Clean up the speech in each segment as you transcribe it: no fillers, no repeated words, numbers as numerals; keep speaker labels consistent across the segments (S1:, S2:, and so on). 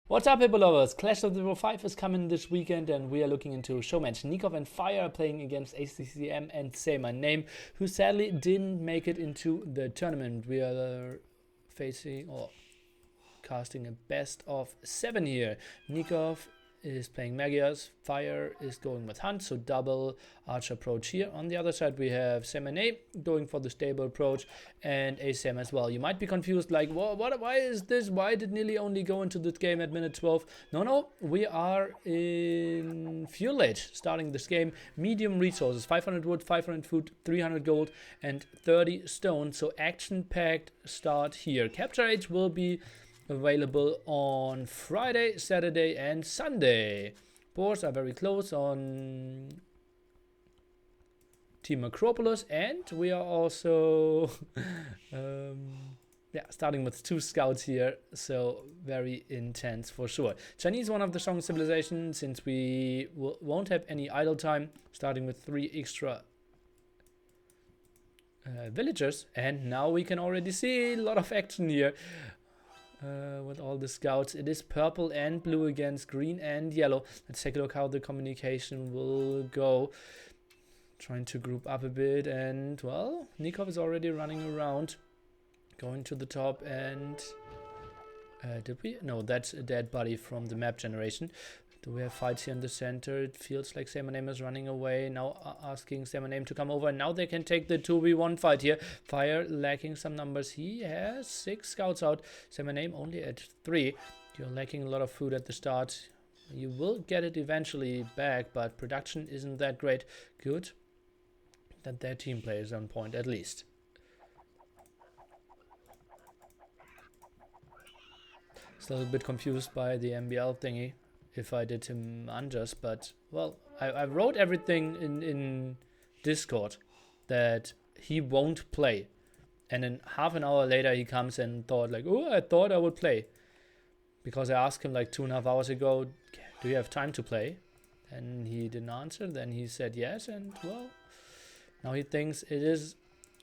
S1: What's up, Hippo lovers? Clash of the World 5 is coming this weekend, and we are looking into a show match. Nicov+F1Re playing against ACCM+saymyname, who sadly didn't make it into the tournament. We are facing or casting a best of 7 here. Nicov is playing Magias, Fire is going with Hunt, so double archer approach here. On the other side we have saymyname going for the stable approach, and ACCM as well. You might be confused, like, why is this? Why did Nearly only go into this game at minute 12? No, we are in Feudal Age starting this game. Medium resources, 500 wood, 500 food, 300 gold, and 30 stone. So action-packed start here. Capture Age will be available on Friday, Saturday, and Sunday. Boards are very close on Team Acropolis, and we are also starting with 2 scouts here, so very intense for sure. Chinese, one of the strongest civilizations, since we won't have any idle time, starting with 3 extra villagers, and now we can already see a lot of action here. With all the scouts, it is purple and blue against green and yellow. Let's take a look how the communication will go. Trying to group up a bit, and well, Nicov is already running around, going to the top, and did we? No, that's a dead body from the map generation. Do we have fights here in the center? It feels like saymyname is running away. Now asking saymyname to come over. And now they can take the 2v1 fight here. Fire lacking some numbers. He has 6 scouts out. saymyname only at 3. You're lacking a lot of food at the start. You will get it eventually back, but production isn't that great. Good that their team play is on point at least. Still a bit confused by the MBL thingy. If I did him unjust, but well, I wrote everything in Discord that he won't play, and then half an hour later he comes and thought like, oh, I thought I would play, because I asked him like 2.5 hours ago, do you have time to play? And he didn't answer. Then he said yes, and well, now he thinks it is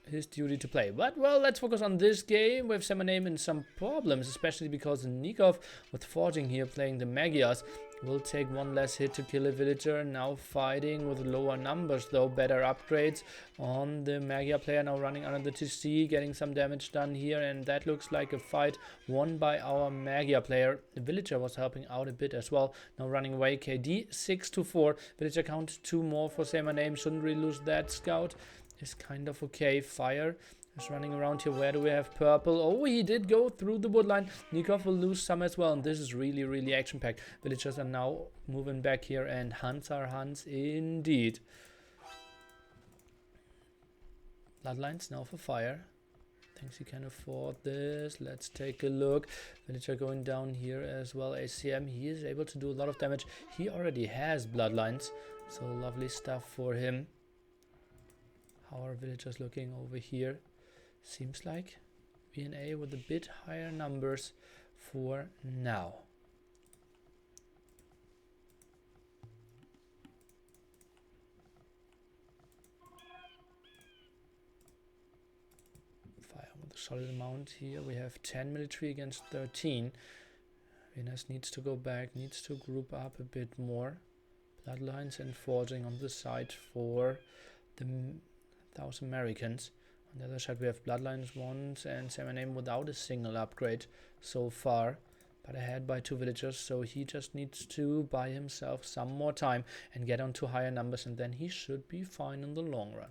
S1: his duty to play. But well, let's focus on this game with saymyname in some problems, especially because Nicov with forging here playing the Magias will take 1 less hit to kill a villager. Now fighting with lower numbers though, better upgrades on the Magia player, now running under the TC, getting some damage done here, and that looks like a fight won by our Magia player. The villager was helping out a bit as well, now running away. KD 6-4, villager count 2 more for saymyname, shouldn't really lose that. Scout is kind of okay. Fire is running around here. Where do we have purple? Oh, he did go through the woodline. Nicov will lose some as well, and this is really action-packed. Villagers are now moving back here, and hunts are hunts indeed. Bloodlines now for Fire. Thinks he can afford this. Let's take a look. Villager going down here as well. ACCM, he is able to do a lot of damage. He already has bloodlines, so lovely stuff for him. How are villagers looking over here? Seems like VNA with a bit higher numbers for now. Fire with a solid amount here. We have 10 military against 13. Venus needs to go back, needs to group up a bit more. Bloodlines and forging on the side for the South Americans. On the other side we have bloodlines ones and saymyname without a single upgrade so far, but ahead by 2 villagers, so he just needs to buy himself some more time and get onto higher numbers, and then he should be fine in the long run.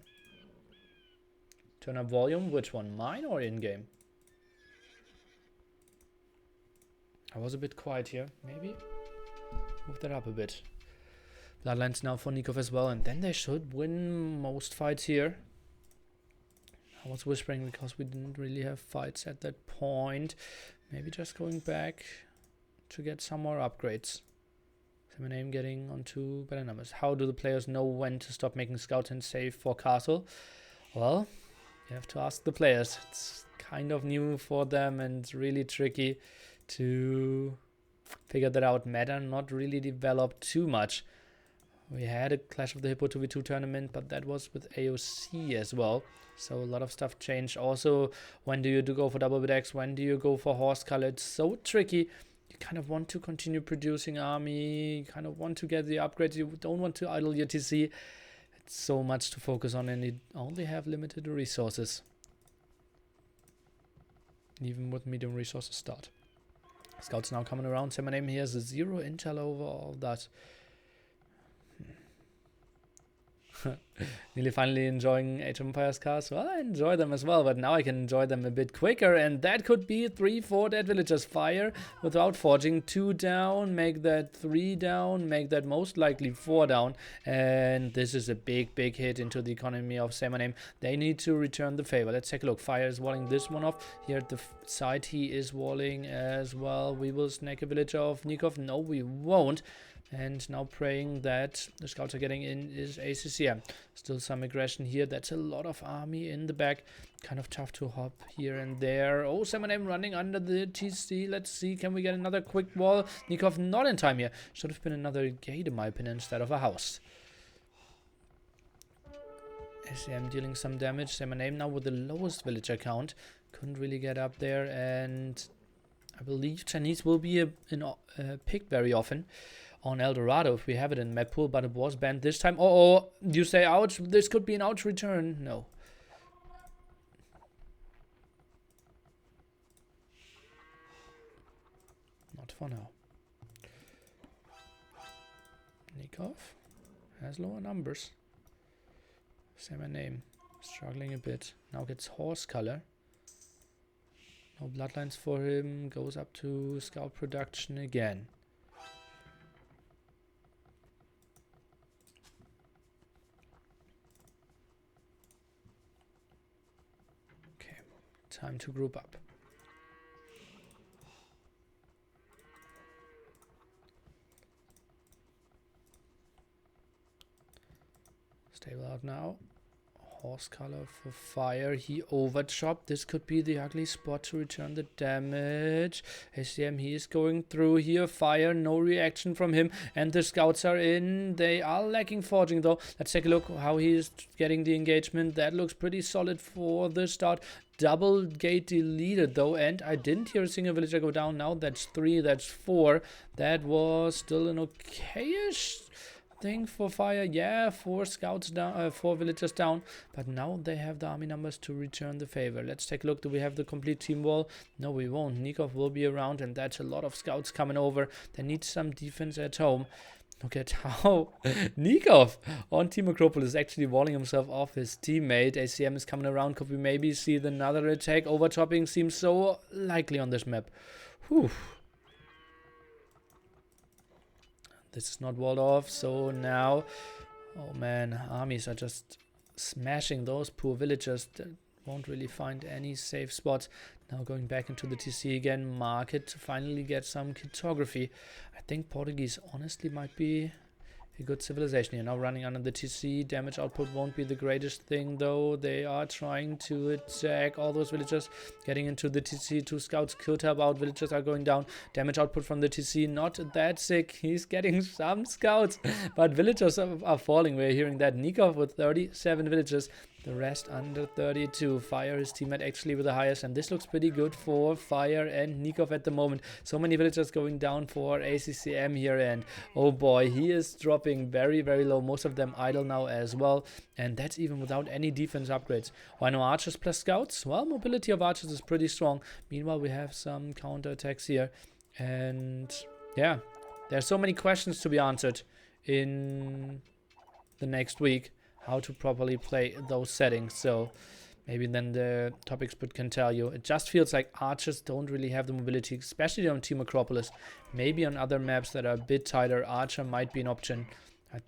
S1: Turn up volume. Which one, mine or in-game? I was a bit quiet here, maybe move that up a bit. Bloodlines now for Nicov as well, and then they should win most fights here. I was whispering because we didn't really have fights at that point. Maybe just going back to get some more upgrades. saymyname getting onto better numbers. How do the players know when to stop making scouts and save for castle? Well, you have to ask the players. It's kind of new for them and really tricky to figure that out. Meta not really developed too much. We had a Clash of the Hippo 2v2 tournament, but that was with AOC as well. So a lot of stuff changed. Also, when do you go for double bid X? When do you go for horse color? It's so tricky. You You kind of want to continue producing army, you kind of want to get the upgrades, you don't want to idle your TC. It's so much to focus on and you only have limited resources. Even with medium resources start. Scouts now coming around. Saymyname here has a 0 intel over all that. Nearly finally enjoying Age of Empires cars. Well, I enjoy them as well, but now I can enjoy them a bit quicker, and that could be 3-4 dead villagers. Fire without forging. 2 down, make that 3 down, make that most likely 4 down, and this is a big hit into the economy of Saymyname. They need to return the favor. Let's take a look. Fire is walling this one off. Here at the side he is walling as well. We will snag a villager of Nicov. No, we won't. And now praying that the scouts are getting in is ACCM. Still some aggression here. That's a lot of army in the back. Kind of tough to hop here and there. Oh, Saymyname running under the TC. Let's see. Can we get another quick wall? Nicov not in time here. Should have been another gate in my opinion instead of a house. ACCM dealing some damage. Saymyname now with the lowest villager count. Couldn't really get up there. And I believe Chinese will be picked very often on El Dorado if we have it in map pool, but it was banned this time. Oh, you say ouch, this could be an ouch return. No. Not for now. Nicov has lower numbers. Saymyname struggling a bit. Now gets horse color. No bloodlines for him. Goes up to scout production again. Time to group up. Stable out now. Horse color for fire. He overchopped. This could be the ugly spot to return the damage. ACCM, he is going through here. Fire, no reaction from him. And the scouts are in. They are lacking forging though. Let's take a look how he is getting the engagement. That looks pretty solid for the start. Double gate deleted though, and I didn't hear a single villager go down. Now that's 3, that's 4. That was still an okay-ish thing for fire. Yeah, 4 scouts down, 4 villagers down, but now they have the army numbers to return the favor. Let's take a look. Do we have the complete team wall? No, we won't. Nicov will be around, and that's a lot of scouts coming over. They need some defense at home. Look at how Nicov on Team Acropolis is actually walling himself off his teammate. ACCM is coming around. Could we maybe see another attack? Overtopping seems so likely on this map. Whew. This is not walled off, so now, oh man, armies are just smashing those poor villagers. That won't really find any safe spots. Now going back into the TC again, market to finally get some cartography. I think Portuguese honestly might be a good civilization here. Now running under the TC, damage output won't be the greatest thing though. They are trying to attack all those villagers, getting into the TC. 2 scouts could help out, villagers are going down. Damage output from the TC, not that sick. He's getting some scouts, but villagers are falling. We're hearing that. Nicov with 37 villagers. The rest under 32. Fire, his teammate actually with the highest, and this looks pretty good for Fire and Nicov at the moment. So many villagers going down for ACCM here, and oh boy, he is dropping very low. Most of them idle now as well, and that's even without any defense upgrades. Why no archers plus scouts? Well, mobility of archers is pretty strong. Meanwhile, we have some counter attacks here, and yeah, there's so many questions to be answered in the next week. How to properly play those settings. So maybe then the top expert can tell you. It just feels like archers don't really have the mobility, especially on Team Acropolis. Maybe on other maps that are a bit tighter, archer might be an option. I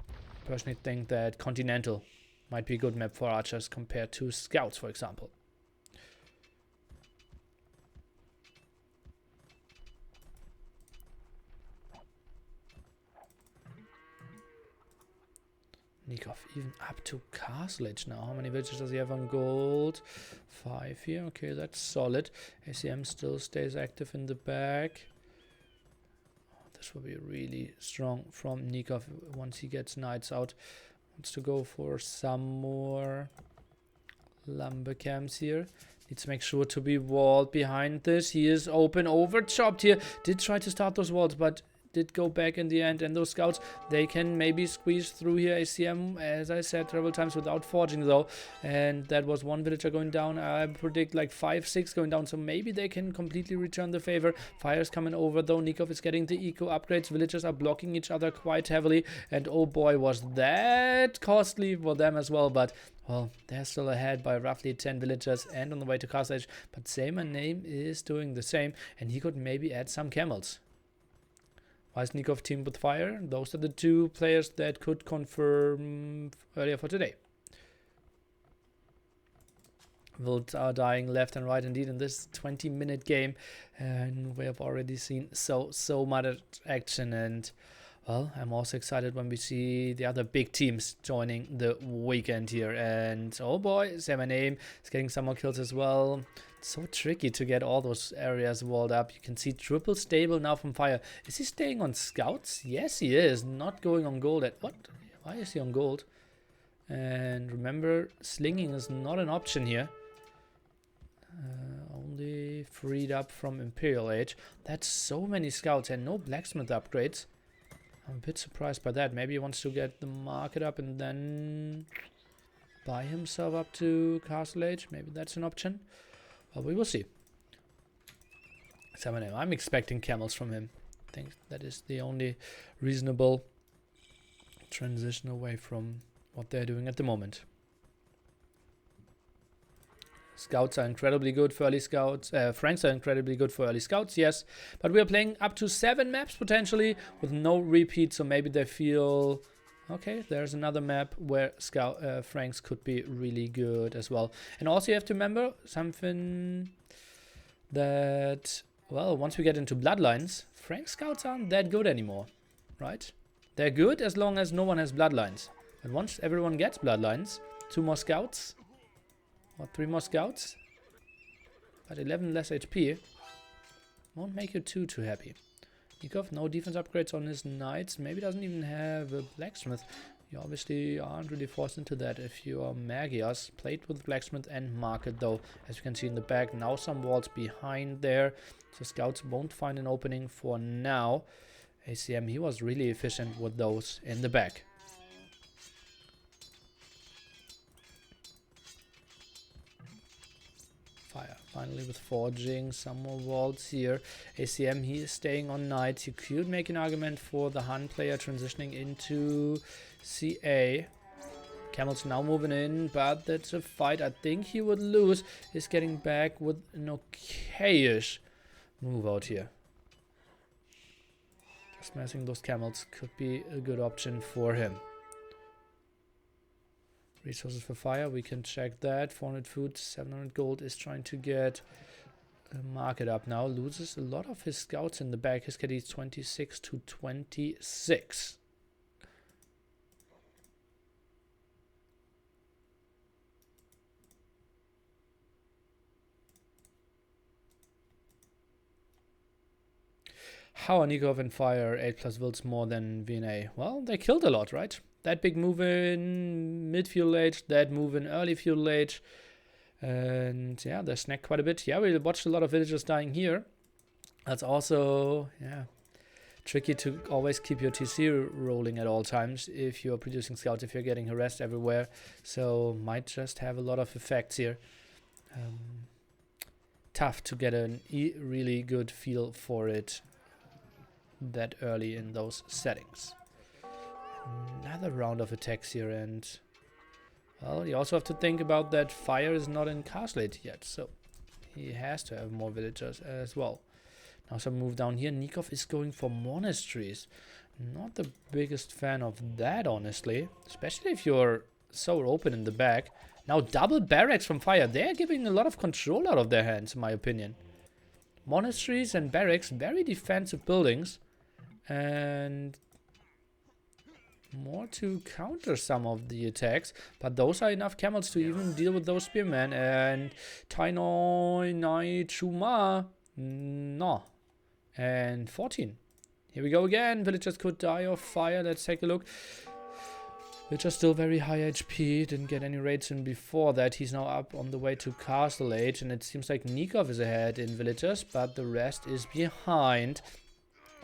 S1: personally think that Continental might be a good map for archers compared to scouts, for example. Nicov even up to Castle Age now. How many villages does he have on gold? 5 here. Okay, that's solid. ACCM still stays active in the back. This will be really strong from Nicov once he gets knights out. Wants to go for some more lumber camps here. Needs to make sure to be walled behind this. He is open, over chopped here. Did try to start those walls, but did go back in the end. And those scouts, they can maybe squeeze through here. ACM, as I said several times, without forging though. And that was one villager going down. I predict like 5, 6 going down. So maybe they can completely return the favor. Fire's coming over though. Nicov is getting the eco upgrades. Villagers are blocking each other quite heavily. And oh boy, was that costly for them as well. But well, they're still ahead by roughly 10 villagers and on the way to Castle Age. But Saymyname is doing the same. And he could maybe add some camels. Why is Nicov teamed with fire? Those are the two players that could confirm earlier for today. Wilds are dying left and right indeed in this 20-minute game. And we have already seen so much action. And well, I'm also excited when we see the other big teams joining the weekend here. And oh boy, Saymyname is getting some more kills as well. It's so tricky to get all those areas walled up. You can see triple stable now from fire. Is he staying on scouts? Yes, he is. Not going on gold at what? Why is he on gold? And remember, slinging is not an option here. Only freed up from Imperial Age. That's so many scouts and no blacksmith upgrades. I'm a bit surprised by that. Maybe he wants to get the market up and then buy himself up to Castle Age. Maybe that's an option. Well, we will see. Saymyname. I'm expecting camels from him. I think that is the only reasonable transition away from what they're doing at the moment. Scouts are incredibly good for early scouts. Franks are incredibly good for early scouts, yes. But we are playing up to 7 maps potentially with no repeat. So maybe they feel, okay, there's another map where Franks could be really good as well. And also you have to remember something that, well, once we get into bloodlines, Frank scouts aren't that good anymore, right? They're good as long as no one has bloodlines. And once everyone gets bloodlines, 2 more scouts, or 3 more scouts, but 11 less HP won't make you too happy. Nicov, no defense upgrades on his knights. Maybe doesn't even have a blacksmith. You obviously aren't really forced into that if you are Magias. Played with blacksmith and market though, as you can see in the back. Now some walls behind there, so scouts won't find an opening for now. ACM, he was really efficient with those in the back. Fire. Finally with forging, some more walls here. ACM, he is staying on knights. You could make an argument for the Han player transitioning into CA. Camels now moving in, but that's a fight I think he would lose. He's getting back with an okay-ish move out here. Just messing those camels could be a good option for him. Resources for fire, we can check that. 400 food, 700 gold, is trying to get a market up now. Loses a lot of his scouts in the back. His KD is 26 to 26. How are Nicov and fire 8+ wilds more than VNA? Well, they killed a lot, right? That big move in mid-feudal age, that move in early feudal age. And yeah, they snacked quite a bit. Yeah, we watched a lot of villagers dying here. That's also, yeah, tricky to always keep your TC rolling at all times if you're producing scouts, if you're getting harassed everywhere. So might just have a lot of effects here. Tough to get a really good feel for it that early in those settings. Another round of attacks here, and well, you also have to think about that fire is not encapsulated yet, so he has to have more villagers as well. Now some move down here. Nicov is going for monasteries. Not the biggest fan of that, honestly, especially if you're so open in the back. Now double barracks from fire. They're giving a lot of control out of their hands, in my opinion. Monasteries and barracks, very defensive buildings, and more to counter some of the attacks, but those are enough camels to even deal with those spearmen. And Tainoi Nai Chuma no. And 14. Here we go again. Villagers could die of fire. Let's take a look. which are still very high HP. Didn't get any raids in before that. He's now up on the way to Castle Age, and it seems like Nicov is ahead in villagers, but the rest is behind.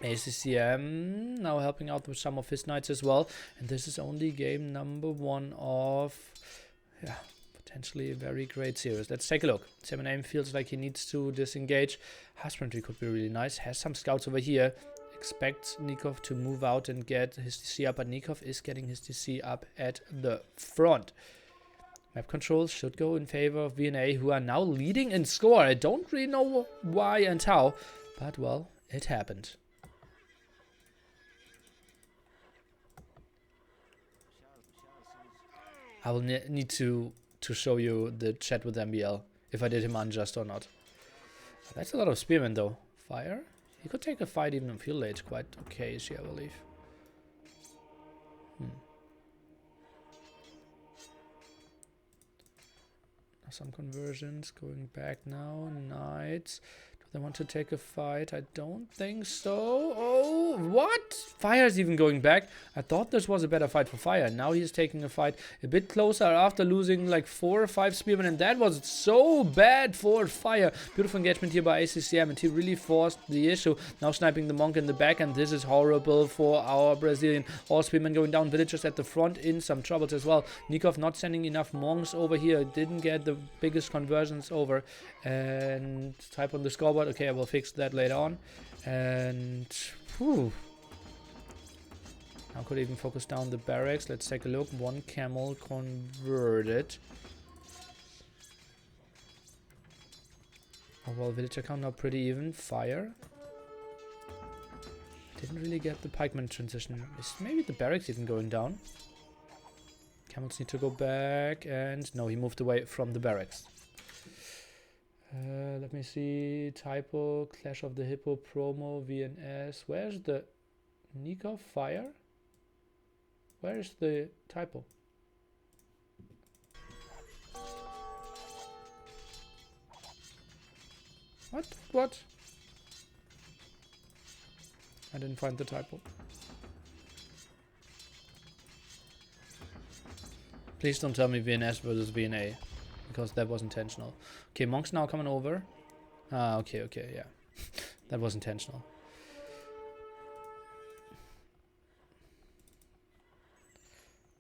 S1: ACCM now helping out with some of his knights as well, and this is only game number 1 of, yeah, potentially a very great series. Let's take a look. Saymyname feels like he needs to disengage. Husbandry could be really nice. Has some scouts over here. Expect Nicov to move out and get his DC up, but Nicov is getting his DC up at the front. Map control should go in favor of VNA, who are now leading in score. I don't really know why and how, but well, it happened. I will need to show you the chat with MBL, if I did him unjust or not. That's a lot of spearmen though. Fire? He could take a fight even on Feudal Age quite okay-ish, I believe. Some conversions going back now. Knights. Do they want to take a fight? I don't think so. Oh, what? Fire is even going back. I thought this was a better fight for Fire. Now he's taking a fight a bit closer after losing like 4 or 5 spearmen, and that was so bad for Fire. Beautiful engagement here by ACCM, and he really forced the issue. Now sniping the monk in the back, and this is horrible for our Brazilian. All spearmen going down. Villagers at the front in some troubles as well. Nicov not sending enough monks over here. Didn't get the biggest conversions over. And type on the scoreboard. Okay, I will fix that later on. And whew. Now could even focus down the barracks. Let's take a look. 1 camel converted. Oh well, villager count now pretty even. Fire. Didn't really get the pikeman transition. Is maybe the barracks even going down? Camels need to go back, and no, he moved away from the barracks. Let me see. Typo, Clash of the Hippo, promo, VNS. Where's the Nicov? Fire? Where's the typo? What? I didn't find the typo. Please don't tell me VNS versus VNA, because that was intentional. Okay, monks now coming over. Ah, okay, yeah. That was intentional.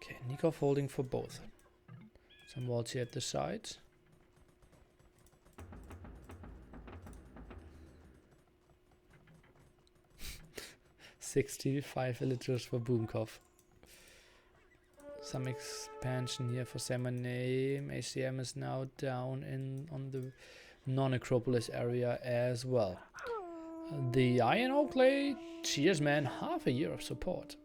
S1: Okay, Nicov holding for both. Some walls here at the side. $65 villagers for Boomkov. Some expansion here for Saymyname. ACM is now down on the non-Acropolis area as well. The Iron Oakley, cheers man, half a year of support.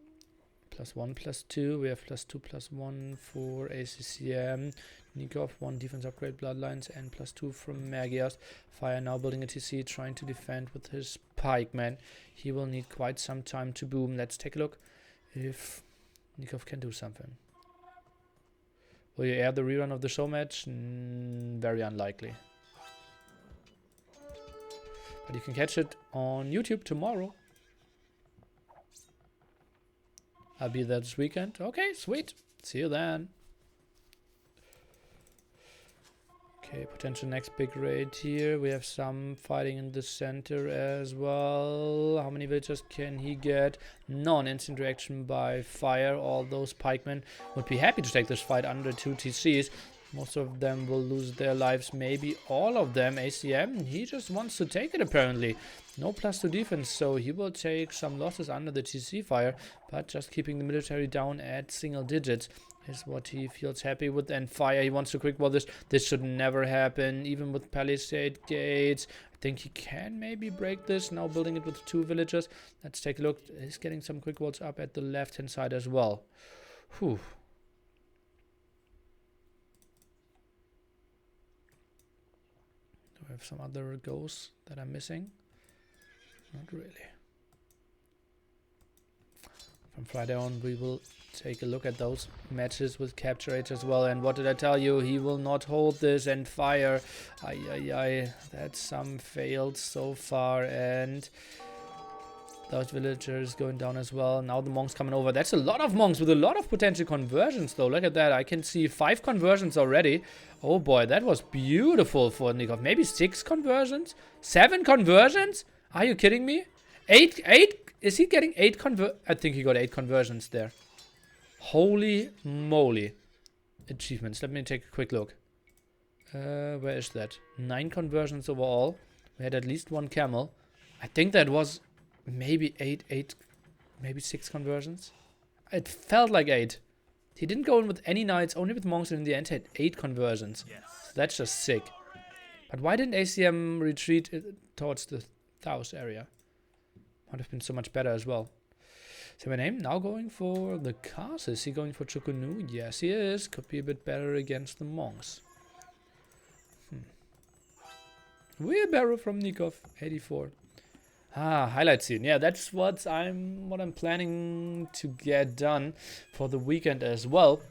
S1: +1, +2, we have +2, +1 for ACCM. Nicov, 1 defense upgrade bloodlines, and +2 from Magias. Fire now building a TC, trying to defend with his pikeman. He will need quite some time to boom. Let's take a look if Nicov can do something. Will you air the rerun of the show match? Very unlikely. But you can catch it on YouTube tomorrow. I'll be there this weekend. Okay, sweet. See you then. Okay, potential next big raid here. We have some fighting in the center as well. How many villagers can he get? None. Instant reaction by fire. All those pikemen would be happy to take this fight under 2 TCs. Most of them will lose their lives. Maybe all of them. ACM, he just wants to take it apparently. No +2 defense, so he will take some losses under the TC fire. But just keeping the military down at single digits is what he feels happy with. And fire, he wants to quick wall this. This should never happen, even with palisade gates. I think he can maybe break this. Now building it with 2 villagers. Let's take a look. He's getting some quick walls up at the left hand side as well. Whew. Do I have some other goals that I'm missing? Not really. From Friday on, we will take a look at those matches with Capture Age as well. And what did I tell you? He will not hold this, and fire. That's some failed so far. And Those villagers going down as well. Now the monks coming over. That's a lot of monks with a lot of potential conversions, though. Look at that. I can see 5 conversions already. Oh boy, that was beautiful for Nicov. Maybe 6 conversions? 7 conversions? Are you kidding me? 8? Is he getting 8 I think he got 8 conversions there. Holy moly. Achievements. Let me take a quick look. Where is that? 9 conversions overall. We had at least 1 camel. I think that was maybe 8, maybe 6 conversions. It felt like 8. He didn't go in with any knights, only with monks, and in the end had 8 conversions. Yes. So that's just sick. But why didn't ACM retreat towards the TaToH area? Would have been so much better as well. CoTH5 now going for the cars. Is he going for Chukunu? Yes, he is. Could be a bit better against the monks. Wheelbarrow from Nicov, 84. Highlight scene. Yeah, that's what I'm planning to get done for the weekend as well.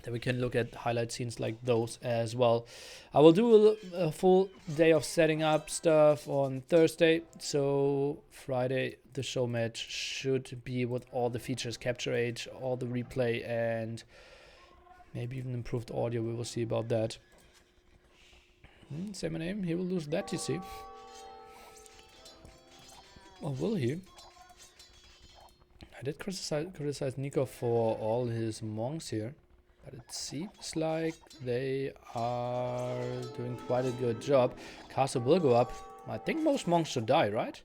S1: Then we can look at highlight scenes like those as well. I will do a full day of setting up stuff on Thursday. So Friday, the show match should be with all the features, capture age, all the replay, and maybe even improved audio. We will see about that. CoTH5, he will lose that, you see. Or will he? I did criticize Nicov for all his monks here, but it seems like they are doing quite a good job. Castle will go up. I think most monks should die, right?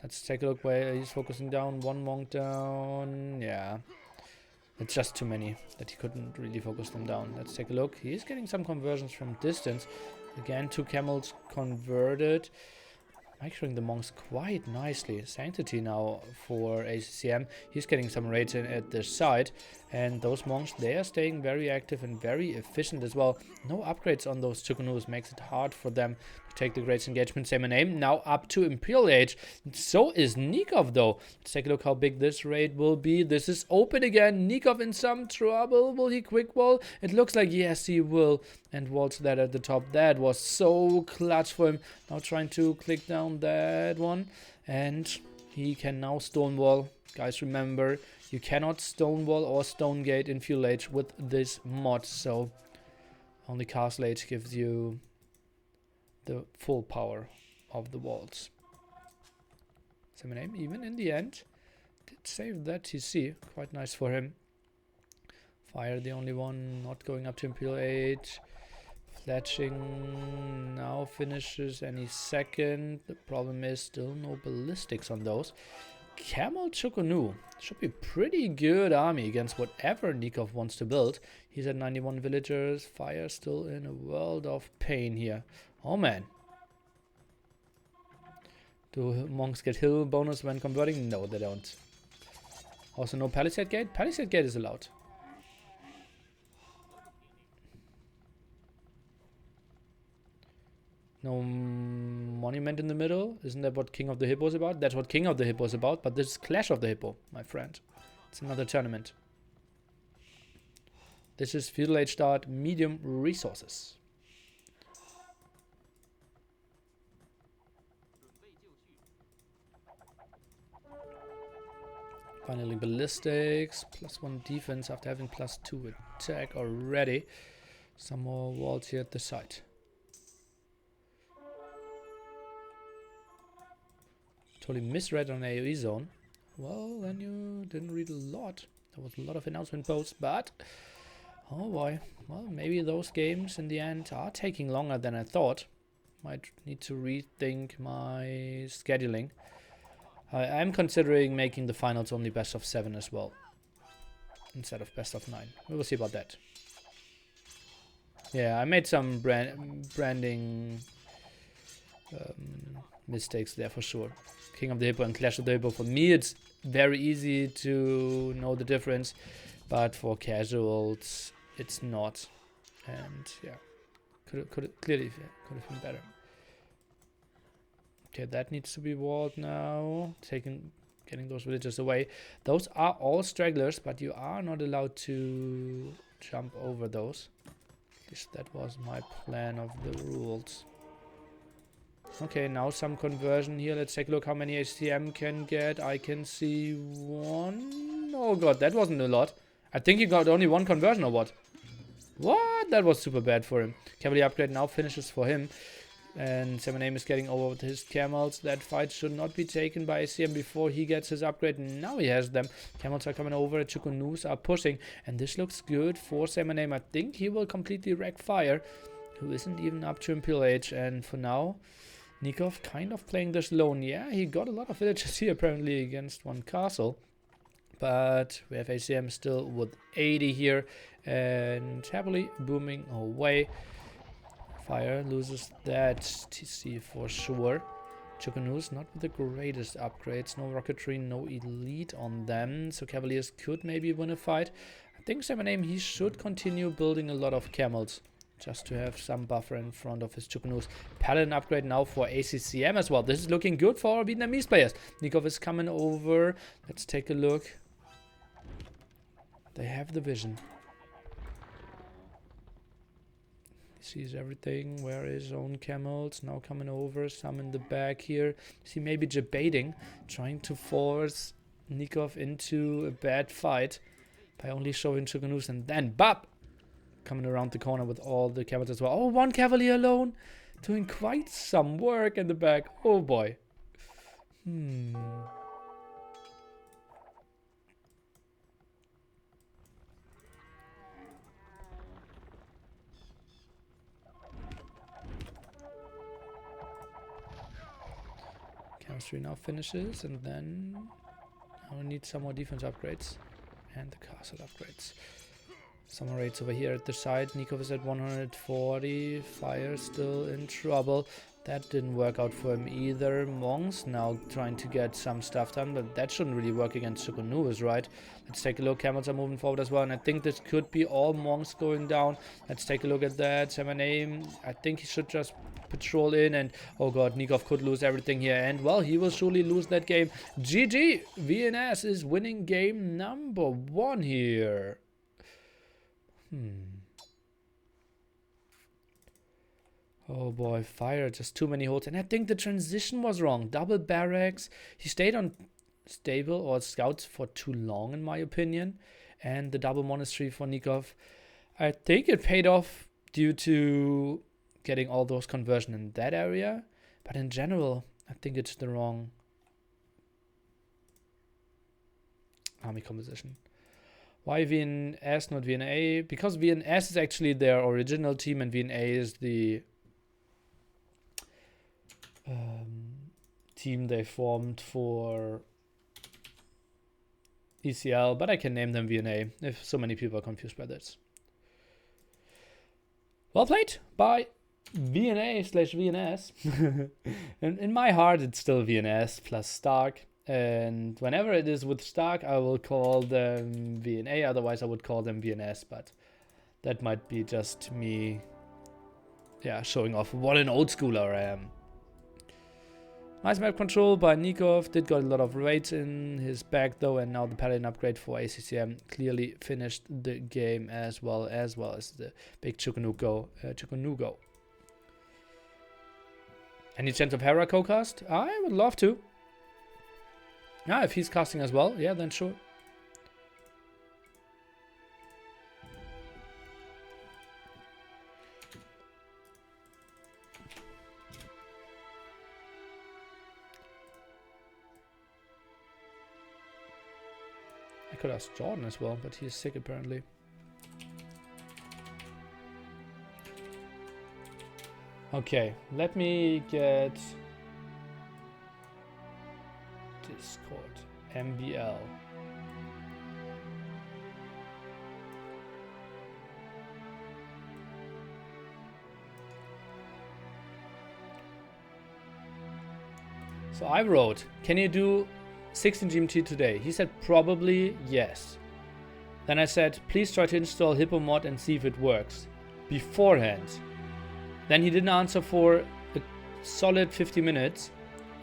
S1: Let's take a look where he's focusing down. 1 monk down. Yeah. It's just too many that he couldn't really focus them down. Let's take a look. He is getting some conversions from distance. Again, 2 camels converted. Microing the monks quite nicely. Sanctity now for ACCM. He's getting some raids in at the side. And those monks, they are staying very active and very efficient as well. No upgrades on those Chukunus makes it hard for them to take the great engagement. CoTH5 now up to Imperial age. So is Nicov though. Let's take a look how big this raid will be. This is open again. Nicov in some trouble. Will he quick wall? It looks like yes he will. And waltz that at the top. That was so clutch for him. Now trying to click down that one. And he can now stonewall. Guys, remember, you cannot stonewall or stonegate in Feudal age with this mod. So only castle age gives you the full power of the walls. CoTH5 even in the end did save that TC. Quite nice for him. Fire the only one not going up to Imperial age. Fletching now finishes any second. The problem is still no ballistics on those. Camel Chukunu should be pretty good army against whatever Nicov wants to build. He's at 91 villagers. Fire still in a world of pain here. Oh man. Do monks get hill bonus when converting? No, they don't. Also no palisade gate. Palisade gate is allowed. No monument in the middle. Isn't that what King of the Hippo is about? That's what King of the Hippo is about. But this is Clash of the Hippo, my friend. It's another tournament. This is Feudal Age start, medium resources. Finally ballistics. +1 defense after having +2 attack already. Some more walls here at the side. Totally misread on AoE zone. Well, then you didn't read a lot. There was a lot of announcement posts, but oh boy. Well, maybe those games in the end are taking longer than I thought. Might need to rethink my scheduling. I'm considering making the finals only best of 7 as well, instead of best of 9. We will see about that. Yeah, I made some branding mistakes there for sure. King of the Hippo and Clash of the Hippo, for me it's very easy to know the difference, but for casuals it's not. And yeah, clearly could have been better. Okay, that needs to be walled now. Getting those villagers away. Those are all stragglers, but you are not allowed to jump over those. At least that was my plan of the rules. Okay, now some conversion here. Let's take a look how many ACCM can get. I can see one. Oh god, that wasn't a lot. I think he got only one conversion or what? What? That was super bad for him. Cavalry upgrade now finishes for him. And CyberName is getting over with his camels. That fight should not be taken by ACM before he gets his upgrade. Now he has them. Camels are coming over. Chukunus are pushing. And this looks good for CyberName. I think he will completely wreck Fire, who isn't even up to Imperial Age. And for now, Nicov kind of playing this alone. Yeah, he got a lot of villages here apparently against one castle. But we have ACM still with 80 here. And happily booming away. Fire loses that TC for sure. Chukunus not with the greatest upgrades. No rocketry, no elite on them. So Cavaliers could maybe win a fight. I think CyberName, he should continue building a lot of camels. Just to have some buffer in front of his Chukunus. Paladin upgrade now for ACCM as well. This is looking good for our Vietnamese players. Nicov is coming over. Let's take a look. They have the vision. Sees everything. Where is own camels? Now coming over. Some in the back here. See, maybe debating, trying to force Nicov into a bad fight by only showing Chukunus, and then bop, coming around the corner with all the camels as well. Oh, one cavalier alone, doing quite some work in the back. Oh boy. Chemistry now finishes, and then I need some more defense upgrades and the castle upgrades. Some raids over here at the side. Nicov is at 140. Fire still in trouble. That didn't work out for him either. Monks now trying to get some stuff done, but that shouldn't really work against Chukunus, right? Let's take a look. Camels are moving forward as well, and I think this could be all monks going down. Let's take a look at that. CyberName, I think he should just patrol in, and oh god, Nicov could lose everything here, and well, he will surely lose that game. GG! VNS is winning game number 1 here. Oh boy, Fire, just too many holds. And I think the transition was wrong. Double barracks. He stayed on stable or scouts for too long, in my opinion. And the double monastery for Nicov, I think it paid off due to getting all those conversion in that area. But in general, I think it's the wrong army composition. Why VNS, not VNA? Because VNS is actually their original team and VNA is the team they formed for ECL, but I can name them VNA if so many people are confused by this. Well played by VNA/VNS. In my heart, it's still VNS plus Stark. And whenever it is with Stark, I will call them VNA. Otherwise, I would call them VNS. But that might be just me, yeah, showing off what an old schooler I am. Nice map control by Nicov. Did got a lot of raids in his back though, and now the Paladin upgrade for ACCM clearly finished the game as well as the big Chukunugo. Any chance of Hera co-cast? I would love to. Yeah, if he's casting as well, yeah, then sure. I could ask Jordan as well, but he's sick apparently. Okay, let me get Discord, MBL. So I wrote, can you do 16 GMT today? He said probably yes. Then I said, please try to install Hippo mod and see if it works beforehand. Then he didn't answer for a solid 50 minutes.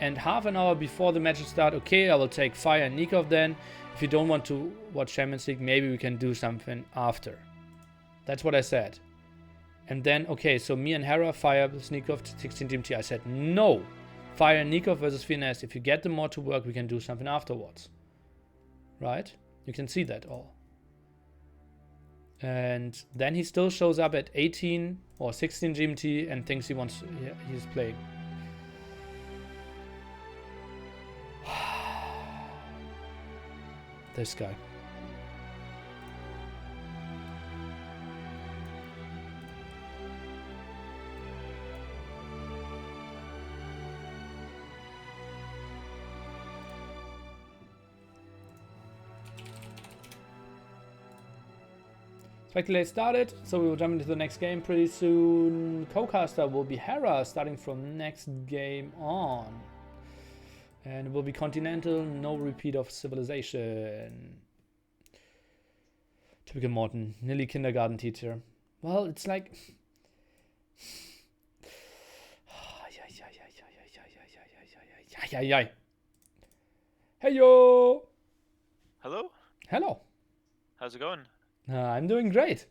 S1: And half an hour before the match start, okay, I will take Fire and Nicov then. If you don't want to watch Champions League, maybe we can do something after. That's what I said. And then, okay, so me and Hera fire Nicov to 16 GMT. I said, no. Fire Nicov versus Finesse. If you get the mod to work, we can do something afterwards. Right? You can see that all. And then he still shows up at 18 or 16 GMT and thinks he's playing. This guy. Speculate started, so we will jump into the next game pretty soon. Co-caster will be Hera, starting from next game on. And it will be Continental, no repeat of Civilization. Typical Morton, nearly kindergarten teacher. Well, it's like... Hey yo!
S2: Hello?
S1: Hello.
S2: How's it going?
S1: I'm doing great.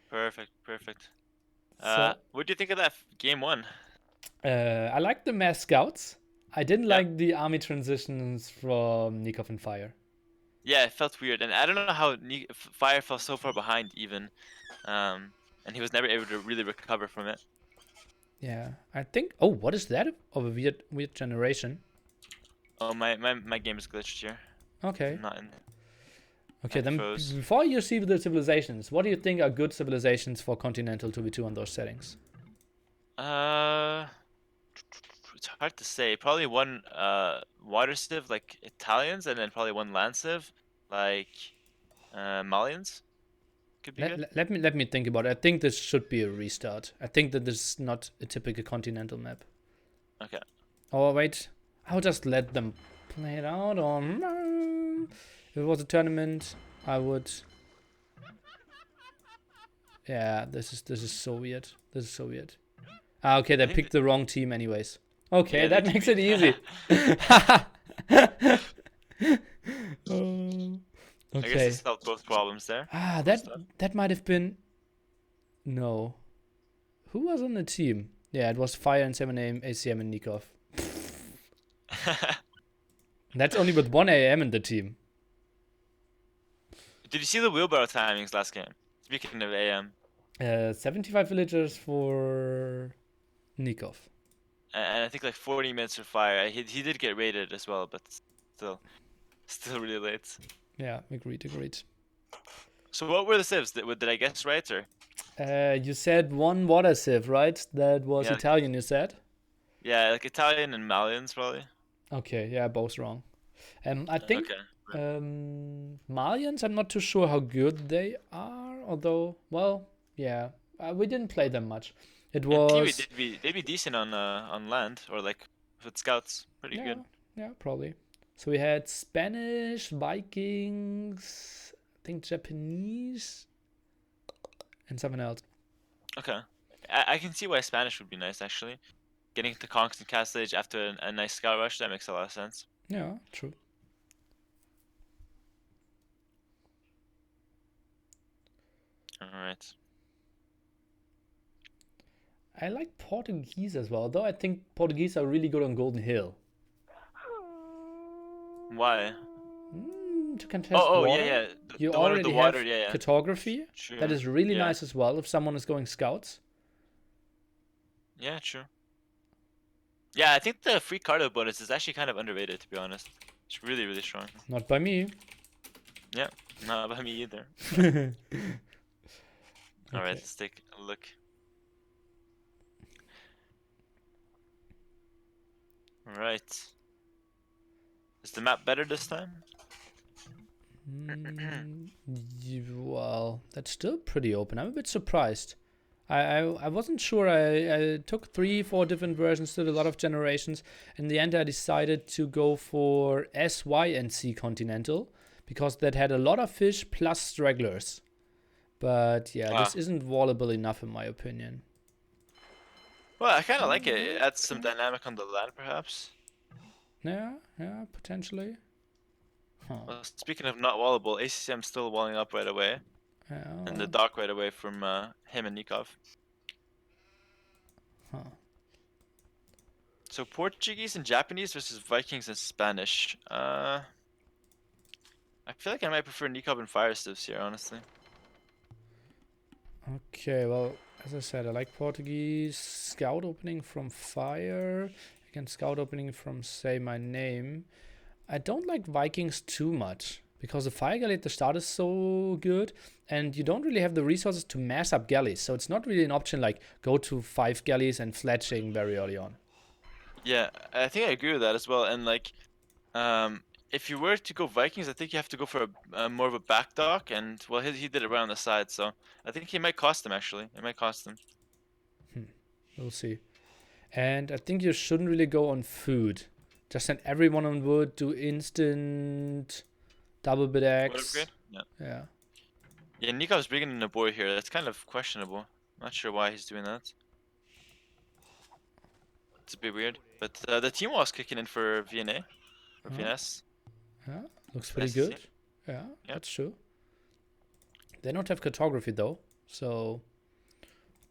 S2: Perfect, perfect.
S1: So,
S2: what do you think of that game one?
S1: I like the mass scouts. I didn't
S2: Yeah.
S1: like the army transitions from Nicov and Fire.
S2: Yeah, it felt weird, and I don't know how Fire fell so far behind even, and he was never able to really recover from it.
S1: Yeah, I think. Oh, what is that? Of a weird generation.
S2: Oh, my game is glitched here.
S1: Okay.
S2: I'm not in.
S1: Okay,
S2: It
S1: then
S2: froze.
S1: before you see the civilizations, what do you think are good civilizations for Continental 2v2 on those settings?
S2: It's hard to say. Probably one water civ like Italians, and then probably one land civ like Malians. Could be good.
S1: Let me think about it. I think this should be a restart. I think that this is not a typical Continental map.
S2: Okay.
S1: Oh wait, I'll just let them play it out. Or if it was a tournament, I would. Yeah, this is so weird. This is so weird. Ah, okay, they picked the wrong team anyways. Okay,
S2: Yeah,
S1: that
S2: they
S1: makes it easy.
S2: I guess
S1: Okay.
S2: it solved both problems there.
S1: Ah, that might have been. No. Who was on the team? Yeah, it was Fire and CyberName, ACCM and Nicov. That's only with 1 AM in the team.
S2: Did you see the wheelbarrow timings last game? Speaking of AM.
S1: 75 villagers for Nicov.
S2: And I think like 40 minutes for Fire. He did get raided as well, but still really late.
S1: Yeah, agreed.
S2: So what were the civs? Did I guess right or?
S1: You said one water civ, right? That was
S2: Yeah,
S1: Italian, you said?
S2: Yeah, like Italian and Malians probably.
S1: Okay, yeah, both wrong. I think
S2: Okay.
S1: Malians, I'm not too sure how good they are, although, well, yeah, we didn't play them much. It
S2: In theory,
S1: was...
S2: they'd be decent on land or like with scouts, pretty good.
S1: Yeah, probably. So we had Spanish, Vikings, I think Japanese, and something else.
S2: Okay, I can see why Spanish would be nice actually. Getting to Conks and Castle Age after a nice scout rush, that makes a lot of sense.
S1: Yeah, true.
S2: Alright.
S1: I like Portuguese as well, though I think Portuguese are really good on Golden Hill.
S2: Why?
S1: To contest
S2: Oh,
S1: water.
S2: yeah.
S1: You
S2: The one with
S1: already
S2: the water,
S1: have
S2: yeah.
S1: cartography.
S2: True.
S1: That is really
S2: Yeah.
S1: nice as well if someone is going scouts.
S2: Yeah, true. Yeah, I think the free cardo bonus is actually kind of underrated, to be honest. It's really, really strong.
S1: Not by me.
S2: Yeah, not by me either.
S1: Okay.
S2: Alright, let's take a look. Right. Is the map better this time?
S1: Well, that's still pretty open. I'm a bit surprised. I wasn't sure. I took 3-4 different versions, did a lot of generations. In the end, I decided to go for S, Y, and C Continental because that had a lot of fish plus stragglers. But yeah, this isn't wallable enough in my opinion.
S2: Well, I kind of like it. It adds some dynamic on the land, perhaps.
S1: Yeah, potentially. Huh.
S2: Well, speaking of not wallable, ACCM still walling up right away.
S1: Yeah,
S2: And the dock right away from him and Nicov.
S1: Huh.
S2: So Portuguese and Japanese versus Vikings and Spanish. I feel like I might prefer Nicov and Fire Civs here, honestly.
S1: Okay, well, as I said, I like Portuguese. Scout opening from Fire. Again, scout opening from Say My Name. I don't like Vikings too much because the fire galley at the start is so good and you don't really have the resources to mass up galleys. So it's not really an option like go to 5 galleys and fletching very early on.
S2: Yeah, I think I agree with that as well. And like, if you were to go Vikings, I think you have to go for a more of a back dock. And well, he did it right on the side, so I think he might cost him actually. It might cost him.
S1: We'll see. And I think you shouldn't really go on food. Just send everyone on wood, do instant double bit
S2: Wood
S1: X.
S2: upgrade? Yeah.
S1: Yeah.
S2: Yeah, Nikov's bringing in a boy here. That's kind of questionable. Not sure why he's doing that. It's a bit weird. But the team was kicking in for VNA. Or
S1: Huh?
S2: VNS.
S1: Yeah, looks pretty
S2: Nice to see.
S1: good. Yeah,
S2: Yep.
S1: that's true. They don't have cartography though, so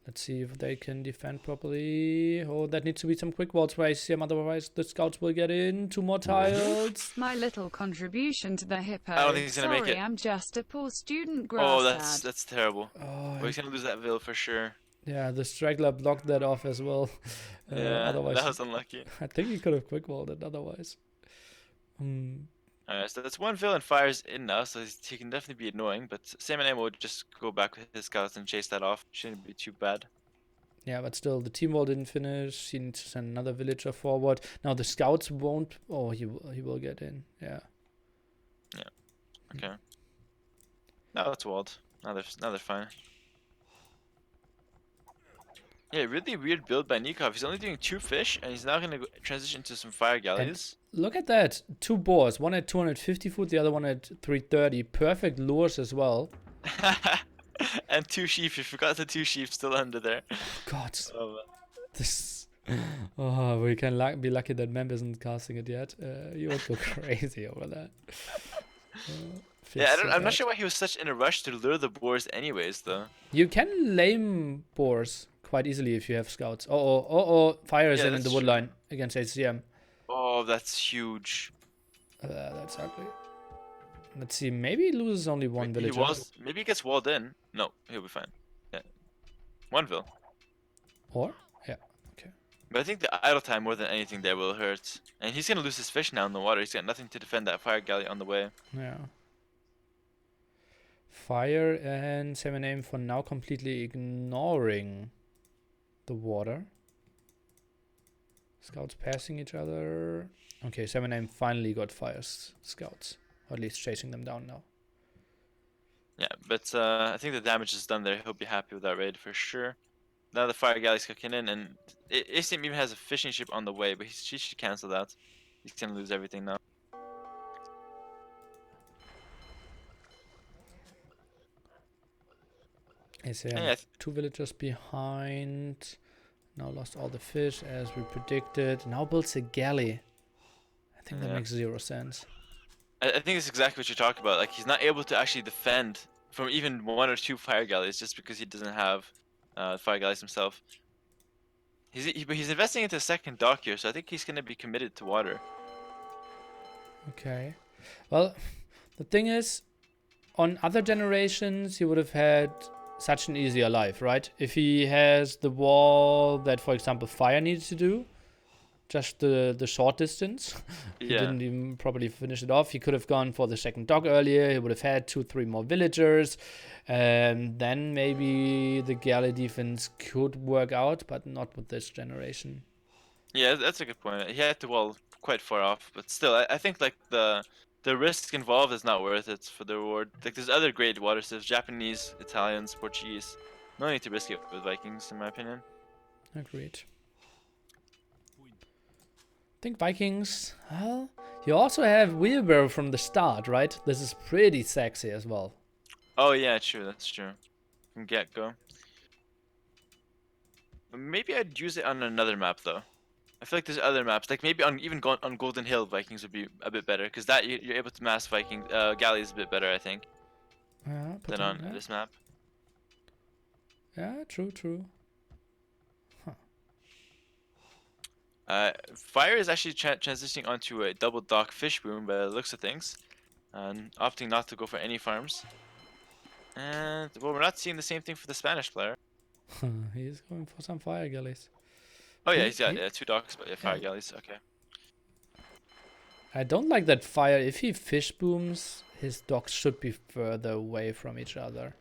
S1: let's see if they can defend properly. Oh, that needs to be some quick walls for ACCM, otherwise the scouts will get in. 2 more tiles.
S3: My little contribution to the Hippo.
S2: I don't think he's gonna make
S3: Sorry,
S2: it.
S3: I'm just a poor student.
S2: Oh,
S3: Grass
S2: that's terrible.
S1: Oh,
S2: Well, he's gonna lose that Ville for sure.
S1: yeah, the straggler blocked that off as well.
S2: Yeah,
S1: Otherwise,
S2: that was unlucky.
S1: I think he could have quick walled it otherwise.
S2: Alright, so that's one villain fires in now, so he can definitely be annoying, but Saymyname would just go back with his scouts and chase that off. Shouldn't be too bad.
S1: Yeah, but still, the team wall didn't finish. He needs to send another villager forward. Now the scouts won't. Oh, he will get in. Yeah.
S2: Okay. Now it's walled. Now they're fine. Yeah, really weird build by Nicov. He's only doing 2 fish, and he's now gonna transition to some fire galleys.
S1: Look at that. 2 boars. One at 250 foot, the other one at 330. Perfect lures as well.
S2: And 2 sheep. You forgot the 2 sheep still under there.
S1: Oh, God.
S2: Oh,
S1: This. Oh, we can be lucky that Memp isn't casting it yet. You would go crazy over that.
S2: yeah, I'm not sure why he was such in a rush to lure the boars anyways, though.
S1: You can lame boars quite easily if you have scouts. Oh, fire is in the wood line against ACCM.
S2: Oh, that's huge.
S1: That's ugly. Let's see, maybe he loses only one villager.
S2: Maybe he gets walled in. No, he'll be fine. Yeah. 1 vill.
S1: Or? Yeah, okay.
S2: But I think the idle time more than anything there will hurt. And he's gonna lose his fish now in the water. He's got nothing to defend that fire galley on the way.
S1: Yeah. Fire and Say My Name for now completely ignoring the water. Scouts passing each other. Okay, Say My Name finally got fire scouts. Or at least chasing them down now.
S2: Yeah, but I think the damage is done there. He'll be happy with that raid for sure. Now the fire galley's kicking in, and ACM even has a fishing ship on the way, but she should cancel that. He's gonna lose everything now.
S1: ACM,
S2: Yeah,
S1: 2 villagers behind. Now lost all the fish as we predicted. Now builds a galley. I think that makes 0 sense.
S2: I think it's exactly what you're talking about. Like, he's not able to actually defend from even 1 or 2 fire galleys just because he doesn't have fire galleys himself. He's investing into a second dock here, so I think he's going to be committed to water.
S1: Okay. Well, the thing is, on other generations, he would have had such an easier life, right? If he has the wall that, for example, fire needed to do, just the short distance. He didn't even properly finish it off. He could have gone for the second dock earlier. He would have had 2-3 more villagers. And then maybe the galley defense could work out, but not with this generation.
S2: Yeah, that's a good point. He had the wall quite far off, but still, I think like the risk involved is not worth it for the reward. Like, there's other great water civs, Japanese, Italians, Portuguese. No need to risk it with Vikings, in my opinion.
S1: Agreed. I think Vikings, well, you also have wheelbarrow from the start, right? This is pretty sexy as well.
S2: Oh yeah, true, that's true. From get-go. Maybe I'd use it on another map though. I feel like there's other maps, like maybe on on Golden Hill, Vikings would be a bit better, because that you're able to mass Viking galleys a bit better, I think, than on this map.
S1: Yeah, true. Huh.
S2: Fire is actually transitioning onto a double dock fish boom by the looks of things, and opting not to go for any farms. And well, we're not seeing the same thing for the Spanish player.
S1: He's going for some fire galleys.
S2: Oh yeah,
S1: He-
S2: he's got
S1: he-
S2: 2 docks, but yeah, fire
S1: yeah.
S2: galleys. Okay.
S1: I don't like that fire. If he fish booms, his docks should be further away from each other.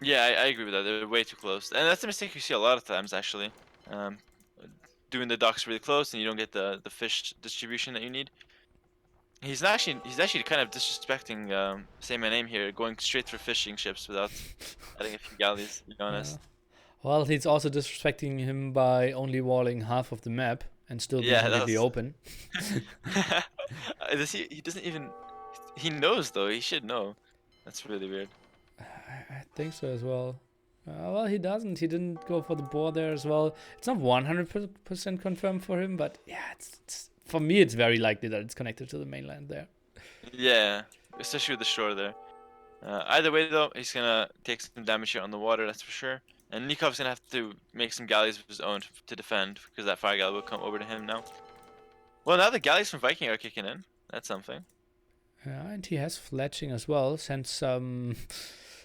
S2: Yeah, I agree with that. They're way too close, and that's a mistake you see a lot of times actually. Um, doing the docks really close, and you don't get the fish distribution that you need. He's actually kind of disrespecting say my name here, going straight for fishing ships without adding a few galleys. To be honest.
S1: Well, he's also disrespecting him by only walling half of the map and still being
S2: Yeah,
S1: completely
S2: that's-
S1: open.
S2: He doesn't even. He knows though. He should know. That's really weird.
S1: I think so as well. Well, he doesn't. He didn't go for the boar there as well. It's not 100% confirmed for him, but yeah, it's for me, it's very likely that it's connected to the mainland there.
S2: Yeah, especially with the shore there. Either way though, he's gonna take some damage here on the water. That's for sure. And Nikov's gonna have to make some galleys of his own to defend, because that fire galley will come over to him now. Well, now the galleys from Viking are kicking in. That's something.
S1: Yeah, and he has fletching as well. Sends some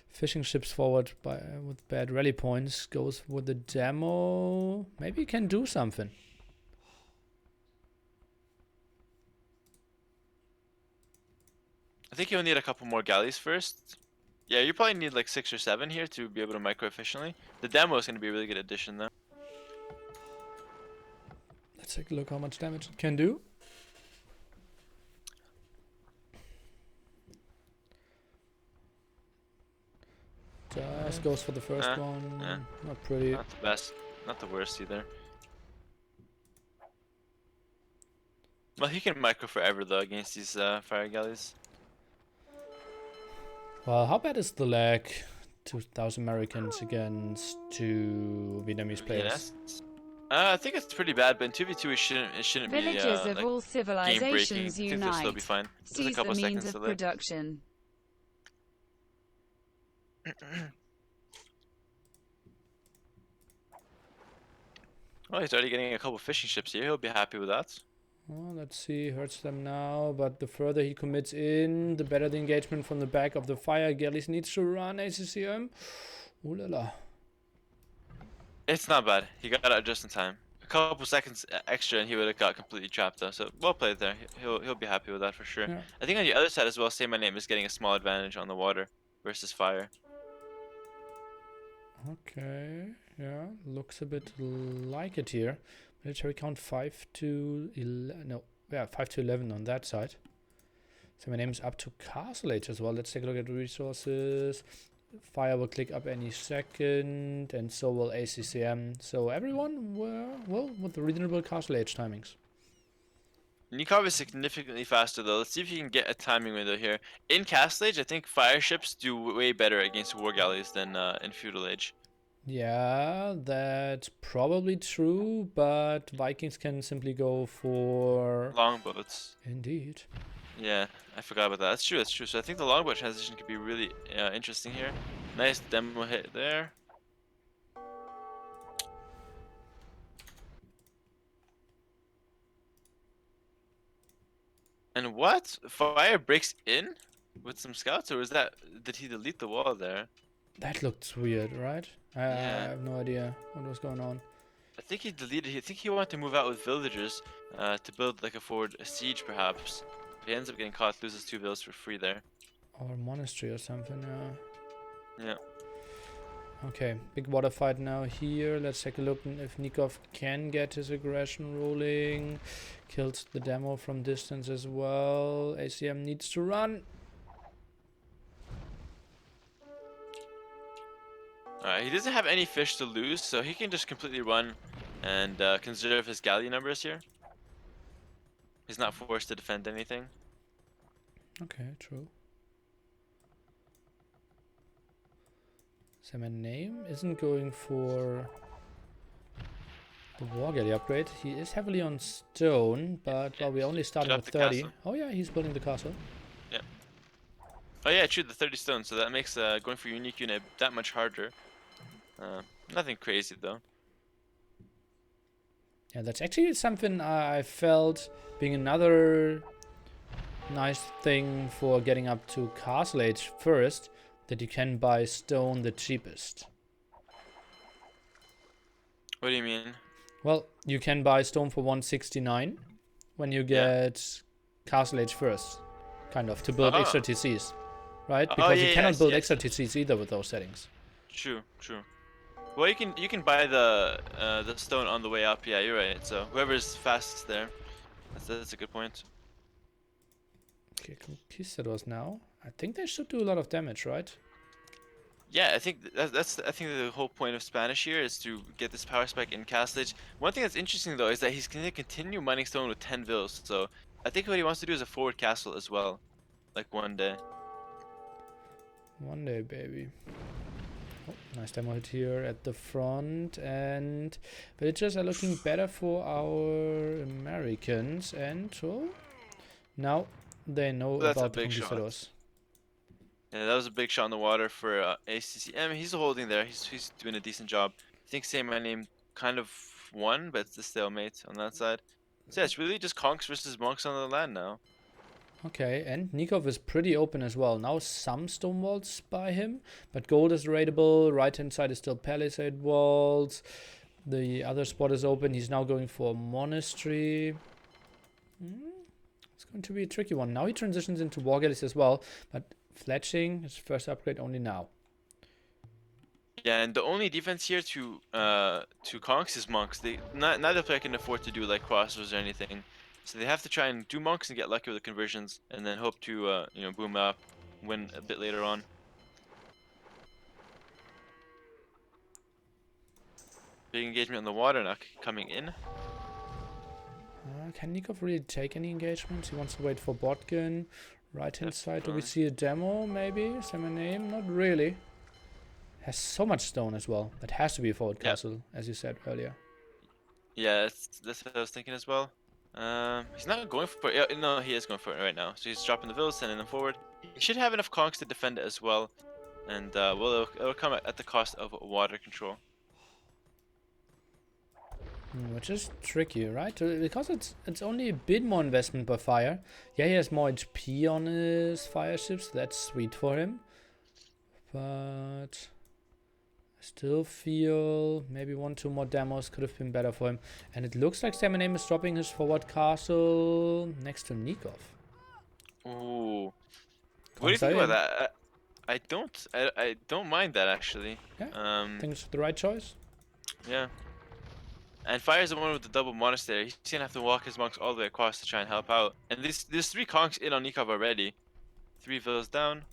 S1: fishing ships forward with bad rally points. Goes with the demo. Maybe he can do something.
S2: I think you'll need a couple more galleys first. Yeah, you probably need like 6 or 7 here to be able to micro efficiently. The demo is gonna be a really good addition though.
S1: Let's take a look how much damage it can do. Just goes for the first one.
S2: yeah.
S1: Not pretty.
S2: Not the best, not the worst either. Well, he can micro forever though against these fire galleys.
S1: Well, how bad is the lag? 2,000 Americans against 2 Vietnamese players.
S2: Yes. I think it's pretty bad, but in 2v2 it shouldn't be
S3: Villages of
S2: like
S3: all
S2: game breaking. I
S3: civilizations
S2: think they'll still be
S3: unite.
S2: fine. Just a
S3: Seize the
S2: couple
S3: means
S2: seconds
S3: of
S2: delay.
S3: production.
S2: Oh, he's already getting a couple fishing ships here. He'll be happy with that.
S1: Well, let's see, hurts them now, but the further he commits in, the better the engagement from the back of the fire galleys needs to run, ACCM. Ooh la la.
S2: It's not bad. He got out just in time. A couple seconds extra and he would have got completely trapped though. So well played there. He'll be happy with that for sure.
S1: Yeah.
S2: I think on the other side as well, Say My Name is getting a small advantage on the water versus fire.
S1: Okay, yeah, looks a bit like it here. Military count 5 to 11, no, yeah, 5 to 11 on that side. So my name is up to Castle Age as well. Let's take a look at the resources. Fire will click up any second, and so will ACCM. So everyone, well, with the reasonable Castle Age timings.
S2: Nicov is significantly faster though. Let's see if you can get a timing window here. In Castle Age, I think fire ships do way better against war galleys than in Feudal Age.
S1: Yeah, that's probably true, but Vikings can simply go for...
S2: Longboats.
S1: Indeed.
S2: Yeah, I forgot about that. That's true, that's true. So I think the longboat transition could be really interesting here. Nice demo hit there. And what? Fire breaks in with some scouts, or did he delete the wall there?
S1: That looked weird, right? I
S2: Yeah.
S1: have no idea what was going on.
S2: I think he deleted. I think he wanted to move out with villagers to build like a siege perhaps. If he ends up getting caught, loses 2 villas for free there.
S1: Or a monastery or something, yeah.
S2: Yeah.
S1: Okay, big water fight now here. Let's take a look if Nicov can get his aggression rolling. Kills the demo from distance as well. ACM needs to run.
S2: Alright, he doesn't have any fish to lose, so he can just completely run and conserve his galley numbers here. He's not forced to defend anything.
S1: Okay, true. So my name isn't going for the war galley upgrade. He is heavily on stone, but well, we only started
S2: Get
S1: with
S2: up the
S1: 30.
S2: castle.
S1: Oh yeah, he's building the castle.
S2: Oh yeah, true, the 30 stone, so that makes going for unique unit that much harder. Nothing crazy though.
S1: Yeah, that's actually something I felt being another nice thing for getting up to Castle Age first, that you can buy stone the cheapest.
S2: What do you mean?
S1: Well, you can buy stone for 169 when you get Castle Age first, kind of, to build extra TCs, right?
S2: Oh
S1: Because you
S2: yeah,
S1: cannot build
S2: I
S1: extra
S2: see.
S1: TCs either with those settings.
S2: True, true. Well, you can buy the stone on the way up. Yeah, you're right. So whoever's fastest there, that's a good point.
S1: Okay, conquistadors now. I think they should do a lot of damage, right?
S2: Yeah, I think that's I think the whole point of Spanish here is to get this power spike in Castle Age. One thing that's interesting though is that he's going to continue mining stone with 10 vills. So I think what he wants to do is a forward castle as well, like one day.
S1: One day, baby. Oh, nice demo hit here at the front, and villagers are looking better for our Americans, and oh, now they know
S2: That's a
S1: about the
S2: big shot.
S1: conquistadors.
S2: Yeah, that was a big shot in the water for ACCM. He's holding there. He's doing a decent job. I think CMyname kind of won, but it's the stalemate on that side. So yeah, it's really just conks versus monks on the land now.
S1: Okay, and Nicov is pretty open as well. Now some stone walls by him, but gold is raidable. Right hand side is still palisade walls. The other spot is open. He's now going for a monastery. It's going to be a tricky one. Now he transitions into war galleys as well, but fletching his first upgrade only now.
S2: Yeah, and the only defense here to conks is monks. Neither player can afford to do like crossroads or anything, so they have to try and do monks and get lucky with the conversions, and then hope to you know, boom up, win a bit later on. Big engagement on the water now coming in.
S1: Can Nicov really take any engagements? He wants to wait for Botkin. Right hand side, do we
S2: Definitely.
S1: see a demo maybe? CMyname? Not really. Has so much stone as well. That has to be a forward castle, as you said earlier.
S2: Yeah, that's what I was thinking as well. He's not going for it. Yeah, no, he is going for it right now. So he's dropping the villas, sending them forward. He should have enough conks to defend it as well. And well, it'll come at the cost of water control.
S1: Which is tricky, right? Because it's only a bit more investment per fire. Yeah, he has more HP on his fire ships. That's sweet for him. But I still feel maybe 1-2 more demos could have been better for him. And it looks like CMyname is dropping his forward castle next to Nicov.
S2: Ooh. What do you think about that? I don't mind that actually.
S1: Yeah, I think it's the right choice.
S2: Yeah. And Fire is the one with the double monastery. He's gonna have to walk his monks all the way across to try and help out. And there's 3 conks in on Nicov already. 3 villas down.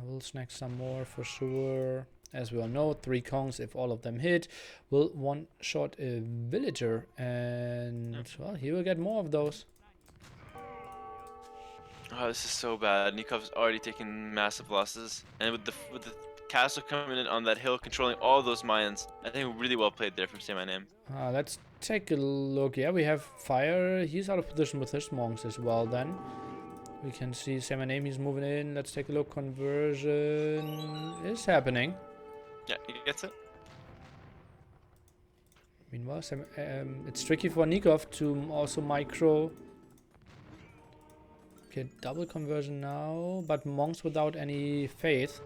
S1: We'll snack some more for sure. As we all know, 3 kongs, if all of them hit, will one-shot a villager. And, well, he will get more of those.
S2: Oh, this is so bad. Nikov's already taking massive losses. And with the castle coming in on that hill, controlling all those mines, I think really well played there from CMyname.
S1: Let's take a look. Yeah, we have Fire. He's out of position with his monks as well then. We can see CMyname, he's moving in. Let's take a look. Conversion is happening.
S2: Yeah, he gets it.
S1: Meanwhile, it's tricky for Nicov to also micro. Okay, double conversion now, but monks without any faith.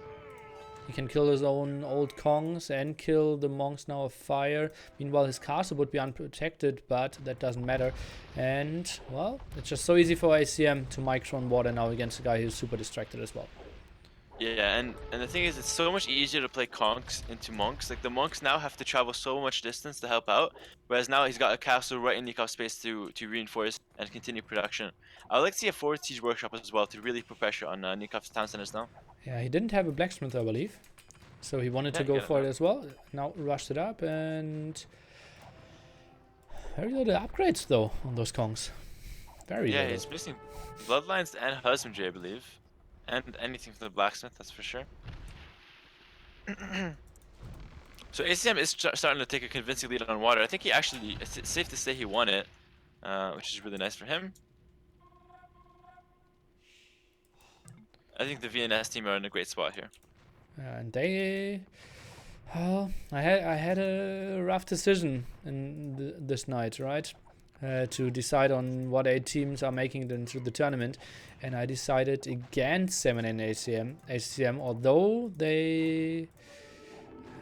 S1: He can kill his own old kongs and kill the monks now of fire. Meanwhile, his castle would be unprotected, but that doesn't matter. And, well, it's just so easy for ACM to micro on water now against a guy who's super distracted as well.
S2: Yeah, and the thing is, it's so much easier to play conks into monks. Like, the monks now have to travel so much distance to help out, whereas now he's got a castle right in Nikov's space to reinforce and continue production. I would like to see a forward siege workshop as well to really put pressure on Nikov's town centers now.
S1: Yeah, he didn't have a blacksmith, I believe. So he wanted to go for it as well. Now rushed it up, and very little upgrades though on those kongs. Very little.
S2: Yeah, he's missing bloodlines and husbandry, I believe. And anything from the blacksmith, that's for sure. So ACM is starting to take a convincing lead on water. I think he actually, it's safe to say he won it, which is really nice for him. I think the VNS team are in a great spot here.
S1: And they Well, I had a rough decision in this night, right? To decide on what 8 teams are making it into the tournament, and I decided against CMN ACCM, although they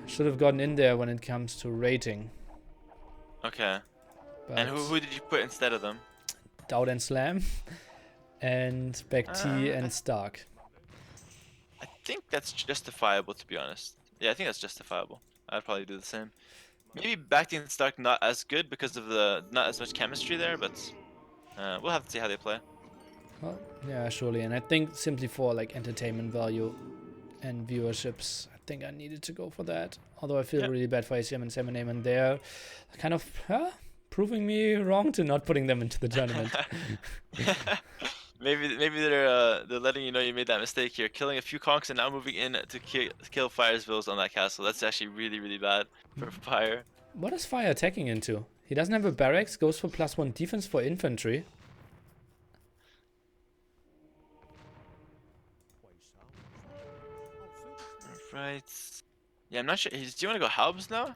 S1: should have gotten in there when it comes to rating.
S2: Okay.
S1: But
S2: And who did you put instead of them?
S1: DauT and Slam, and Bact and Stark.
S2: I think that's justifiable, to be honest. Yeah, I think that's justifiable. I'd probably do the same. Maybe Bact and Stark not as good because of the not as much chemistry there, but we'll have to see how they play.
S1: Well, yeah, surely, and I think simply for like entertainment value and viewerships, I think I needed to go for that. Although I feel really bad for ACCM and CMN, and they're kind of proving me wrong to not putting them into the tournament.
S2: maybe they're letting you know you made that mistake here, killing a few conks and now moving in to kill Fire's villas on that castle. That's actually really bad for Fire.
S1: What is Fire attacking into? He doesn't have a barracks, goes for +1 defense for infantry.
S2: Right. Yeah, I'm not sure. Do you want to go Halbs now?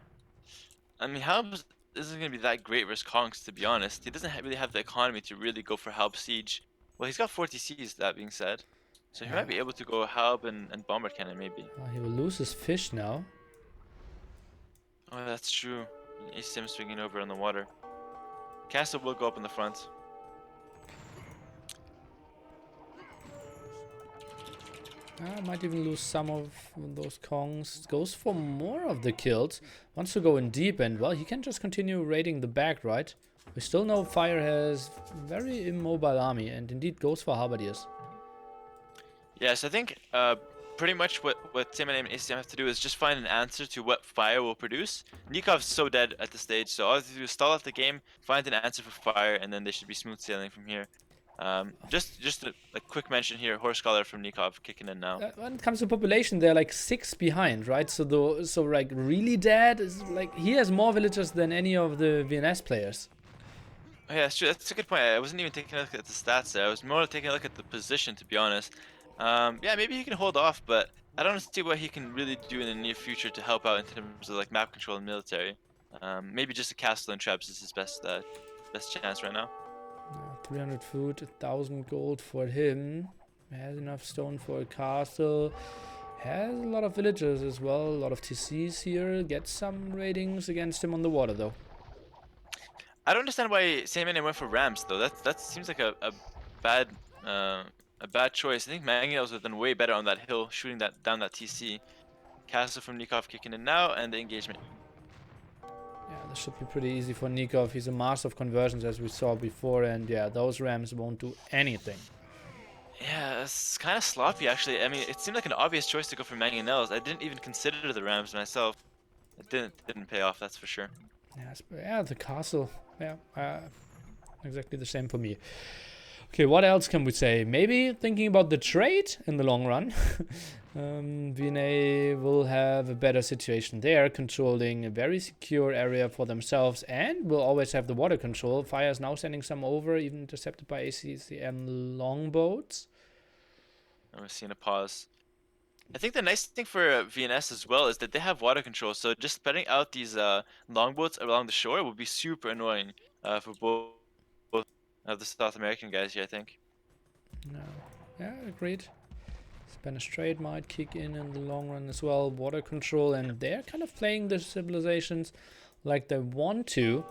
S2: I mean, Halbs isn't going to be that great versus Conks, to be honest. He doesn't really have the economy to really go for Halb Siege. Well, he's got 40 Cs, that being said. So he might be able to go Halb and Bomber Cannon, maybe.
S1: Well, he will lose his fish now.
S2: Oh, that's true. ACM swinging over on the water. Castle will go up in the front.
S1: Might even lose some of those Kongs. Goes for more of the kills. Wants to go in deep, and well, he can just continue raiding the back, right? We still know Fire has very immobile army, and indeed goes for halberdiers.
S2: Yes, I think pretty much what CMN and ACM have to do is just find an answer to what Fire will produce. Nikov's so dead at this stage, so all they have to do is stall out the game, find an answer for Fire, and then they should be smooth sailing from here. Just a quick mention here, Horse Scholar from Nicov kicking in now.
S1: When it comes to population, they're like 6 behind, right? So like really dead is like he has more villagers than any of the VNS players.
S2: Oh, yeah, that's true. That's a good point. I wasn't even taking a look at the stats there. I was more taking a look at the position, to be honest. Yeah, maybe he can hold off, but I don't see what he can really do in the near future to help out in terms of like map control and military. Maybe just a castle and traps is his best chance right now.
S1: 300 food, 1,000 gold for him. Has enough stone for a castle. Has a lot of villagers as well. A lot of TCs here. Gets some ratings against him on the water though.
S2: I don't understand why CMN went for Rams though. That seems like a bad choice. I think Magnetos would have done way better on that hill, shooting down that TC. Castle from Nicov kicking in now, and the engagement.
S1: Yeah, this should be pretty easy for Nicov. He's a master of conversions, as we saw before, and yeah, those Rams won't do anything.
S2: Yeah, it's kind of sloppy actually. I mean, it seemed like an obvious choice to go for Mangonels. I didn't even consider the Rams myself. It didn't pay off, that's for sure.
S1: Yeah, the castle. Yeah, exactly the same for me. Okay, what else can we say? Maybe thinking about the trade in the long run. VNA will have a better situation there, controlling a very secure area for themselves, and will always have the water control. Fire is now sending some over, even intercepted by ACCM longboats.
S2: We're seeing a pause. I think the nice thing for VNS as well is that they have water control, so just spreading out these longboats along the shore will be super annoying for both of the South American guys here, I think.
S1: No. Yeah, agreed. Spanish trade might kick in the long run as well. Water control, and they're kind of playing the civilizations like they want to.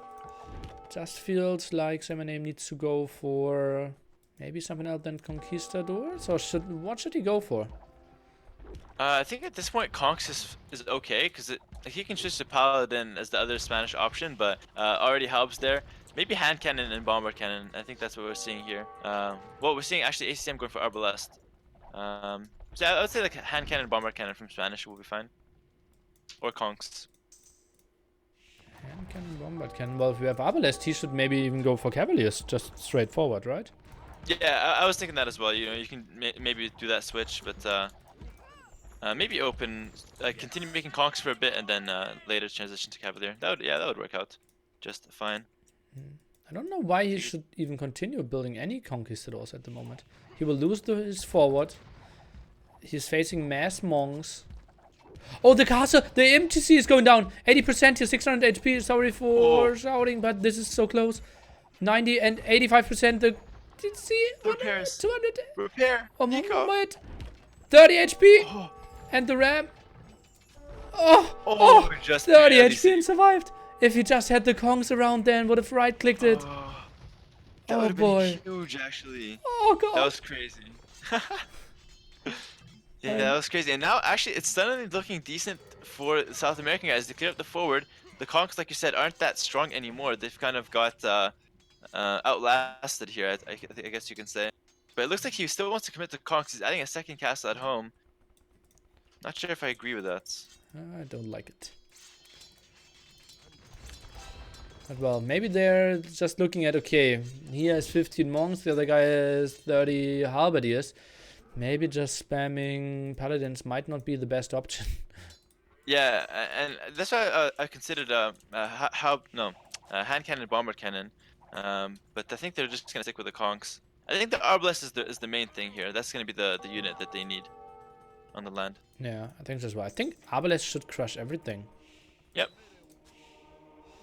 S1: Just feels like CMN needs to go for maybe something else than conquistadors, or what should he go for?
S2: I think at this point Conks is okay because he can switch to Paladin as the other Spanish option, but already helps there. Maybe hand cannon and bomber cannon. I think that's what we're seeing here. Well, we're seeing actually ACCM going for Arbalest. So I would say like hand cannon, bomber cannon from Spanish will be fine. Or Conks.
S1: Hand cannon, bomber cannon. Well, if we have Arbalest, he should maybe even go for Cavaliers, just straightforward, right?
S2: Yeah, I was thinking that as well. You know, you can maybe do that switch, but maybe open, continue making Conks for a bit, and then later transition to Cavalier. That would work out just fine.
S1: I don't know why he should even continue building any conquistadors at the moment. He will lose his forward. He's facing mass monks. Oh, the castle, the MTC is going down. 80% here, 600 HP. Sorry for shouting, but this is so close. 90 and 85%. The see,
S2: Repairs.
S1: 200.
S2: Repair.
S1: Oh,
S2: Nicov.
S1: wait. 30 HP.
S2: Oh,
S1: And the ram. Oh,
S2: oh, just
S1: 30
S2: barely
S1: HP and survived. If he just had the Kongs around then, would have right-clicked it.
S2: Oh, that
S1: Oh,
S2: would have
S1: boy.
S2: been huge, actually.
S1: Oh, God.
S2: That was crazy. Yeah, that was crazy. And now, actually, it's suddenly looking decent for the South American guys. They clear up the forward. The Kongs, like you said, aren't that strong anymore. They've kind of got outlasted here, I guess you can say. But it looks like he still wants to commit to Kongs. He's adding a second castle at home. Not sure if I agree with that.
S1: I don't like it. But well, maybe they're just looking at, okay, he has 15 monks, the other guy has 30 halberdiers. Maybe just spamming paladins might not be the best option.
S2: Yeah, and that's why I considered hand cannon, bombard cannon. But I think they're just gonna stick with the Kongs. I think the Arbalest is the main thing here. That's gonna be the unit that they need on the land.
S1: Yeah, I think that's why. I think Arbalest should crush everything.
S2: Yep.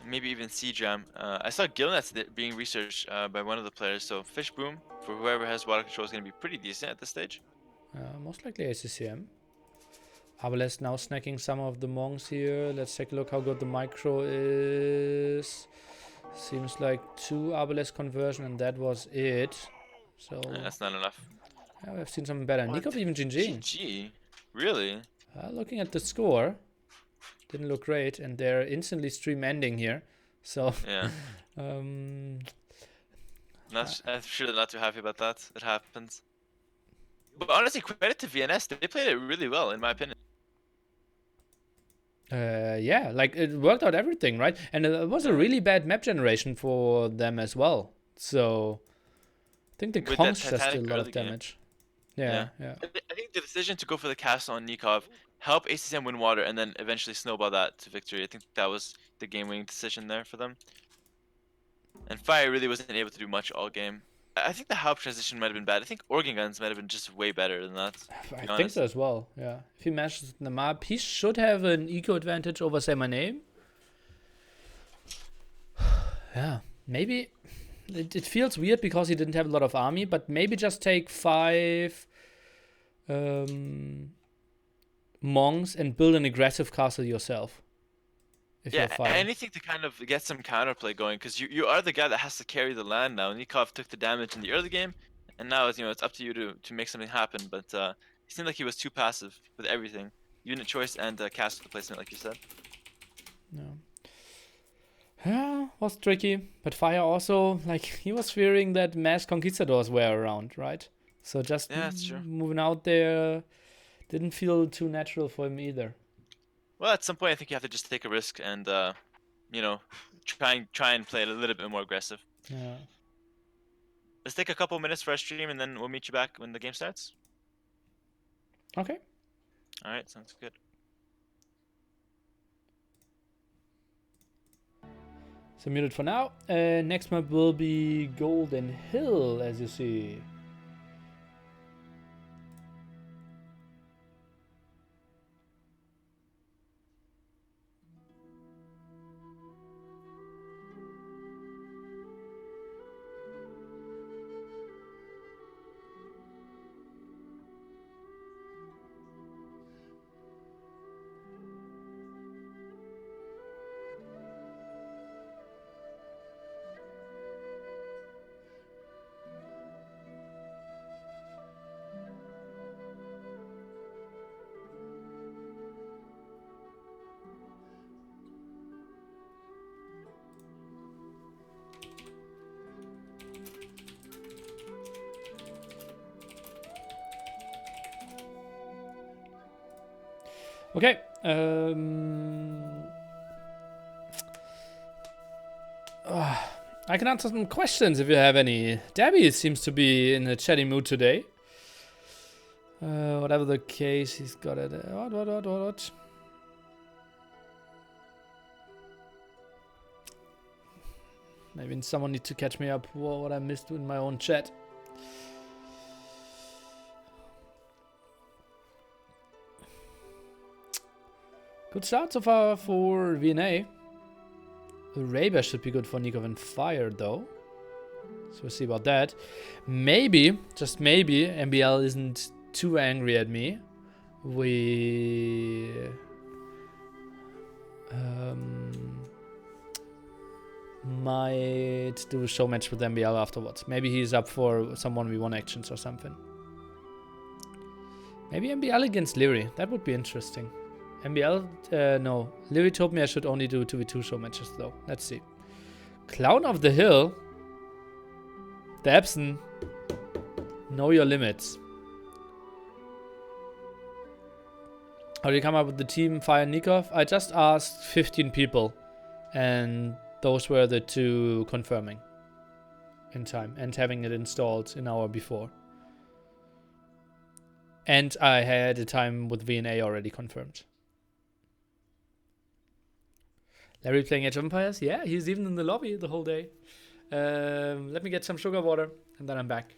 S2: Maybe even Siege Ram. I saw Gillnets being researched by one of the players, so Fish Boom for whoever has water control is going to be pretty decent at this stage.
S1: Most likely ACCM. Arbalest now snacking some of the monks here. Let's take a look how good the micro is. Seems like 2 Arbalest conversion and that was it. So
S2: That's not enough.
S1: yeah, we've seen something better. Nicov even GG.
S2: GG? Really?
S1: Looking at the score, didn't look great, and they're instantly stream ending here. So
S2: Yeah. I'm sure they're not too happy about that. It happens. But honestly, credit to VNS. They played it really well, in my opinion.
S1: yeah, like it worked out everything, right? And it was a really bad map generation for them as well. So I think the
S2: With
S1: Kongs
S2: that
S1: just did a
S2: Titanic
S1: lot
S2: early
S1: of
S2: game.
S1: damage. Yeah, yeah.
S2: I think the decision to go for the castle on Nicov, help ACCM win water, and then eventually snowball that to victory. I think that was the game-winning decision there for them. And Fire really wasn't able to do much all game. I think the Halp transition might have been bad. I think Organ Guns might have been just way better than that.
S1: I think so as well, yeah. If he matches the map, he should have an eco advantage over CMyname. Yeah, maybe it feels weird because he didn't have a lot of army, but maybe just take 5 monks and build an aggressive castle yourself. If
S2: Yeah,
S1: you're Fire.
S2: anything to kind of get some counterplay going, because you are the guy that has to carry the land now. Nicov took the damage in the early game, and now it's up to you to make something happen. But he seemed like he was too passive with everything, unit choice and castle placement, like you said.
S1: No. Yeah, was tricky, but Fire also, like, he was fearing that mass conquistadors were around, right? So just
S2: that's true.
S1: moving out there didn't feel too natural for him either.
S2: Well, at some point, I think you have to just take a risk and, try and play it a little bit more aggressive.
S1: Yeah.
S2: Let's take a couple minutes for our stream, and then we'll meet you back when the game starts.
S1: Okay.
S2: All right, sounds good.
S1: So muted for now. Next map will be Golden Hill, as you see. Okay. I can answer some questions if you have any. Debbie seems to be in a chatty mood today. Whatever the case, he's got it. What? Maybe someone needs to catch me up what I missed in my own chat. Good start so far for VNA. Araba should be good for Nicov and Fire though. So we'll see about that. Maybe, just maybe, MBL isn't too angry at me. We might do a show match with MBL afterwards. Maybe he's up for some 1v1 actions or something. Maybe MBL against Liereyy. That would be interesting. MBL, no. Liereyy told me I should only do 2v2 show matches though. Let's see. Clown of the Hill. Dabson. Know your limits. How do you come up with the team Fire Nicov? I just asked 15 people. And those were the 2 confirming. In time. And having it installed an hour before. And I had a time with VNA already confirmed. Larry playing Age of Empires? Yeah, he's even in the lobby the whole day. Let me get some sugar water and then I'm back.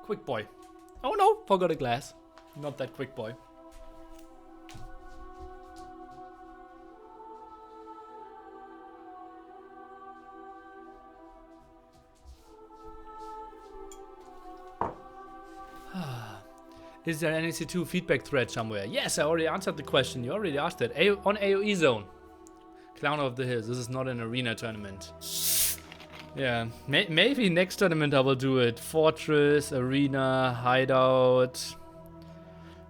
S1: Quick boy. Oh no, forgot a glass. Not that quick boy. Is there an AC2 feedback thread somewhere? Yes, I already answered the question. You already asked it. On AoE zone. Clown of the Hills. This is not an arena tournament. Yeah, maybe next tournament I will do it. Fortress, Arena, Hideout.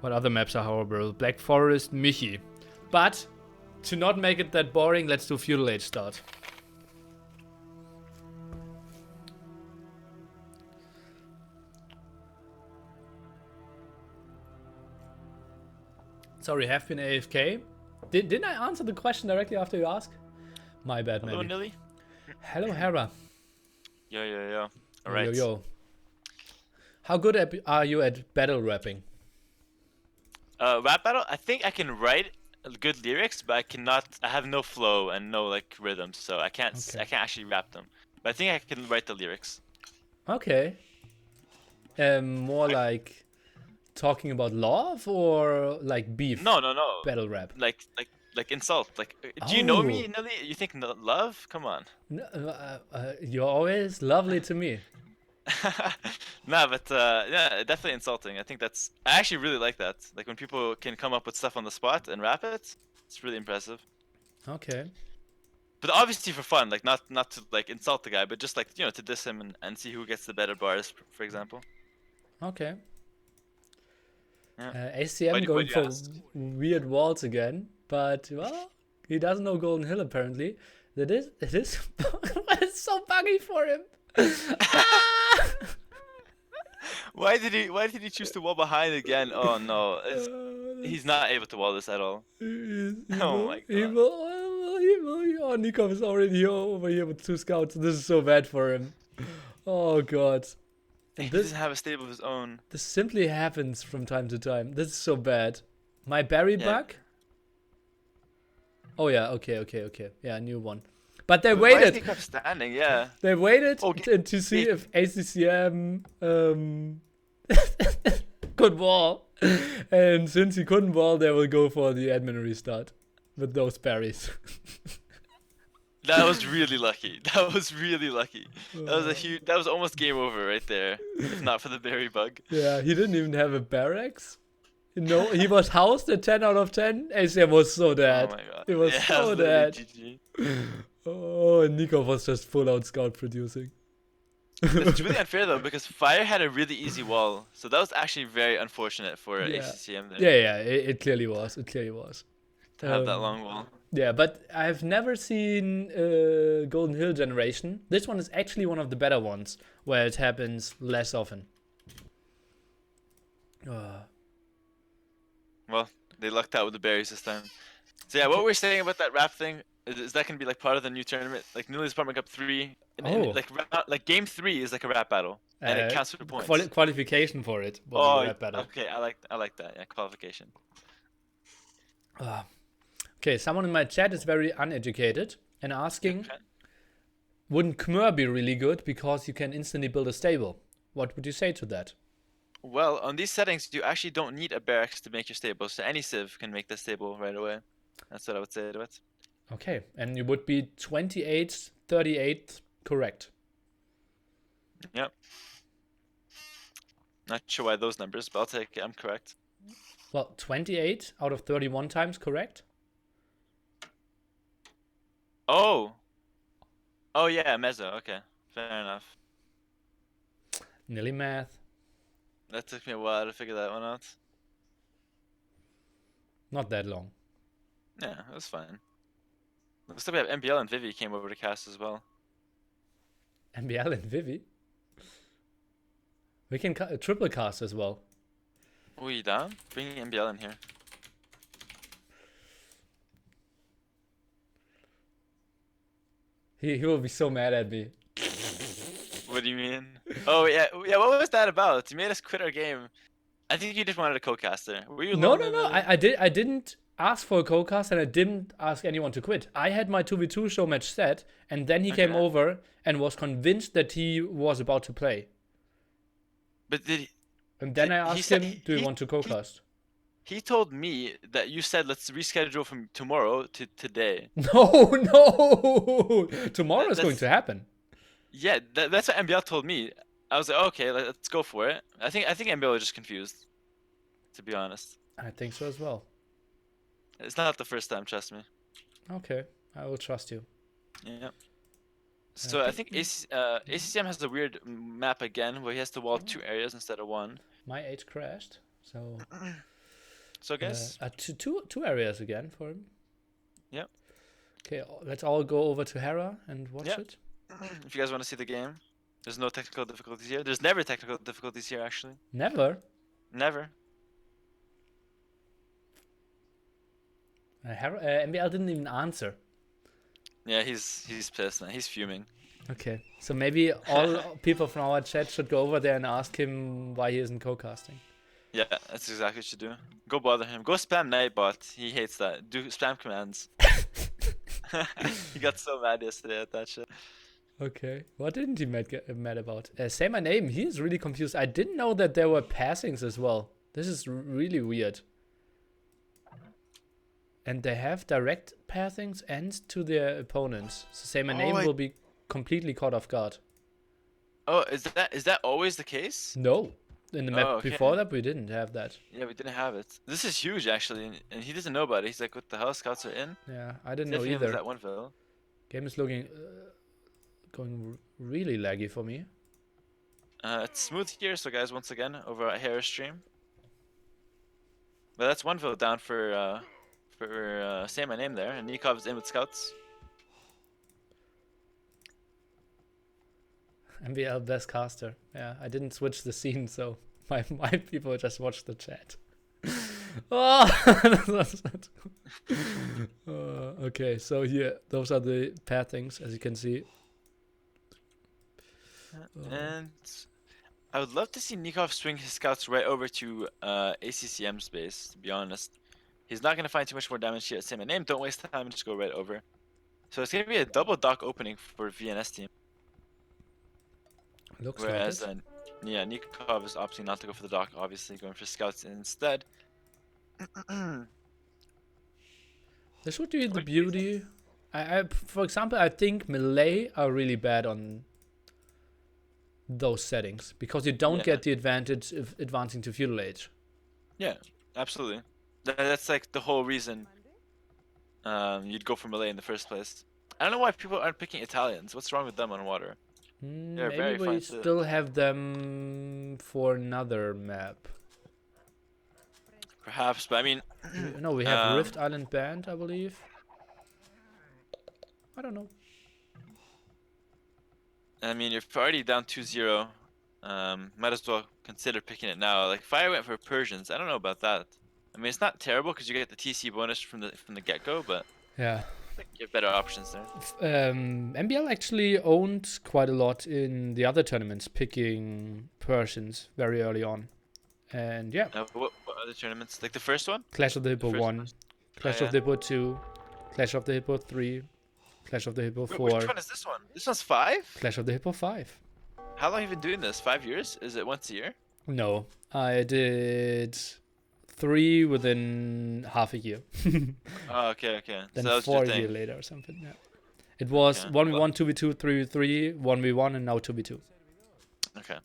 S1: What other maps are horrible? Black Forest, Michi. But, to not make it that boring, let's do Feudal Age start. Sorry, have been AFK. Didn't I answer the question directly after you asked? My bad, maybe.
S2: Hello, Nilly.
S1: Hello, Hera.
S2: Yo. Alright.
S1: Yo. How good are you at battle rapping?
S2: Rap battle? I think I can write good lyrics, but I cannot. I have no flow and no like rhythm, so I can't.
S1: Okay.
S2: I can't actually rap them. But I think I can write the lyrics.
S1: Okay. More like talking about love or like beef?
S2: No.
S1: Battle rap.
S2: Like insult. Like, do you know me,
S1: Oh.
S2: Nilly? You think love? Come on.
S1: No, you're always lovely to me.
S2: Nah, but yeah, definitely insulting. I think that's. I actually really like that. Like when people can come up with stuff on the spot and rap it. It's really impressive.
S1: Okay.
S2: But obviously for fun, like not to like insult the guy, but just like to diss him and see who gets the better bars, for example.
S1: Okay.
S2: Yeah.
S1: ACM going
S2: why'd you
S1: for
S2: ask?
S1: weird walls again, but well, he doesn't know Golden Hill apparently. It is it's so buggy for him.
S2: Why did he choose to wall behind again? Oh no, he's not able to wall this at all. Oh my god.
S1: Oh, Nicov is already over here with 2 scouts. This is so bad for him. Oh god.
S2: He
S1: And this
S2: doesn't have a stable of his own.
S1: simply happens from time to time. This is so bad. My berry
S2: Yeah.
S1: bug? Oh yeah, okay. Yeah, new one. But they
S2: Why is
S1: waited.
S2: he kept standing? Yeah.
S1: They waited
S2: Okay.
S1: to see if ACCM could wall. And since he couldn't wall, they will go for the admin restart with those berries.
S2: That was really lucky. That was really lucky. That was a huge. That was almost game over right there. If not for the berry bug.
S1: Yeah, he didn't even have a barracks. No, he was housed at 10 out of 10. ACM was so dead.
S2: Oh my god.
S1: It was
S2: Yeah,
S1: so
S2: literally
S1: dead.
S2: GG.
S1: Oh, and Nicov was just full out scout producing.
S2: It's really unfair though because Fire had a really easy wall, so that was actually very unfortunate for
S1: Yeah.
S2: ACCM there
S1: Yeah, it clearly was. It clearly was.
S2: to have that long wall.
S1: Yeah, but I've never seen Golden Hill generation. This one is actually one of the better ones, where it happens less often.
S2: Well, they lucked out with the berries this time. So yeah, what we're saying about that rap thing, Is that gonna be like part of the new tournament? Like Newly's Apartment Cup 3,
S1: Oh.
S2: like game 3 is like a rap battle, and it counts for points.
S1: Qualification for it will be
S2: Oh,
S1: a rap battle.
S2: okay, I like that. Yeah, qualification.
S1: Okay, someone in my chat is very uneducated and asking,
S2: Okay.
S1: wouldn't Khmer be really good because you can instantly build a stable? What would you say to that?
S2: Well, on these settings, you actually don't need a barracks to make your stable, so any civ can make the stable right away. That's what I would say to it.
S1: Okay, and you would be 28th, 38th correct.
S2: Yep. Not sure why those numbers, but I'll take it. I'm correct.
S1: Well, 28 out of 31 times correct.
S2: Oh. Oh yeah, Mezzo. Okay, fair enough.
S1: Nearly math.
S2: That took me a while to figure that one out.
S1: Not that long.
S2: Yeah, it was fine. Looks like we have MBL and Vivi came over to cast as well.
S1: MBL and Vivi. We can triple cast as well.
S2: Oh, you down? Bring MBL in here.
S1: He will be so mad at me.
S2: What do you mean? Oh yeah, yeah. What was that about? You made us quit our game. I think you just wanted a co-caster. Were you?
S1: No,
S2: alone
S1: no,
S2: in
S1: no.
S2: the-
S1: I didn't ask for a co-cast and I didn't ask anyone to quit. I had my 2v2 show match set and then he came
S2: Okay.
S1: over and was convinced that he was about to play.
S2: But did he?
S1: And then I
S2: He
S1: asked
S2: said-
S1: him, do you want to co-cast?
S2: He told me that you said let's reschedule from tomorrow to today.
S1: No, no. Tomorrow is going
S2: That's-
S1: to happen.
S2: Yeah, that's what MBL told me. I was like, okay, let's go for it. I think MBL was just confused. To be honest,
S1: I think so as well.
S2: it's not the first time. Trust me.
S1: Okay, I will trust you.
S2: Yeah. So I think ACCM has a weird map again, where he has to wall 2 areas instead of 1.
S1: My H crashed, so
S2: So I guess.
S1: two areas again for him.
S2: Yep.
S1: Okay, let's all go over to Hera and watch
S2: Yep.
S1: it.
S2: If you guys want to see the game, there's no technical difficulties here. There's never technical difficulties here, actually.
S1: Never.
S2: Never.
S1: MBL didn't even answer.
S2: Yeah, he's pissed, man. He's fuming.
S1: Okay, so maybe all people from our chat should go over there and ask him why he isn't co-casting.
S2: Yeah, that's exactly what you do. Go bother him. Go spam Nightbot. He hates that. Do spam commands. He got so mad yesterday at that shit.
S1: Okay, what didn't he get mad about? Say my name. He is really confused. I didn't know that there were passings as well. This is really weird. And they have direct passings and to their opponents. So say my name will be completely caught off guard.
S2: Oh, is that always the case?
S1: No, in the map
S2: Oh, okay.
S1: before that we didn't have that.
S2: Yeah, we didn't have it. This is huge, actually, and he doesn't know about it. He's like, what the hell? Scouts are in?
S1: Yeah, I didn't know
S2: Definitely was
S1: either.
S2: that one Phil.
S1: Game is looking going really laggy for me.
S2: It's smooth here, so guys, once again, over at Hera stream. But that's one vote down for Say My Name there, and Nikov's in with scouts.
S1: MBL best caster. Yeah, I didn't switch the scene, so my people just watched the chat. Oh, okay, so here, those are the pathings, as you can see.
S2: And I would love to see Nicov swing his scouts right over to ACCM's base, to be honest. He's not going to find too much more damage here at Say My Name. Don't waste time and just go right over. So it's going to be a double dock opening for VNS team.
S1: Looks
S2: Whereas,
S1: like it.
S2: yeah, Nicov is opting not to go for the dock, obviously going for scouts instead.
S1: This would be the beauty. For example, I think melee are really bad on those settings because you don't get the advantage of advancing to feudal age.
S2: Yeah, absolutely. That's like the whole reason you'd go for melee in the first place. I don't know why people aren't picking Italians. What's wrong with them on water? They're very
S1: Maybe we
S2: fine too.
S1: still have them for another map.
S2: Perhaps, but I mean,
S1: No, we have Rift Island banned, I believe. I don't know.
S2: I mean, you're already down 2-0. Might as well consider picking it now. Like Fire went for Persians. I don't know about that. I mean, it's not terrible because you get the TC bonus from the get-go, but
S1: Yeah.
S2: think you have better options there.
S1: MBL actually owned quite a lot in the other tournaments, picking Persians very early on. And yeah,
S2: What other tournaments? Like the first one?
S1: Clash of the Hippo
S2: first
S1: 1,
S2: one?
S1: Clash
S2: Oh,
S1: of the Hippo 2, Clash of the Hippo 3, Clash of the Hippo
S2: Wait,
S1: 4,
S2: which one is this one? This one's 5?
S1: Clash of the Hippo 5.
S2: How long have you been doing this? 5 years? Is it once a year?
S1: No, I did 3 within half a year.
S2: Oh, okay.
S1: Then
S2: So that was
S1: 4
S2: your
S1: a year
S2: thing.
S1: later or something, yeah. It was
S2: Okay.
S1: 1v1, 2v2, 3v3, 1v1, and now 2v2.
S2: Okay.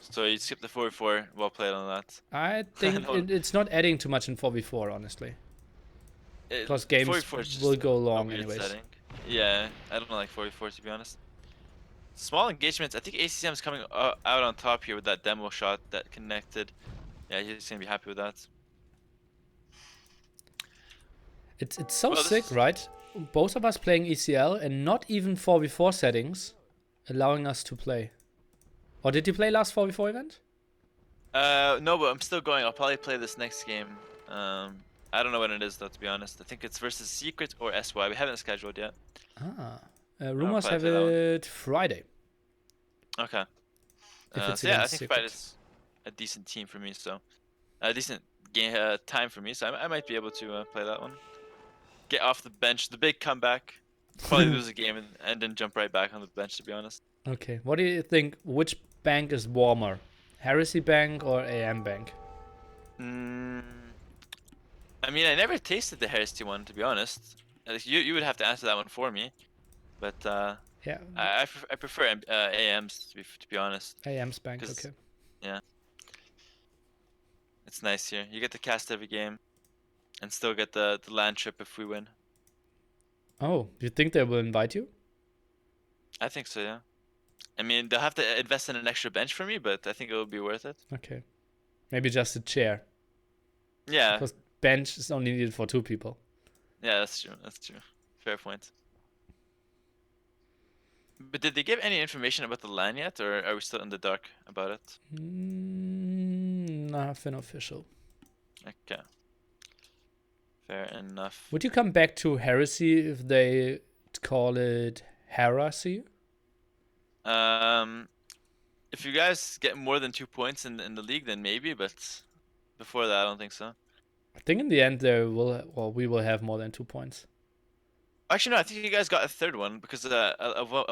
S2: So you skipped the 4v4. Well played on that.
S1: I think
S2: No.
S1: it's not adding too much in 4v4, honestly. Because games
S2: 4v4 is just
S1: will go
S2: a
S1: long
S2: weird
S1: anyways.
S2: setting. Yeah, I don't like 4v4 to be honest. Small engagements. I think ACCM is coming out on top here with that demo shot that connected. Yeah, he's gonna be happy with that.
S1: It's so
S2: Well,
S1: sick, right? Both of us playing ECL and not even 4v4 settings allowing us to play. Or did you play last 4v4 event?
S2: No, but I'm still going. I'll probably play this next game. I don't know when it is though, to be honest. I think it's versus Secret or SY. We haven't scheduled yet.
S1: Rumors
S2: probably
S1: have
S2: play that one.
S1: it Friday.
S2: Okay.
S1: If it's
S2: So yeah, I
S1: against
S2: think
S1: Secret.
S2: Friday's a decent team for me, so a decent game time for me. So I might be able to play that one. Get off the bench, the big comeback. Probably lose a game and then jump right back on the bench. To be honest.
S1: Okay, what do you think? Which bank is warmer? Heresy Bank or AM Bank?
S2: I mean, I never tasted the Heresy one, to be honest. You would have to answer that one for me, but
S1: Yeah,
S2: I prefer AMs to be honest.
S1: AM's Bank,
S2: 'Cause-
S1: okay.
S2: Yeah, it's nice here. You get to cast every game, and still get the land trip if we win.
S1: Oh, do you think they will invite you?
S2: I think so, yeah. I mean, they'll have to invest in an extra bench for me, but I think it will be worth it.
S1: Okay. Maybe just a chair.
S2: Yeah,
S1: Because bench is only needed for 2 people.
S2: yeah, that's true. That's true. Fair point. But did they give any information about the LAN yet, or are we still in the dark about it?
S1: Nothing official.
S2: Okay. Fair enough.
S1: Would you come back to Heresy if they call it Heresy?
S2: If you guys get more than 2 points in the league, then maybe. But before that, I don't think so.
S1: I think in the end we will have more than 2 points.
S2: Actually, no. I think you guys got a third one because of a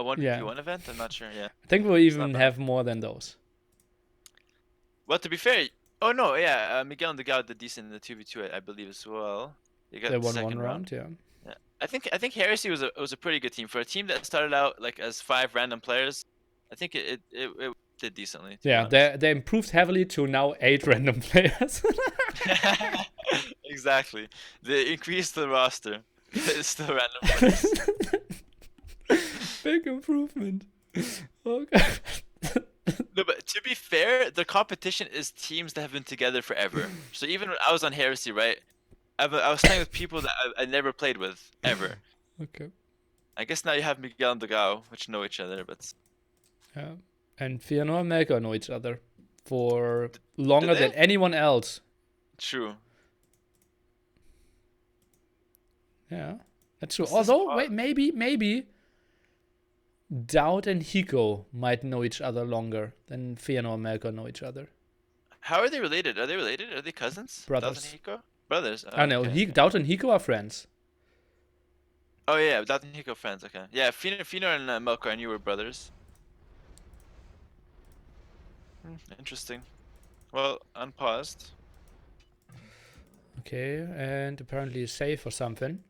S2: 1v1
S1: Yeah.
S2: event. I'm not sure. Yeah.
S1: I think we'll even
S2: bad.
S1: have more than those.
S2: Well, to be fair, oh no, yeah, Miguel and dogao did decent in the 2v2, I believe as well. You got
S1: They
S2: the
S1: won
S2: second
S1: one round, yeah.
S2: Yeah. I think Heresy was a pretty good team for a team that started out like as 5 random players. I think it did decently. To be
S1: Yeah,
S2: honest.
S1: they improved heavily to now 8 random players.
S2: Exactly. They increased the roster. It's still random players.
S1: Big improvement. Okay.
S2: No, but to be fair, the competition is teams that have been together forever. So even when I was on Heresy, right? I was playing with people that I never played with ever.
S1: Okay.
S2: I guess now you have Miguel and dogao, which know each other, but
S1: Yeah. And Fëanor and Melkor know each other for longer
S2: they?
S1: than anyone else.
S2: true.
S1: Yeah, that's true.
S2: This is
S1: Although,
S2: odd.
S1: wait, maybe DauT and Hippo might know each other longer than Fëanor and Melkor know each other.
S2: How are they related? Are they related? Are they cousins?
S1: Brothers.
S2: DauT and Hippo? Brothers.
S1: Oh, no,
S2: okay.
S1: DauT and Hippo are friends.
S2: Oh yeah, DauT and Hippo friends. Okay. Yeah, Fëanor and Melkor, I knew were brothers. Interesting. Well, unpaused.
S1: Okay, and apparently safe or something.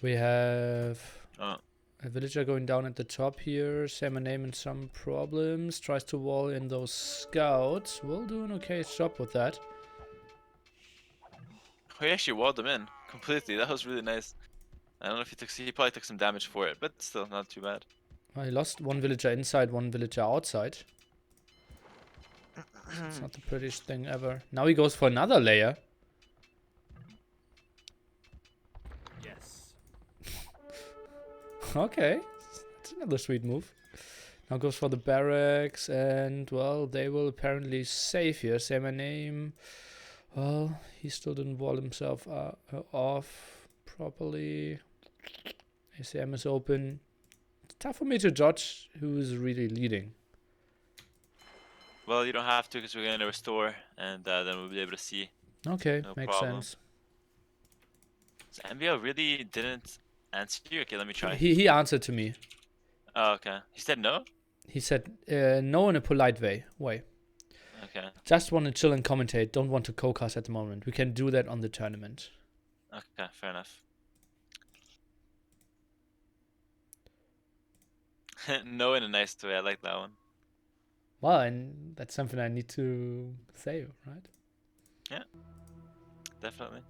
S1: We have
S2: Oh.
S1: a villager going down at the top here. Saymyname in some problems. Tries to wall in those scouts. We'll do an okay job with that.
S2: Oh, he actually walled them in completely. That was really nice. I don't know if he probably took some damage for it, but still not too bad.
S1: Well, he lost one villager inside, one villager outside. It's not the prettiest thing ever. Now he goes for another layer.
S4: Yes.
S1: Okay, that's another sweet move. Now goes for the barracks, and well, they will apparently save here. Saymyname. Well, he still didn't wall himself off. properly. ACM is open. It's tough for me to judge who is really leading.
S2: Well, you don't have to because we're going to restore, and then we'll be able to see.
S1: Okay,
S2: No
S1: makes
S2: problem.
S1: sense.
S2: So MBO really didn't answer you? Okay, let me try.
S1: He answered to me.
S2: Oh, okay. He said no?
S1: He said no in a polite way.
S2: Okay.
S1: Just want to chill and commentate. Don't want to co-cast at the moment. We can do that on the tournament.
S2: Okay, fair enough. No in a nice way. I like that one.
S1: Well, and that's something I need to say, right?
S2: Yeah, definitely.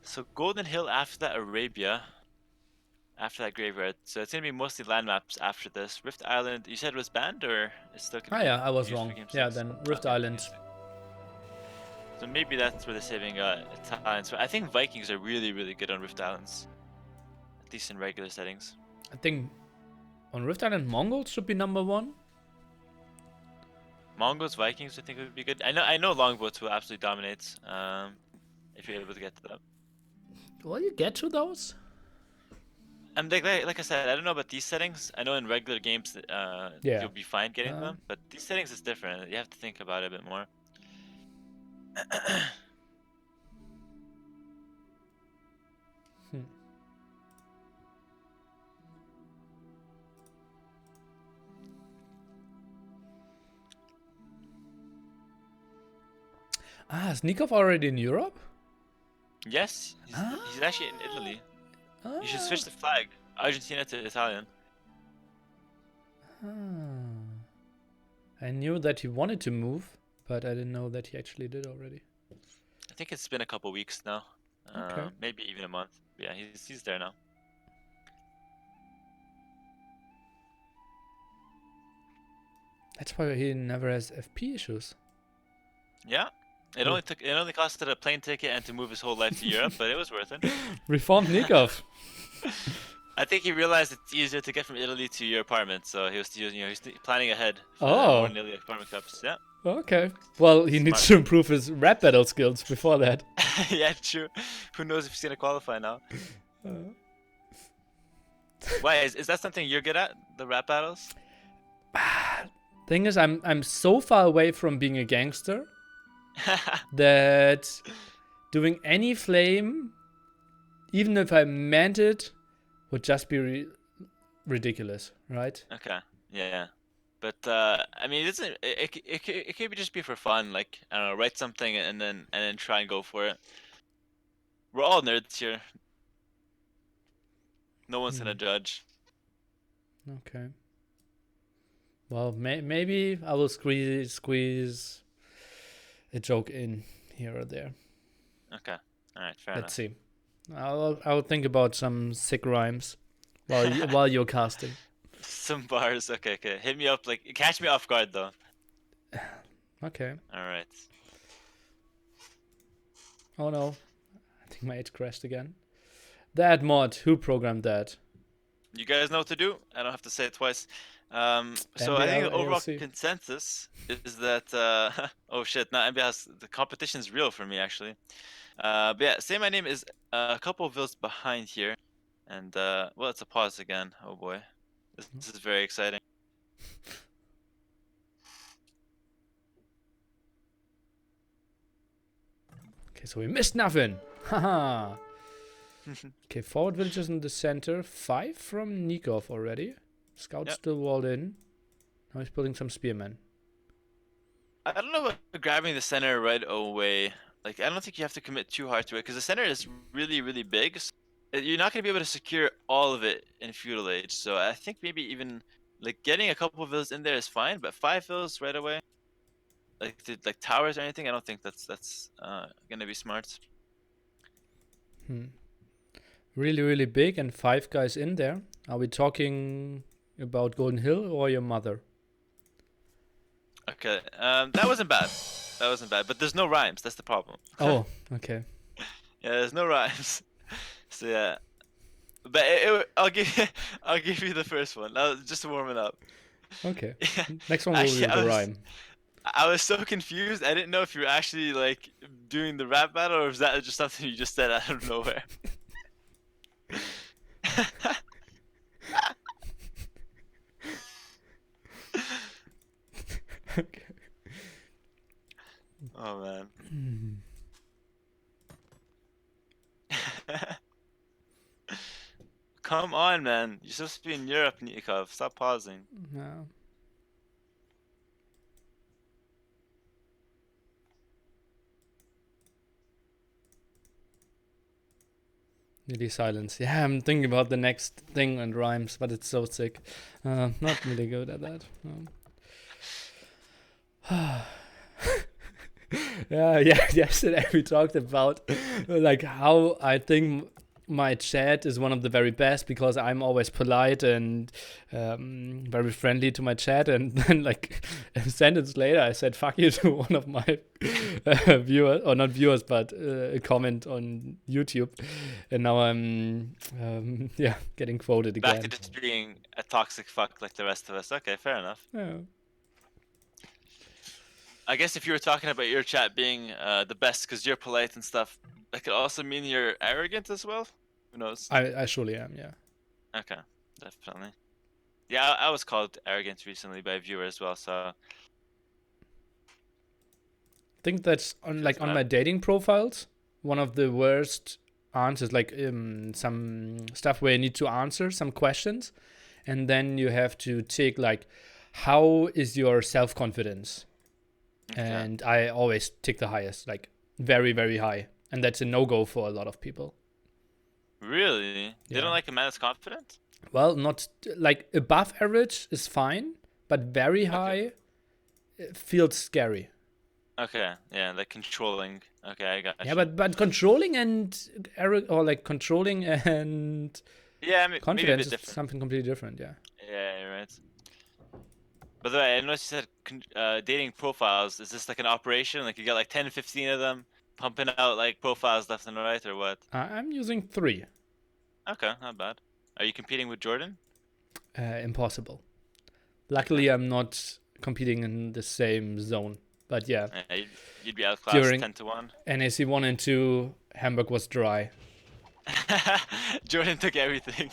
S2: So Golden Hill, after that Arabia, after that Graveyard. So it's gonna be mostly land maps after this. Rift Island, you said was banned, or it's still gonna
S1: Ah,
S2: be
S1: yeah, I was
S2: used for
S1: wrong.
S2: Game
S1: Yeah,
S2: 6?
S1: then Rift
S2: Okay,
S1: Island.
S2: Game 6. So maybe that's where they're saving talents. But I think Vikings are really, really good on Rift Islands, at least in regular settings.
S1: I think on Rift Island, Mongols should be number 1.
S2: Mongols, Vikings, I think would be good. I know longboats will absolutely dominate. If you're able to get to them.
S1: Will you get to those?
S2: Like I said, I don't know about these settings. I know in regular games
S1: Yeah.
S2: you'll be fine getting them, but these settings is different. You have to think about it a bit more.
S1: Ah, is Nicov already in Europe?
S2: Yes, he's actually in Italy. You should switch the flag, Argentina to Italian.
S1: I knew that he wanted to move, but I didn't know that he actually did already.
S2: I think it's been a couple weeks now,
S1: Okay.
S2: maybe even a month. Yeah, he's there now.
S1: That's why he never has FP issues.
S2: Yeah, it only costed a plane ticket and to move his whole life to Europe, but it was worth it.
S1: Reformed Nicov.
S2: I think he realized it's easier to get from Italy to your apartment, so he was planning ahead for
S1: Oh.
S2: more nearly apartment cups. Yeah.
S1: Okay. Well, he needs to improve his rap battle skills before that.
S2: Yeah, true. Who knows if he's gonna qualify now? Why is that something you're good at? The rap battles?
S1: Thing is, I'm so far away from being a gangster that doing any flame, even if I meant it, would just be ridiculous, right?
S2: Okay. Yeah. But I mean, it could just be for fun. Like, I don't know, write something and then try and go for it. We're all nerds here. No one's gonna judge.
S1: Okay. Well, maybe I will squeeze a joke in here or there.
S2: Okay. All right. Fair
S1: Let's
S2: enough.
S1: see. I'll think about some sick rhymes while you're casting.
S2: Some bars. Okay. Hit me up. Like, catch me off guard though.
S1: Okay.
S2: All right.
S1: Oh no. I think my edge crashed again. That mod, who programmed that?
S2: You guys know what to do. I don't have to say it twice. So I think the overall
S1: AOC.
S2: consensus is that oh shit, now NBA the competition's real for me actually. But yeah, Say My Name is a couple of vills behind here, and well, it's a pause again. Oh boy, this is very exciting.
S1: Okay, so we missed nothing. Haha. Okay, forward villages in the center. 5 from Nicov already. Scout
S2: Yep.
S1: still walled in. Now he's building some spearmen.
S2: I don't know about grabbing the center right away. Like, I don't think you have to commit too hard to it because the center is really, really big. So you're not going to be able to secure all of it in Feudal Age. So I think maybe even like getting a couple of villas in there is fine, but 5 villas right away, like towers or anything, I don't think that's going to be smart.
S1: Really, really big and 5 guys in there. Are we talking about Golden Hill or your mother?
S2: Okay, that wasn't bad. That wasn't bad, but there's no rhymes. That's the problem.
S1: Oh, okay.
S2: Yeah, there's no rhymes. So yeah, but I'll give you the first one. Just to warm it up.
S1: Okay. Next one will be the rhyme.
S2: I was so confused. I didn't know if you were actually like doing the rap battle or was that just something you just said out of nowhere.
S1: Okay.
S2: Oh man. Come on, man. You're supposed to be in Europe, Nicov. Stop pausing.
S1: No. Nearly silence. Yeah, I'm thinking about the next thing and rhymes, but it's so sick. Not really good at that. Yeah, yesterday we talked about like how I think my chat is one of the very best because I'm always polite and very friendly to my chat, and then like a sentence later I said fuck you to one of my viewers, or not viewers but a comment on YouTube, and now I'm getting quoted again.
S2: Back to just being a toxic fuck like the rest of us. Okay, fair enough.
S1: Yeah.
S2: I guess if you were talking about your chat being the best because you're polite and stuff, that could also mean you're arrogant as well. Who knows?
S1: I surely am, yeah.
S2: Okay, definitely. Yeah, I was called arrogant recently by a viewer as well, so
S1: I think that's on like on
S2: bad.
S1: my dating profiles, one of the worst answers, like some stuff where you need to answer some questions, and then you have to tick like, how is your self-confidence?
S2: Okay.
S1: And I always tick the highest, like very, very high. And that's a no-go for a lot of people.
S2: Really? They
S1: Yeah.
S2: don't like a man that's confident?
S1: Well, not like above average is fine, but very high it feels scary.
S2: Okay, yeah, like controlling. Okay, I got
S1: Yeah,
S2: you.
S1: but controlling and or like controlling and
S2: Yeah, maybe a
S1: confidence
S2: bit
S1: is
S2: different.
S1: something completely different. Yeah.
S2: Yeah, you're right. By the way, I noticed you said dating profiles. Is this like an operation? Like you got like 10, 15 of them pumping out like profiles left and right, or what?
S1: I'm using 3.
S2: Okay, not bad. Are you competing with Jordan?
S1: Impossible. Luckily, I'm not competing in the same zone. But yeah,
S2: Yeah, you'd be outclassed
S1: During-
S2: 10 to 1.
S1: NAC 1 and 2, Hamburg was dry.
S2: Jordan took everything.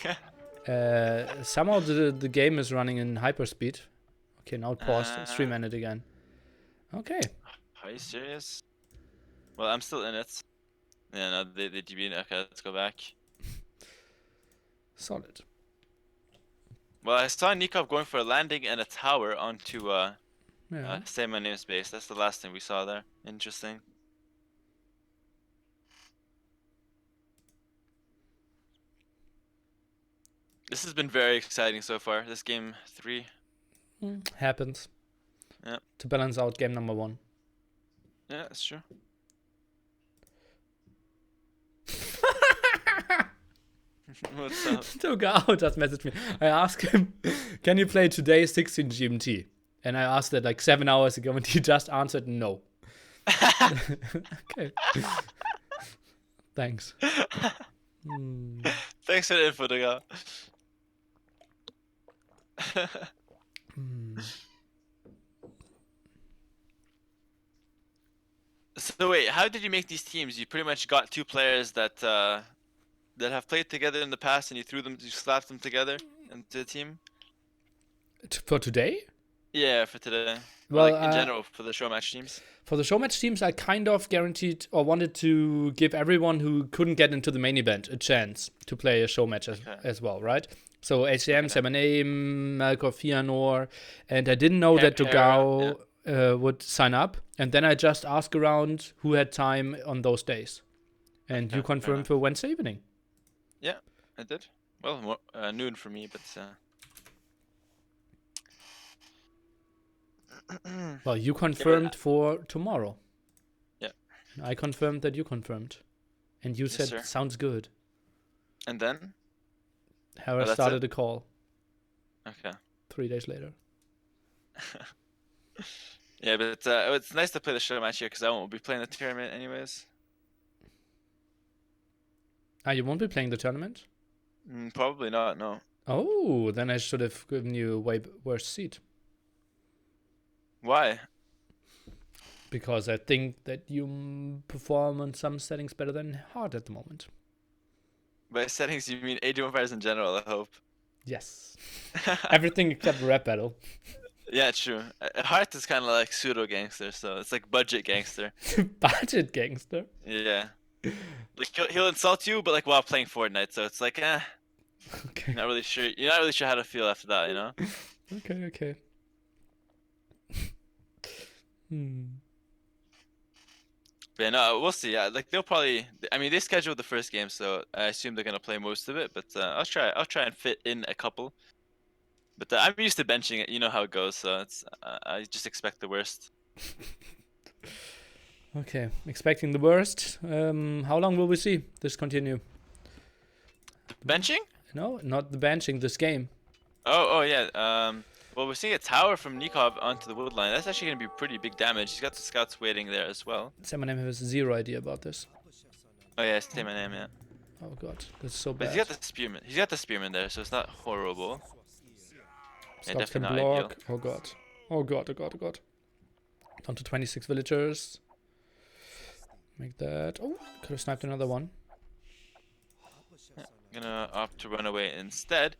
S1: Somehow the game is running in hyperspeed. Okay, now it paused. Stream ended again. Okay.
S2: Are you serious? Well, I'm still in it. Yeah, no, they DB. Okay, let's go back.
S1: Solid.
S2: Well, I saw Nicov going for a landing and a tower onto
S1: Yeah.
S2: Say My Name's base. That's the last thing we saw there. Interesting. This has been very exciting so far. This game 3.
S1: Happens.
S2: Yeah.
S1: To balance out game number 1.
S2: Yeah, that's true. What's up?
S1: dogao just messaged me. I asked him, can you play today 16 GMT? And I asked that like 7 hours ago, and he just answered no. Okay. Thanks.
S2: Thanks for the info, dogao. So wait, how did you make these teams? You pretty much got 2 players that that have played together in the past, and you slapped them together into a team.
S1: For today?
S2: Yeah, for today. Or,
S1: Well,
S2: like in general for the show match teams.
S1: For the show match teams, I kind of guaranteed or wanted to give everyone who couldn't get into the main event a chance to play a show match as well, right? So ACCM, CMName, Nicov+F1Re, and I didn't know that dogao would sign up. And then I just asked around who had time on those days. And you confirmed for Wednesday evening.
S2: Yeah, I did. Well, noon for me, but...
S1: Well, you confirmed for tomorrow.
S2: Yeah.
S1: I confirmed that you confirmed. And you said,
S2: sir.
S1: sounds good.
S2: And then?
S1: Hera
S2: that's
S1: started
S2: it?
S1: a call
S2: Okay.
S1: 3 days later.
S2: Yeah, but it's nice to play the show match here because I won't be playing the tournament anyways.
S1: You won't be playing the tournament?
S2: Probably not, no.
S1: Oh, then I should have given you a way worse seat.
S2: Why?
S1: because I think that you perform on some settings better than Hearttt at the moment.
S2: By settings, you mean AD1 fighters in general, I hope.
S1: Yes. Everything except rap battle.
S2: Yeah, true. Hearttt is kind of like pseudo gangster, so it's like budget gangster.
S1: Budget gangster.
S2: Yeah. Like he'll insult you, but like while playing Fortnite, so it's like
S1: Okay.
S2: not really sure. You're not really sure how to feel after that, you know?
S1: Okay.
S2: But yeah, no, we'll see. Yeah, like they'll probably. I mean, they scheduled the first game, so I assume they're gonna play most of it. But I'll try. I'll try and fit in a couple. But I'm used to benching it. You know how it goes. So it's. I just expect the worst.
S1: Okay, expecting the worst. How long will we see this continue?
S2: Benching?
S1: No, not the benching. This game.
S2: Oh yeah. Well, we're seeing a tower from Nicov onto the wood line. That's actually gonna be pretty big damage. He's got the scouts waiting there as well.
S1: Saymyname has zero idea about this.
S2: Oh yeah, TaToH, yeah.
S1: Oh god, that's so
S2: But
S1: bad.
S2: he's got the spearman. He's got the spearman there, so it's not horrible. Yeah,
S1: Scouts can
S2: definitely not ideal.
S1: block. Oh god. Oh god. Down to 26 villagers. Make that. Oh, could have sniped another one.
S2: Yeah, gonna opt to run away instead.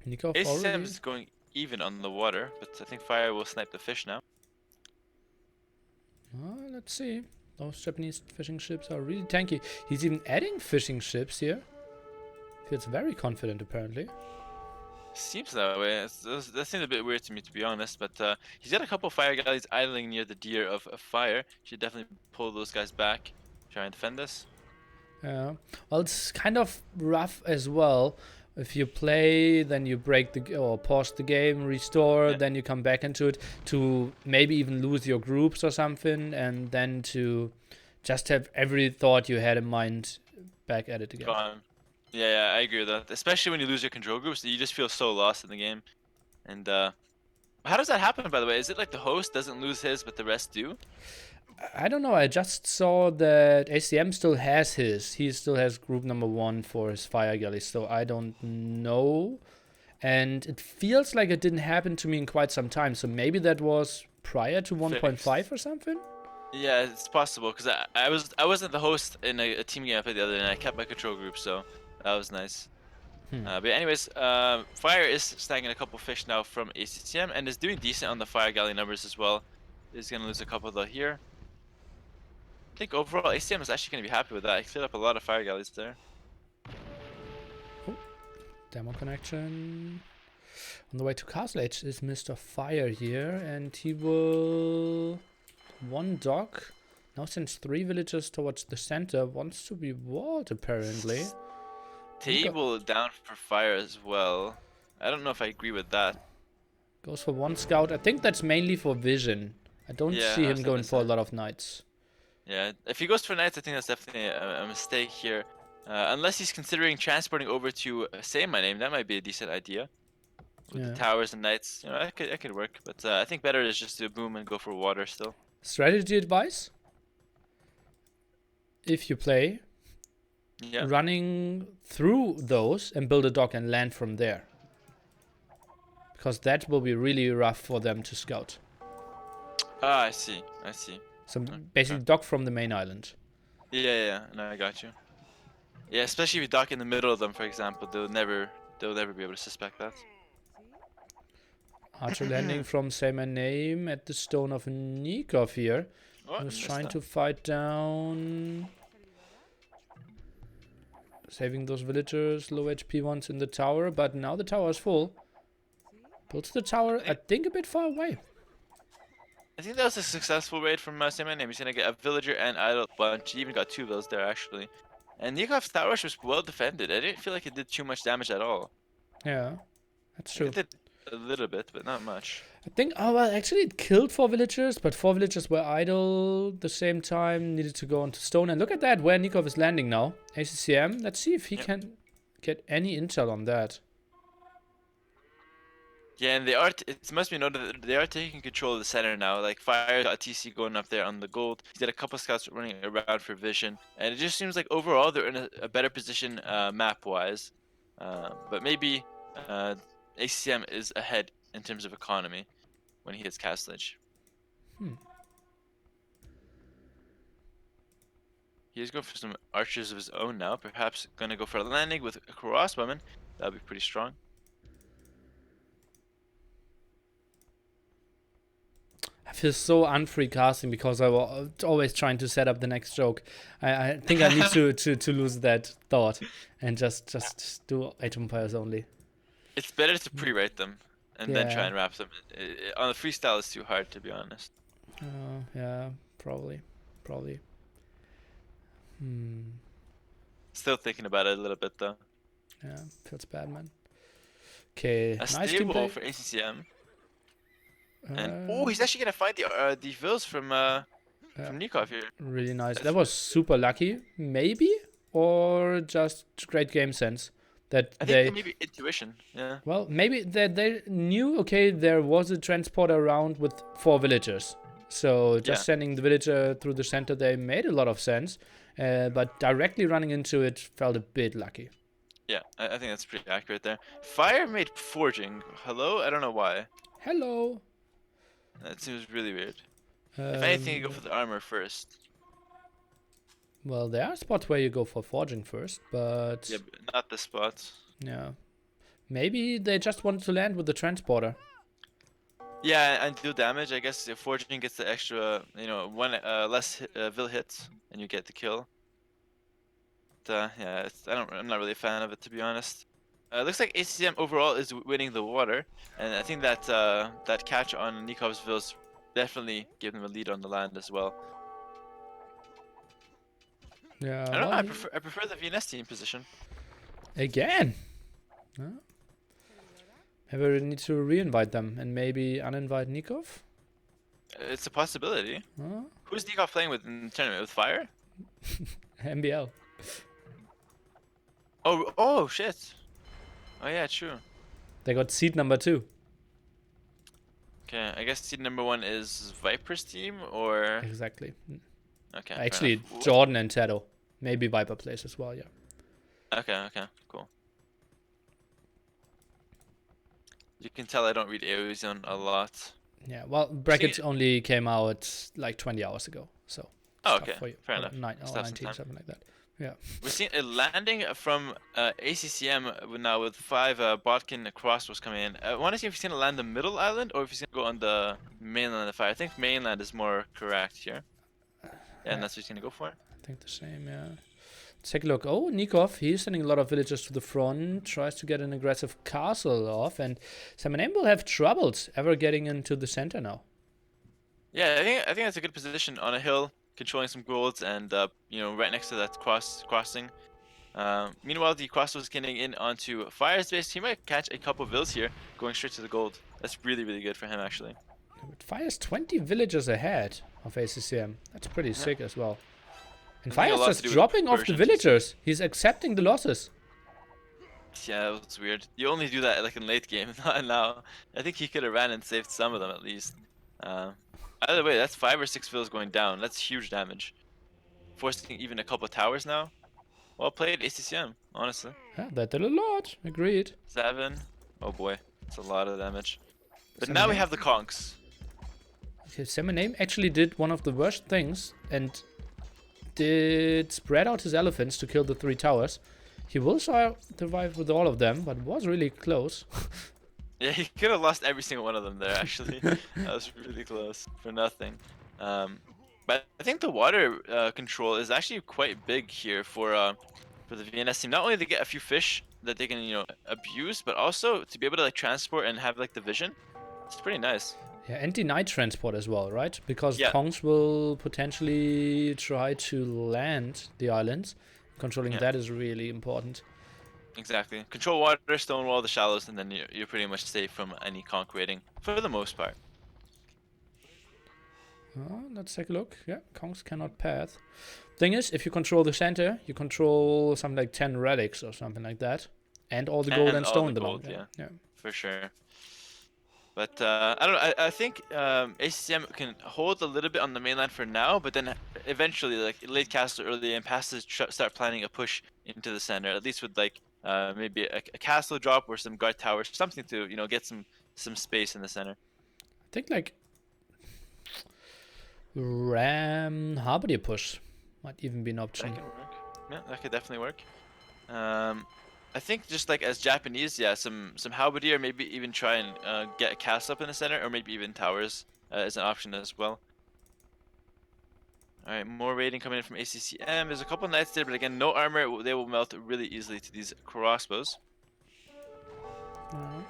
S1: Nicov
S2: ACCM
S1: already.
S2: is going even on the water, but I think Fire will snipe the fish now.
S1: Let's see. Those Japanese fishing ships are really tanky. He's even adding fishing ships here. Feels very confident apparently.
S2: Seems that way. That seems a bit weird to me, to be honest. But he's got a couple fire galleys idling near the deer of Fire. Should definitely pull those guys back. Try and defend this.
S1: Yeah. Well, it's kind of rough as well. If you play, then you break or pause the game, restore,
S2: Yeah.
S1: then you come back into it to maybe even lose your groups or something, and then to just have every thought you had in mind back at it again.
S2: Gone. Yeah, I agree with that. Especially when you lose your control groups, you just feel so lost in the game. And how does that happen, by the way? Is it like the host doesn't lose his, but the rest do?
S1: I don't know. I just saw that ACM still has his. He still has group number 1 for his fire galley, so I don't know. And it feels like it didn't happen to me in quite some time. So maybe that was prior to 1.5 or something.
S2: Yeah, it's possible because I wasn't the host in a team game I played the other day, and I kept my control group, so that was nice. But anyways, Fire is snagging a couple fish now from ACCM and is doing decent on the fire galley numbers as well. He's gonna lose a couple though here. I think overall ACM is actually gonna be happy with that. He cleared up a lot of fire galleys there.
S1: Oh, demo connection. On the way to Castle Edge is Mr. Fire here, and he will one dock. Now sends 3 villagers towards the center. Wants to be walled apparently.
S2: Table down for Fire as well. I don't know if I agree with that.
S1: Goes for 1 scout. I think that's mainly for vision. I don't
S2: Yeah,
S1: see
S2: I
S1: him
S2: was
S1: going
S2: gonna
S1: for a
S2: say.
S1: lot of knights.
S2: Yeah, if he goes for knights, I think that's definitely a mistake here. Unless he's considering transporting over to Saymyname, that might be a decent idea. With the towers and knights, you know, that could work. But I think better is just to boom and go for water still.
S1: Strategy advice? If you play,
S2: Yeah.
S1: running through those and build a dock and land from there. Because that will be really rough for them to scout.
S2: Ah, I see.
S1: So basically dock from the main island.
S2: Yeah. No, I got you. Yeah, especially if you dock in the middle of them, for example, they'll never be able to suspect that.
S1: Archer landing from Saymyname at the stone of Nicov here.
S2: Oh,
S1: He was
S2: missed
S1: trying
S2: that.
S1: to fight down. Saving those villagers, low HP ones in the tower, but now the tower is full. Builds the tower, I think a bit far away.
S2: I think that was a successful raid from Saymyname. He's gonna get a villager and idle bunch. He even got 2 villas there actually. And Nikov's tower was well defended. I didn't feel like it did too much damage at all.
S1: Yeah, that's true.
S2: It did a little bit, but not much.
S1: I think, oh well, actually it killed 4 villagers, but 4 villagers were idle at the same time, needed to go onto stone. And look at that, where Nicov is landing now. ACCM, let's see if he can get any intel on that.
S2: Yeah, and it must be noted that they are taking control of the center now. Like Fire got a TC going up there on the gold. He's got a couple scouts running around for vision, and it just seems like overall they're in a better position map-wise. But maybe ACCM is ahead in terms of economy. when he hits castlage. He's going for some archers of his own now. Perhaps gonna go for a landing with a crossbowman. That'll be pretty strong.
S1: I feel so unfree casting because I was always trying to set up the next joke. I think I need to lose that thought and just do atom fires only.
S2: It's better to pre-write them and then try
S1: Yeah.
S2: and wrap them. On the freestyle, it's too hard, to be honest.
S1: Yeah, probably.
S2: Still thinking about it a little bit though.
S1: Yeah, feels bad, man. Okay,
S2: A
S1: nice
S2: stable
S1: gameplay.
S2: for ACCM. And oh, he's actually gonna find the Villese from Nicov here.
S1: Really nice. That was super lucky, maybe, or just great game sense. That
S2: I
S1: they
S2: think maybe intuition. Yeah.
S1: well, maybe they knew. Okay, there was a transporter around with 4 villagers, so just sending the villager through the center, they made a lot of sense. But directly running into it felt a bit lucky.
S2: Yeah, I think that's pretty accurate there. Fire made forging. Hello? I don't know why.
S1: Hello.
S2: That seems really weird. If anything, you go for the armor first.
S1: Well, there are spots where you go for forging first, but
S2: Yeah, but not the spot.
S1: yeah, maybe they just wanted to land with the transporter.
S2: Yeah, and do damage. I guess the forging gets the extra, one less vill hits, and you get the kill. But, yeah, I'm not really a fan of it, to be honest. Looks like ACCM overall is winning the water, and I think that that catch on Nikov's Villese definitely gave them a lead on the land as well.
S1: Yeah.
S2: I don't know.
S1: well,
S2: I prefer the VNS team position.
S1: Again. Huh? Maybe we need to re-invite them and maybe uninvite Nicov.
S2: It's a possibility.
S1: Huh?
S2: Who's Nicov playing with in the tournament? With Fire?
S1: MBL.
S2: Oh shit. Oh yeah, true.
S1: They got seed number 2.
S2: Okay, I guess seed number 1 is Viper's team, or
S1: Exactly.
S2: okay. fair
S1: Actually,
S2: enough.
S1: Jordan and TaToH. Maybe Viper plays as well. Yeah.
S2: Okay, cool. You can tell I don't read AoE Zone a lot.
S1: Yeah. Well, brackets only came out like 20 hours ago, so.
S2: Oh,
S1: stuff
S2: okay,
S1: for you.
S2: fair
S1: Or
S2: enough.
S1: 9
S2: Still
S1: or
S2: have some
S1: 19,
S2: time.
S1: something like that. Yeah.
S2: We're seeing a landing from ACCM now with 5 Botkin crossbows coming in. I want to see if he's going to land the middle island or if he's going to go on the mainland of Fire. I think mainland is more correct here. Yeah, and that's what he's going to go for.
S1: I think the same, yeah. Let's take a look. Oh, Nicov, he's sending a lot of villagers to the front, tries to get an aggressive castle off, and CyberName will have troubles ever getting into the center now.
S2: Yeah, I think that's a good position on a hill, controlling some golds, and right next to that crossing. Meanwhile, the crossbow is getting in onto Fire's base. He might catch a couple of vills here, going straight to the gold. That's really, really good for him, actually.
S1: But Fire's 20 villagers ahead of ACCM. That's pretty sick as well. And
S2: I think a
S1: Fire's
S2: lot
S1: just
S2: to do with
S1: dropping off the
S2: conversions.
S1: villagers. He's accepting the losses.
S2: Yeah, that was weird. You only do that like in late game, not now. I think he could have ran and saved some of them at least. Either way, that's 5 or 6 vills going down. That's huge damage. Forcing even a couple of towers now. Well played, ACCM, honestly.
S1: Yeah, that did a lot. Agreed.
S2: 7. Oh boy, that's a lot of damage. But
S1: CyberName.
S2: now we have the conks.
S1: Okay, CyberName actually did one of the worst things and did spread out his elephants to kill the 3 towers. He will survive with all of them, but was really close.
S2: Yeah, he could have lost every single one of them there, actually. That was really close for nothing. But I think the water control is actually quite big here for the VNS team. Not only to get a few fish that they can, abuse, but also to be able to like transport and have like the vision. It's pretty nice.
S1: Yeah, and deny transport as well, right? Because
S2: Yeah.
S1: Kongs will potentially try to land the islands. Controlling
S2: Yeah.
S1: that is really important.
S2: Exactly. Control water, Stonewall, the shallows, and then you're pretty much safe from any conk raiding for the most part.
S1: Let's take a look. Yeah, Kongs cannot path. Thing is, if you control the center, you control something like 10 relics or something like that. And all the gold and,
S2: And all
S1: stone
S2: the
S1: belong.
S2: gold,
S1: Yeah.
S2: For sure. But I don't know. I think ACCM can hold a little bit on the mainland for now, but then eventually, like late castle, early game passes, start planning a push into the center. At least with like maybe a castle drop or some guard towers, something to get some space in the center.
S1: think like ram halberdier push might even be an option.
S2: That can work. Yeah, that could definitely work. I think just like as Japanese, yeah, some halberdier, maybe even try and get a castle up in the center, or maybe even towers is an option as well. All right, more raiding coming in from ACCM. There's a couple knights there, but again, no armor. They will melt really easily to these crossbows.
S1: Alright.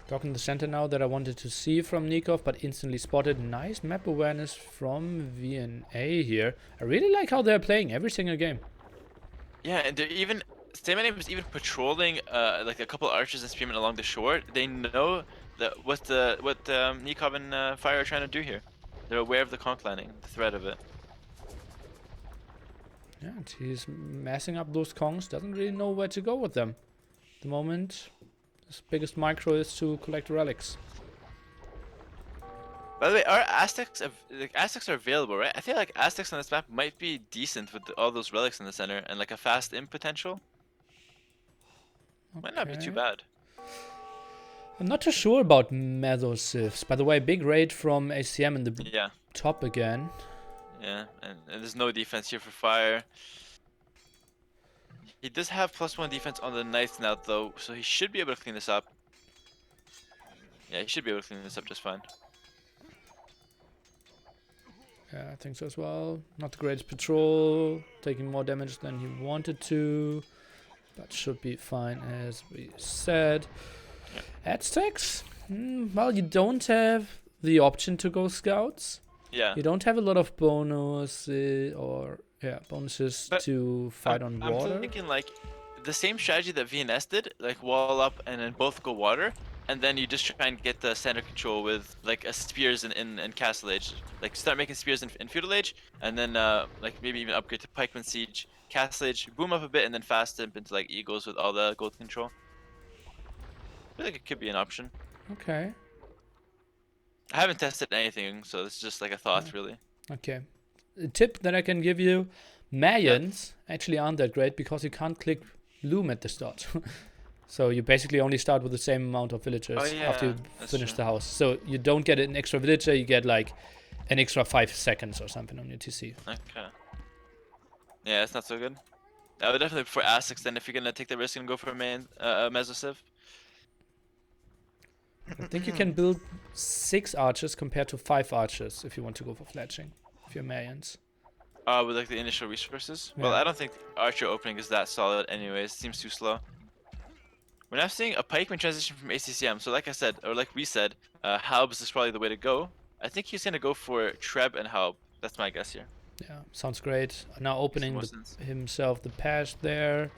S1: Dock in the center now that I wanted to see from Nicov, but instantly spotted. Nice map awareness from VNA here. I really like how they're playing every single game.
S2: Yeah, and they're even SaymynName is even patrolling like a couple archers and spearmen along the shore. They know that what Nicov and Fire are trying to do here. They're aware of the conch landing, the threat of it.
S1: Yeah, and he's massing up those kongs. Doesn't really know where to go with them. At the moment, his biggest micro is to collect relics.
S2: By the way, are Aztecs Aztecs are available, right? I feel like Aztecs on this map might be decent with all those relics in the center and like a fast in potential. Might not be too
S1: Okay.
S2: bad.
S1: I'm not too sure about Mesosifs. By the way, big raid from ACM in the
S2: Yeah,
S1: top again.
S2: yeah, and there's no defense here for Fire. He does have +1 defense on the knights now though, so he should be able to clean this up. Yeah, he should be able to clean this up just fine.
S1: Yeah, I think so as well. Not the greatest patrol. Taking more damage than he wanted to. But should be fine as we said. Aztecs? Well, you don't have the option to go scouts.
S2: Yeah.
S1: You don't have a lot of bonus bonuses
S2: But
S1: to fight on water.
S2: I'm thinking like the same strategy that VNS did, like wall up and then both go water, and then you just try and get the center control with like a spears in Castle Age. Like start making spears in Feudal Age, and then like maybe even upgrade to Pikeman Siege, Castle Age, boom up a bit, and then fast imp into like Eagles with all the gold control. I feel like it could be an option.
S1: Okay.
S2: I haven't tested anything, so it's just like a thought, really.
S1: Okay. A tip that I can give you, Mayans actually aren't that great because you can't click loom at the start. So you basically only start with the same amount of villagers after you
S2: that's
S1: finish
S2: true.
S1: the house. So you don't get an extra villager, you get like an extra 5 seconds or something on your TC.
S2: Okay. Yeah, it's not so good. I would definitely prefer Aztecs then if you're gonna take the risk and go for a Mesosiv.
S1: I think you can build 6 archers compared to 5 archers if you want to go for fletching, if you're Mayans.
S2: With like the initial resources. Well,
S1: Yeah.
S2: I don't think Archer opening is that solid anyways. It seems too slow. We're now seeing a pikeman transition from ACCM. So like I said, or like we said, Halbs is probably the way to go. I think he's gonna go for Treb and Halb. That's my guess here.
S1: Yeah, sounds great. Now opening
S2: more sense.
S1: himself the pass there.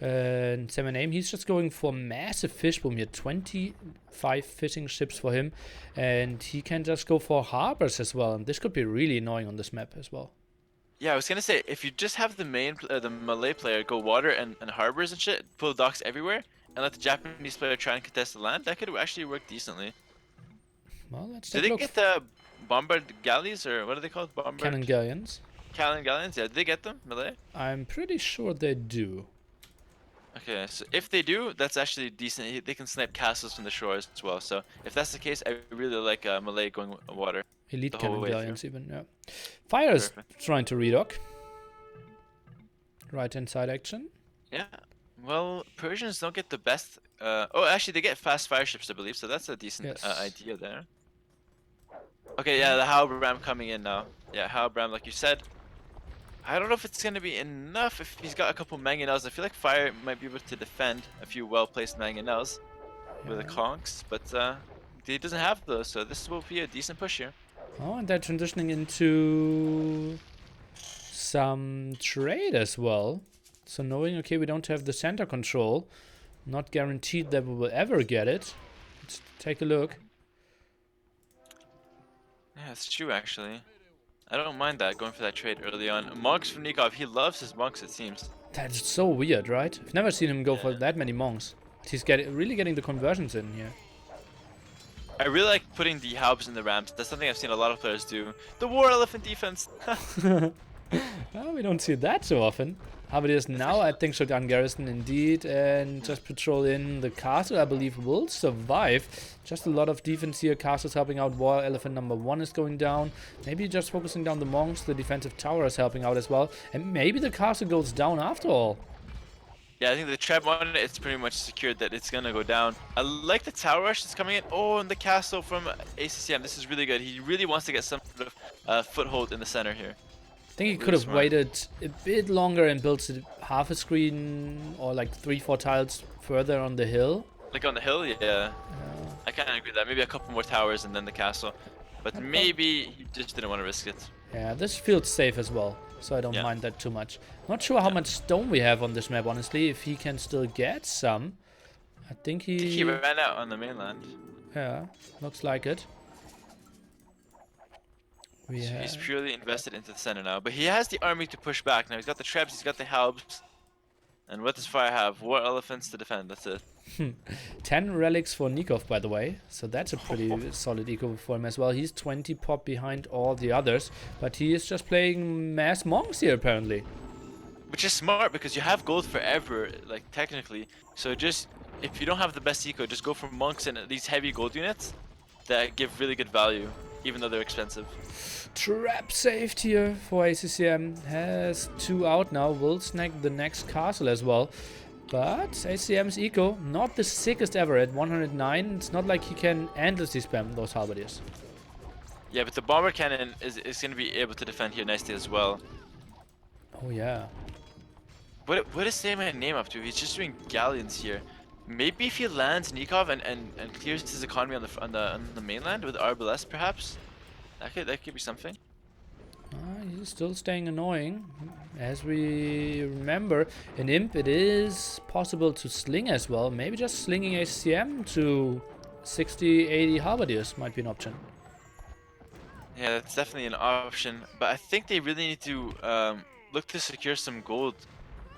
S1: And SaymynName, he's just going for massive fish boom here. 25 fishing ships for him. And he can just go for harbors as well. And this could be really annoying on this map as well.
S2: Yeah, I was gonna say, if you just have the the Malay player go water and harbors and shit, pull docks everywhere, and let the Japanese player try and contest the land, that could actually work decently.
S1: Well, let's
S2: Did
S1: take a
S2: they
S1: look.
S2: get the bombard galleys, or what are they called? Bombard
S1: Cannon galleons.
S2: Cannon galleons? Yeah, did they get them, Malay?
S1: I'm pretty sure they do.
S2: Okay, so if they do, that's actually decent. They can snipe castles from the shores as well. So if that's the case, I really like Malay going water.
S1: Elite
S2: The whole
S1: cannon
S2: way through.
S1: galleons even, yeah. Fire is
S2: Perfect.
S1: trying to redock. Right hand side action.
S2: Yeah. Well, Persians don't get the best. Oh, actually, they get fast fire ships, I believe. So that's a decent
S1: Yes.
S2: idea there. Okay, yeah, the Halbram coming in now. Yeah, Halbram, like you said. I don't know if it's gonna be enough if he's got a couple mangonels. I feel like Fire might be able to defend a few well-placed mangonels with the
S1: Yeah.
S2: conchs, but he doesn't have those. So this will be a decent push here.
S1: Oh, and they're transitioning into some trade as well. So knowing, okay, we don't have the center control, not guaranteed that we will ever get it. Let's take a look.
S2: Yeah, it's true actually. I don't mind that, going for that trade early on. Monks from Nicov, he loves his monks, it seems.
S1: That's so weird, right? I've never seen him go for
S2: Yeah.
S1: that many monks. He's really getting the conversions in here.
S2: I really like putting the Halbs in the Rams. That's something I've seen a lot of players do. The War Elephant defense!
S1: Well, we don't see that so often. Halberdiers now, I think, shotgun garrison indeed, and just patrol in the castle, I believe, will survive. Just a lot of defense here. Castle's helping out. War elephant number 1 is going down. Maybe just focusing down the monks. The defensive tower is helping out as well. And maybe the castle goes down after all.
S2: Yeah, I think the trap on it, it's pretty much secured that it's gonna go down. I like the tower rush that's coming in. Oh, and the castle from ACCM. This is really good. He really wants to get some sort of foothold in the center here.
S1: I think he could have waited a bit longer and built half a screen or like 3-4 tiles further on the hill.
S2: Like on the hill, yeah. I kind of agree with that. Maybe a couple more towers and then the castle. But maybe he just didn't want to risk it.
S1: Yeah, this feels safe as well, so I don't mind that too much. Not sure how much stone we have on this map, honestly. If he can still get some. I think he
S2: ran out on the mainland.
S1: Yeah, looks like it.
S2: So he's purely invested into the center now, but he has the army to push back. Now he's got the traps, he's got the halbs. And what does Fire have? War elephants to defend, that's it.
S1: 10 relics for Nicov, by the way. So that's a pretty solid eco for him as well. He's 20 pop behind all the others, but he is just playing mass monks here, apparently.
S2: Which is smart, because you have gold forever, like, technically. So just, if you don't have the best eco, just go for monks and these heavy gold units that give really good value, even though they're expensive.
S1: Trap saved here for ACCM. Has 2 out now. Will snag the next castle as well. But ACCM's eco, not the sickest ever at 109. It's not like he can endlessly spam those halberdiers.
S2: Yeah, but the bomber cannon is going to be able to defend here nicely as well.
S1: Oh yeah.
S2: What is CoTH5 up to? He's just doing galleons here. Maybe if he lands Nicov and clears his economy on the mainland with Arbalest, perhaps. That could be something.
S1: He's still staying annoying. As we remember, in Imp it is possible to sling as well. Maybe just slinging ACCM to 60, 80 halberdiers might be an option.
S2: Yeah, that's definitely an option. But I think they really need to look to secure some gold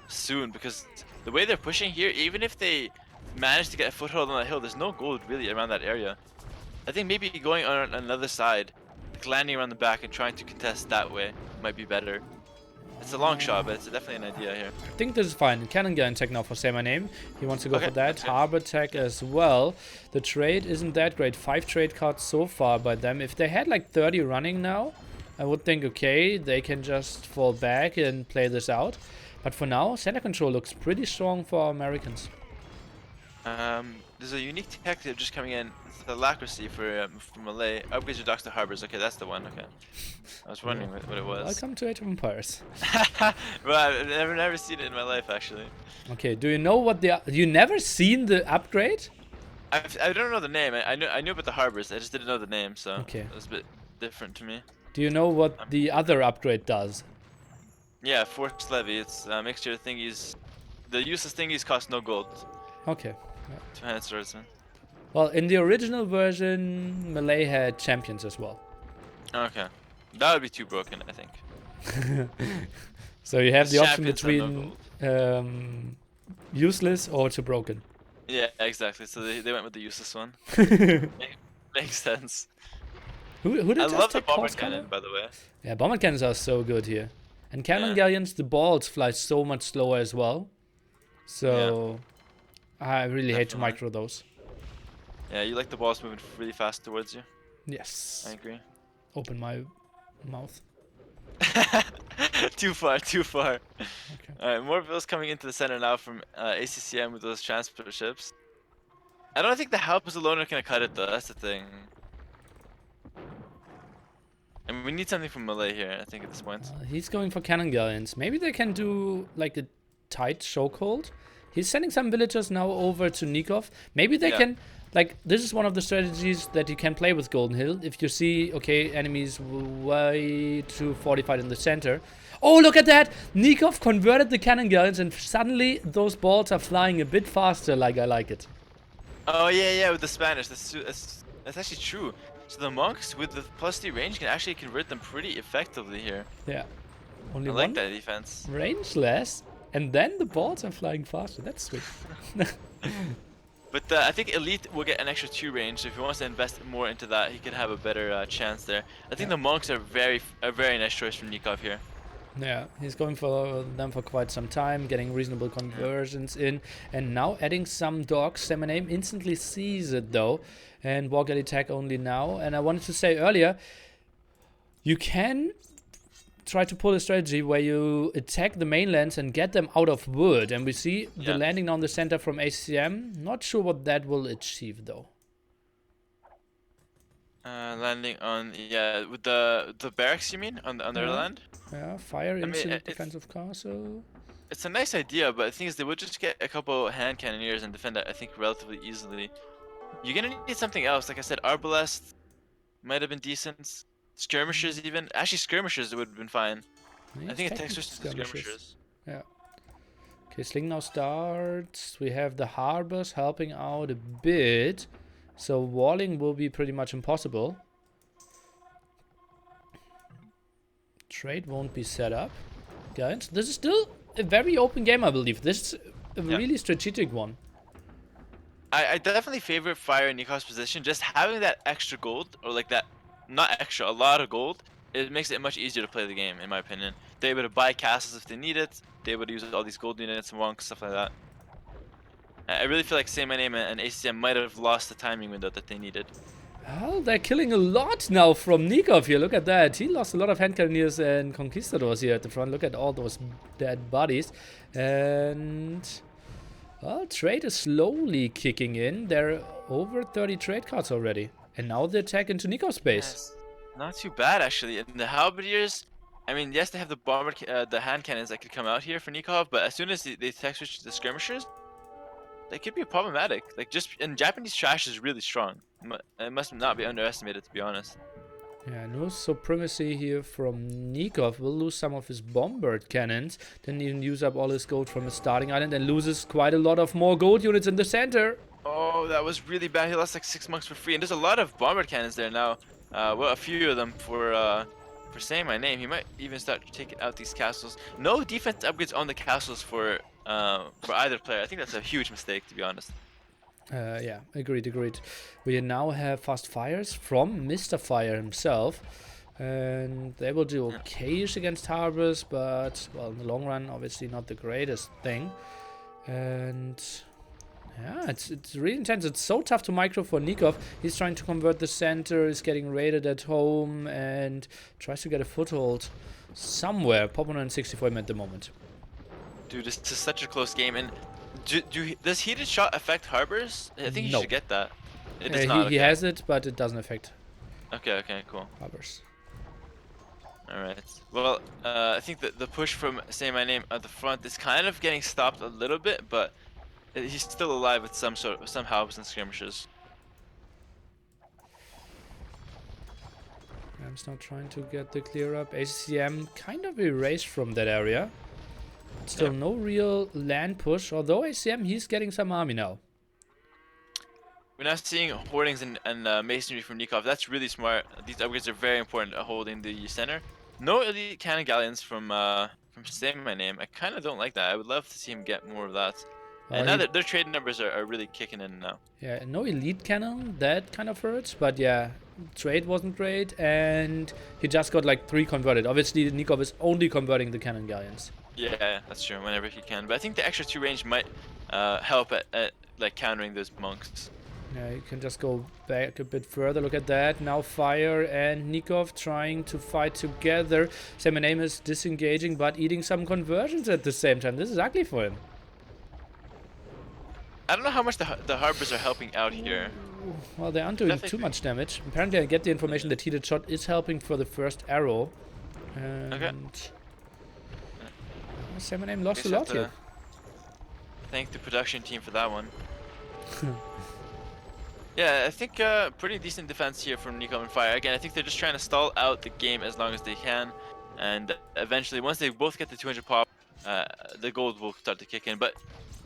S2: soon, because the way they're pushing here, even if they manage to get a foothold on that hill, there's no gold really around that area. I think maybe going on another side, like landing around the back and trying to contest that way might be better. It's a long shot, but it's definitely an idea here.
S1: I think this is fine. Cannon gun tech now for CoTH5. He wants to go for that.
S2: Okay.
S1: Harbor tech as well. The trade isn't that great. 5 trade cards so far by them. If they had like 30 running now, I would think, okay, they can just fall back and play this out. But for now, center control looks pretty strong for our Americans.
S2: There's a unique tech tip just coming in. It's the Lacracy for Malay. Upgrades your docks to harbors. Okay, that's the one. Okay, I was wondering what it was.
S1: Welcome to Age of Empires.
S2: Well, I've never seen it in my life actually.
S1: Okay, do you know what you never seen the upgrade?
S2: I don't know the name. I knew about the harbors. I just didn't know the name, so
S1: okay,
S2: it was a bit different to me.
S1: Do you know what the other upgrade does?
S2: Yeah, Force Levy. It's a mixture of thingies. The useless thingies cost no gold.
S1: Okay.
S2: Two-handed swordsman.
S1: Well, in the original version, Malay had champions as well.
S2: Okay, that would be too broken, I think.
S1: So you have the option
S2: Champions
S1: between useless or too broken.
S2: Yeah, exactly. So they went with the useless one. Makes sense.
S1: Who did
S2: I
S1: just
S2: love the
S1: take
S2: bomber
S1: cost
S2: cannon,
S1: cover?
S2: by the way.
S1: Yeah, bomber cannons are so good here. And cannon galleons, the balls fly so much slower as well. So I really hate to micro those.
S2: Yeah, you like the balls moving really fast towards you.
S1: Yes.
S2: I agree.
S1: Open my mouth.
S2: Too far, too far.
S1: Okay.
S2: Alright, more villas coming into the center now from ACCM with those transport ships. I don't think the helpers alone are going to cut it though, that's the thing. And we need something from Malay here, I think, at this point.
S1: He's going for cannon galleons. Maybe they can do like a tight chokehold. He's sending some villagers now over to Nicov. Maybe they can, like, this is one of the strategies that you can play with Golden Hill. If you see, okay, enemies way too fortified in the center. Oh, look at that! Nicov converted the cannon galleons and suddenly those balls are flying a bit faster, like I like it.
S2: Oh, yeah, with the Spanish. That's actually true. So the monks with the +3 range can actually convert them pretty effectively here.
S1: Yeah. Only
S2: I
S1: one
S2: like that defense.
S1: range less, and then the balls are flying faster. That's sweet.
S2: But I think Elite will get an extra 2 range, so if he wants to invest more into that, he can have a better chance there. I think the monks are a very nice choice from Nicov here.
S1: Yeah, he's going for them for quite some time, getting reasonable conversions in, and now adding some dogs. CyMyName instantly sees it though, and walk at attack only now. And I wanted to say earlier, you can try to pull a strategy where you attack the mainlands and get them out of wood. And we see the landing on the center from ACCM. Not sure what that will achieve though.
S2: Landing on with the barracks, you mean, on their land?
S1: Yeah, fire
S2: I mean,
S1: instant defensive castle.
S2: It's a nice idea, but the thing is, they would just get a couple hand cannoneers and defend that, I think, relatively easily. You're gonna need something else. Like I said, Arbalest might have been decent. Skirmishers even. Actually, skirmishers would have been fine. I think it takes switch to skirmishers.
S1: Yeah. Okay, Sling now starts. We have the harbors helping out a bit. So walling will be pretty much impossible. Trade won't be set up. Guys, this is still a very open game, I believe. This is a really strategic one.
S2: I definitely favor Fire in Nikov's position. Just having that extra gold, or like that, not extra, a lot of gold, it makes it much easier to play the game, in my opinion. They're able to buy castles if they need it. They're able to use all these gold units and wonks, stuff like that. I really feel like CyMyName and ACCM might have lost the timing window that they needed.
S1: Well, they're killing a lot now from Nicov here. Look at that. He lost a lot of hand cannoneers and conquistadors here at the front. Look at all those dead bodies. And well, trade is slowly kicking in. There are over 30 trade cards already. And now the attack into Nikov's base.
S2: Yes. Not too bad, actually. And the halberdiers, I mean, yes, they have the hand cannons that could come out here for Nicov, but as soon as they attack switch to the skirmishers, they could be problematic. Like, and Japanese trash is really strong. It must not be underestimated, to be honest.
S1: Yeah, no supremacy here from Nicov. Will lose some of his bombard cannons. Didn't even use up all his gold from his starting island and loses quite a lot of more gold units in the center.
S2: Oh, that was really bad. He lost like 6 monks for free. And there's a lot of bombard cannons there now. Well, a few of them for CyMyName. He might even start taking out these castles. No defense upgrades on the castles for either player. I think that's a huge mistake, to be honest.
S1: Yeah, agreed. We now have fast fires from Mr. Fire himself, and they will do okay-ish against harbors, but well, in the long run, obviously not the greatest thing. And yeah, it's really intense. It's so tough to micro for Nicov. He's trying to convert the center, is getting raided at home, and tries to get a foothold somewhere. Pop 164 at the moment.
S2: Dude, this is such a close game, and does heated shot affect harbors? I think you should get that. It does not.
S1: He has it, but it doesn't affect.
S2: Okay, cool.
S1: Harbors.
S2: All right. Well, I think that the push from CyMyName at the front is kind of getting stopped a little bit, but he's still alive with some harbors and skirmishes.
S1: Ram's now trying to get the clear up. ACCM kind of erased from that area. Still no real land push, although ACCM, he's getting some army now.
S2: We're now seeing hoardings and masonry from Nicov. That's really smart. These upgrades are very important at holding the center. No elite cannon galleons from CyMyName. I kind of don't like that. I would love to see him get more of that. And now that their trade numbers are really kicking in now. Yeah,
S1: no elite cannon. That kind of hurts, but yeah, trade wasn't great, and he just got like 3 converted. Obviously, Nicov is only converting the cannon galleons.
S2: Yeah, that's true. Whenever he can, but I think the extra 2 range might help at like countering those monks.
S1: Yeah, you can just go back a bit further. Look at that. Now Fire and Nicov trying to fight together. CyMyName is disengaging, but eating some conversions at the same time. This is ugly for him.
S2: I don't know how much the harbors are helping out here.
S1: Well, they aren't doing too much damage. Apparently, I get the information that heated shot is helping for the first arrow. And CyMyName lost a lot here.
S2: Thank the production team for that one. Yeah, I think pretty decent defense here from Nicov and Fire. Again, I think they're just trying to stall out the game as long as they can, and eventually, once they both get the 200 pop, the gold will start to kick in. But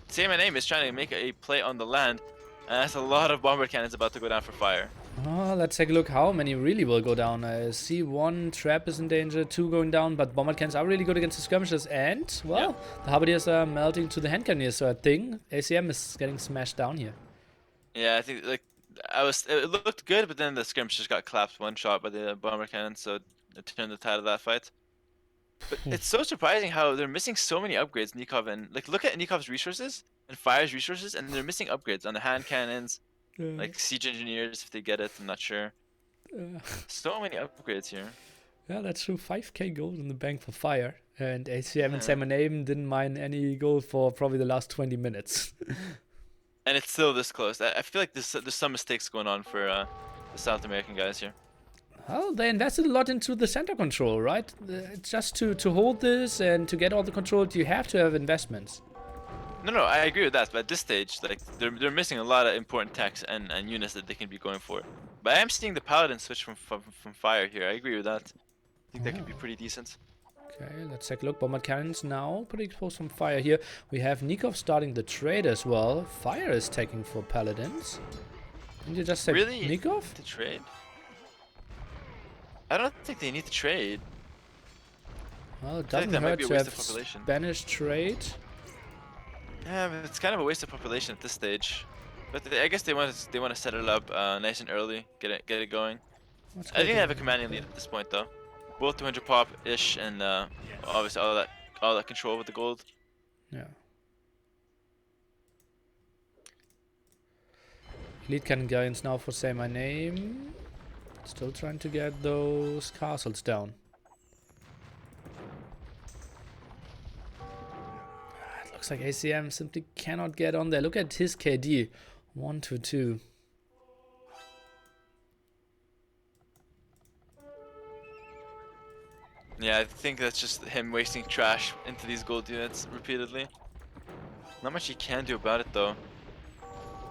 S2: CyMyName is trying to make a play on the land, and that's a lot of bomber cannons about to go down for Fire.
S1: Oh, let's take a look how many really will go down. I see 1 trap is in danger, 2 going down, but bomber cannons are really good against the skirmishers, and well, the halberdiers are melting to the hand cannoneers, so I think ACCM is getting smashed down here.
S2: Yeah, I think like it looked good, but then the skirmishers got clapped 1 shot by the bomber cannon, so it turned the tide of that fight. But it's so surprising how they're missing so many upgrades, Nicov, and like look at Nikov's resources and Fire's resources, and they're missing upgrades on the hand cannons, like siege engineers if they get it. I'm not sure. So many upgrades here.
S1: Yeah, that's true. 5k gold in the bank for Fire. And ACCM and
S2: Yeah.
S1: saymyname didn't mine any gold for probably the last 20 minutes.
S2: And it's still this close. I feel like there's some mistakes going on for the South American guys here.
S1: Well, they invested a lot into the center control, right? Just to hold this and to get all the control, you have to have investments.
S2: No, I agree with that. But at this stage, like they're missing a lot of important techs and units that they can be going for. But I am seeing the Paladin switch from Fire here. I agree with that. I think that could be pretty decent.
S1: Okay, let's take a look. Bombard cannons now pretty exposed from Fire here. We have Nicov starting the trade as well. Fire is taking for Paladins. Didn't you just say
S2: Really?
S1: Nicov?
S2: To trade? I don't think they need to trade.
S1: Well, it
S2: I feel like
S1: doesn't
S2: that might
S1: hurt
S2: be a
S1: to
S2: waste
S1: have
S2: of population.
S1: Spanish trade.
S2: Yeah, but it's kind of a waste of population at this stage. But I guess they want to set it up nice and early, get it going.
S1: Let's
S2: I
S1: go
S2: think they
S1: to-
S2: have a commanding lead at this point though. Both 200 pop ish, and obviously all that control with the gold.
S1: Yeah. Elite cannon galleons now for saymyname. Still trying to get those castles down. It looks like ACM simply cannot get on there. Look at his KD. 1 to 2.
S2: Yeah, I think that's just him wasting trash into these gold units repeatedly. Not much he can do about it though.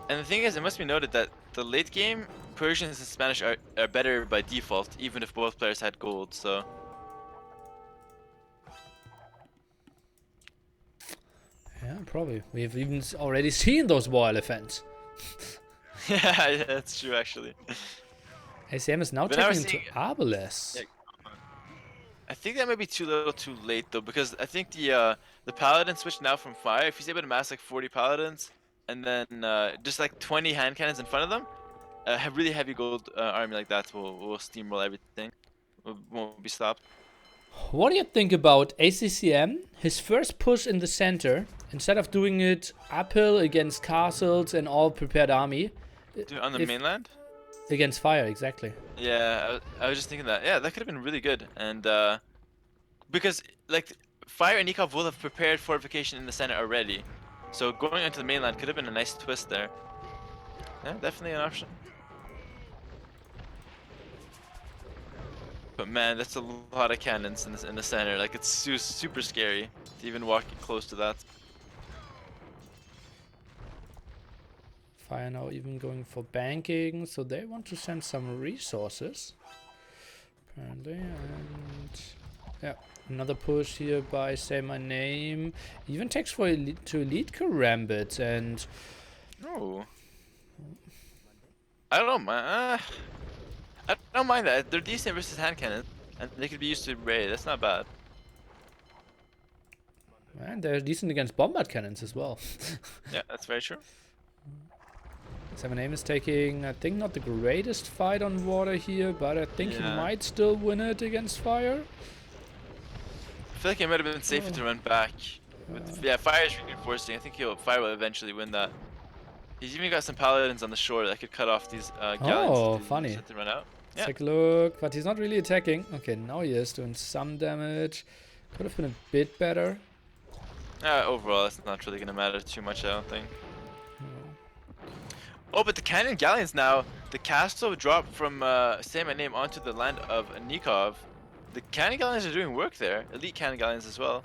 S2: And the thing is, it must be noted that the late game Persians and Spanish are better by default, even if both players had gold. So
S1: Yeah, probably. We've even already seen those war elephants.
S2: yeah, that's true actually.
S1: ACM is now
S2: But now we're
S1: taking into Arbalest.
S2: Yeah. I think that might be too little too late though, because I think the paladin switch now from Fire. If he's able to mass like 40 paladins and then just like 20 hand cannons in front of them, a really heavy gold army like that will steamroll everything. Won't be stopped.
S1: What do you think about ACCM? His first push in the center, instead of doing it uphill against castles and all prepared army,
S2: Dude, on the
S1: If-
S2: mainland?
S1: against Fire, exactly.
S2: Yeah, I was just thinking that. Yeah, that could have been really good. And because like Fire and Nicov will have prepared fortification in the center already, so going into the mainland could have been a nice twist there. Yeah, definitely an option. But man, that's a lot of cannons in the center. Like it's super scary to even walk close to that.
S1: Fire now even going for banking, so they want to send some resources. Apparently, and yeah, another push here by saymyname. Even takes for elite to elite Karambit, and
S2: Oh. I don't mind. I don't mind that. They're decent versus hand cannons, and they could be used to raid. That's not bad.
S1: man, they're decent against bombard cannons as well.
S2: Yeah, that's very true.
S1: saymyname is taking, I think, not the greatest fight on water here, but I think he
S2: Yeah.
S1: might still win it against Fire.
S2: I feel like it might have been safer to run back. But yeah, Fire is reinforcing. I think Fire will eventually win that. He's even got some paladins on the shore that could cut off these galleons.
S1: Oh,
S2: to
S1: funny.
S2: set to run out.
S1: Let's
S2: Yeah.
S1: take a look, but he's not really attacking. Okay, now he is doing some damage. Could have been a bit better.
S2: Overall, it's not really gonna matter too much, I don't think. Oh, but the cannon galleons now, the castle dropped from saymyname onto the land of Nicov. The cannon galleons are doing work there. Elite cannon galleons as well.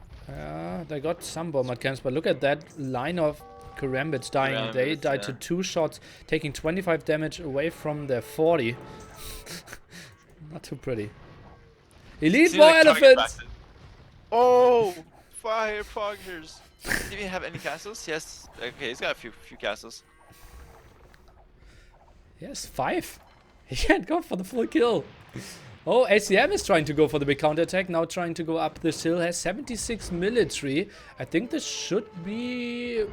S1: They got some bombard cannons, but look at that line of Karambits dying. They
S2: Karambits,
S1: died to
S2: yeah.
S1: 2 shots, taking 25 damage away from their 40. Not too pretty. Elite
S2: Seems
S1: war
S2: like target
S1: elephants!
S2: practice. Oh, fire poggers. Does he even have any castles? Yes. Okay, he's got a few castles.
S1: Yes, 5. He can't go for the full kill. Oh, ACM is trying to go for the big counterattack. Now trying to go up this hill. Has 76 military. I think this should be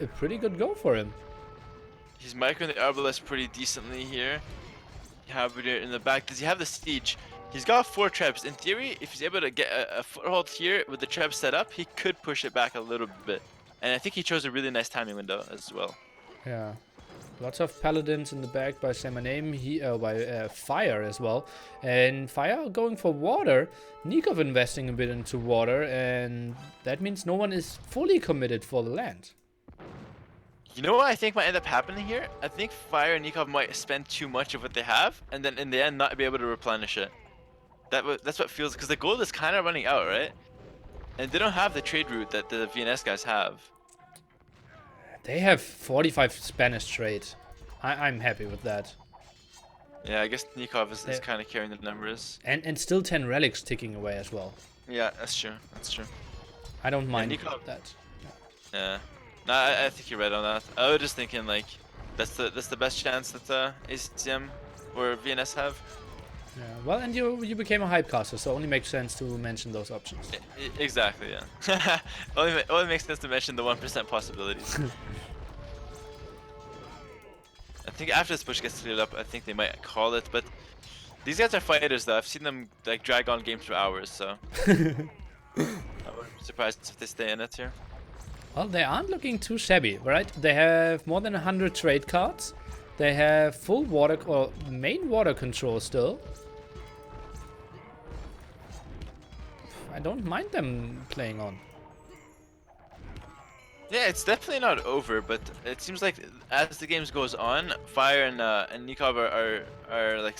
S1: a pretty good go for him.
S2: He's microing the arbalest pretty decently here. You have it in the back. Does he have the siege? He's got 4 trebs. In theory, if he's able to get a foothold here with the trebs set up, he could push it back a little bit. And I think he chose a really nice timing window as well.
S1: Yeah. Lots of paladins in the back by SaymynName, by Fire as well. And Fire going for water. Nicov investing a bit into water, and that means no one is fully committed for the land.
S2: You know what I think might end up happening here? I think Fire and Nicov might spend too much of what they have, and then in the end not be able to replenish it. That's what feels, because the gold is kind of running out, right? And they don't have the trade route that the VNS guys have.
S1: They have 45 Spanish trade. I'm happy with that.
S2: Yeah, I guess Nicov is kind of carrying the numbers.
S1: And still 10 relics ticking away as well.
S2: Yeah, that's true. That's true.
S1: I don't mind
S2: Nicov,
S1: that.
S2: yeah. No, I think you're right on that. I was just thinking like that's the best chance that ACCM or VNS have.
S1: Yeah. Well, and you became a hypecaster, so it only makes sense to mention those options.
S2: Exactly, yeah. only makes sense to mention the 1% possibilities. I think after this push gets cleared up, I think they might call it, but these guys are fighters though. I've seen them like drag on games for hours, so I wouldn't be surprised if they stay in it here.
S1: Well, they aren't looking too shabby, right? They have more than 100 trade cards. They have full water or main water control still. I don't mind them playing on.
S2: Yeah, it's definitely not over, but it seems like as the games goes on, Fire and Nicov are like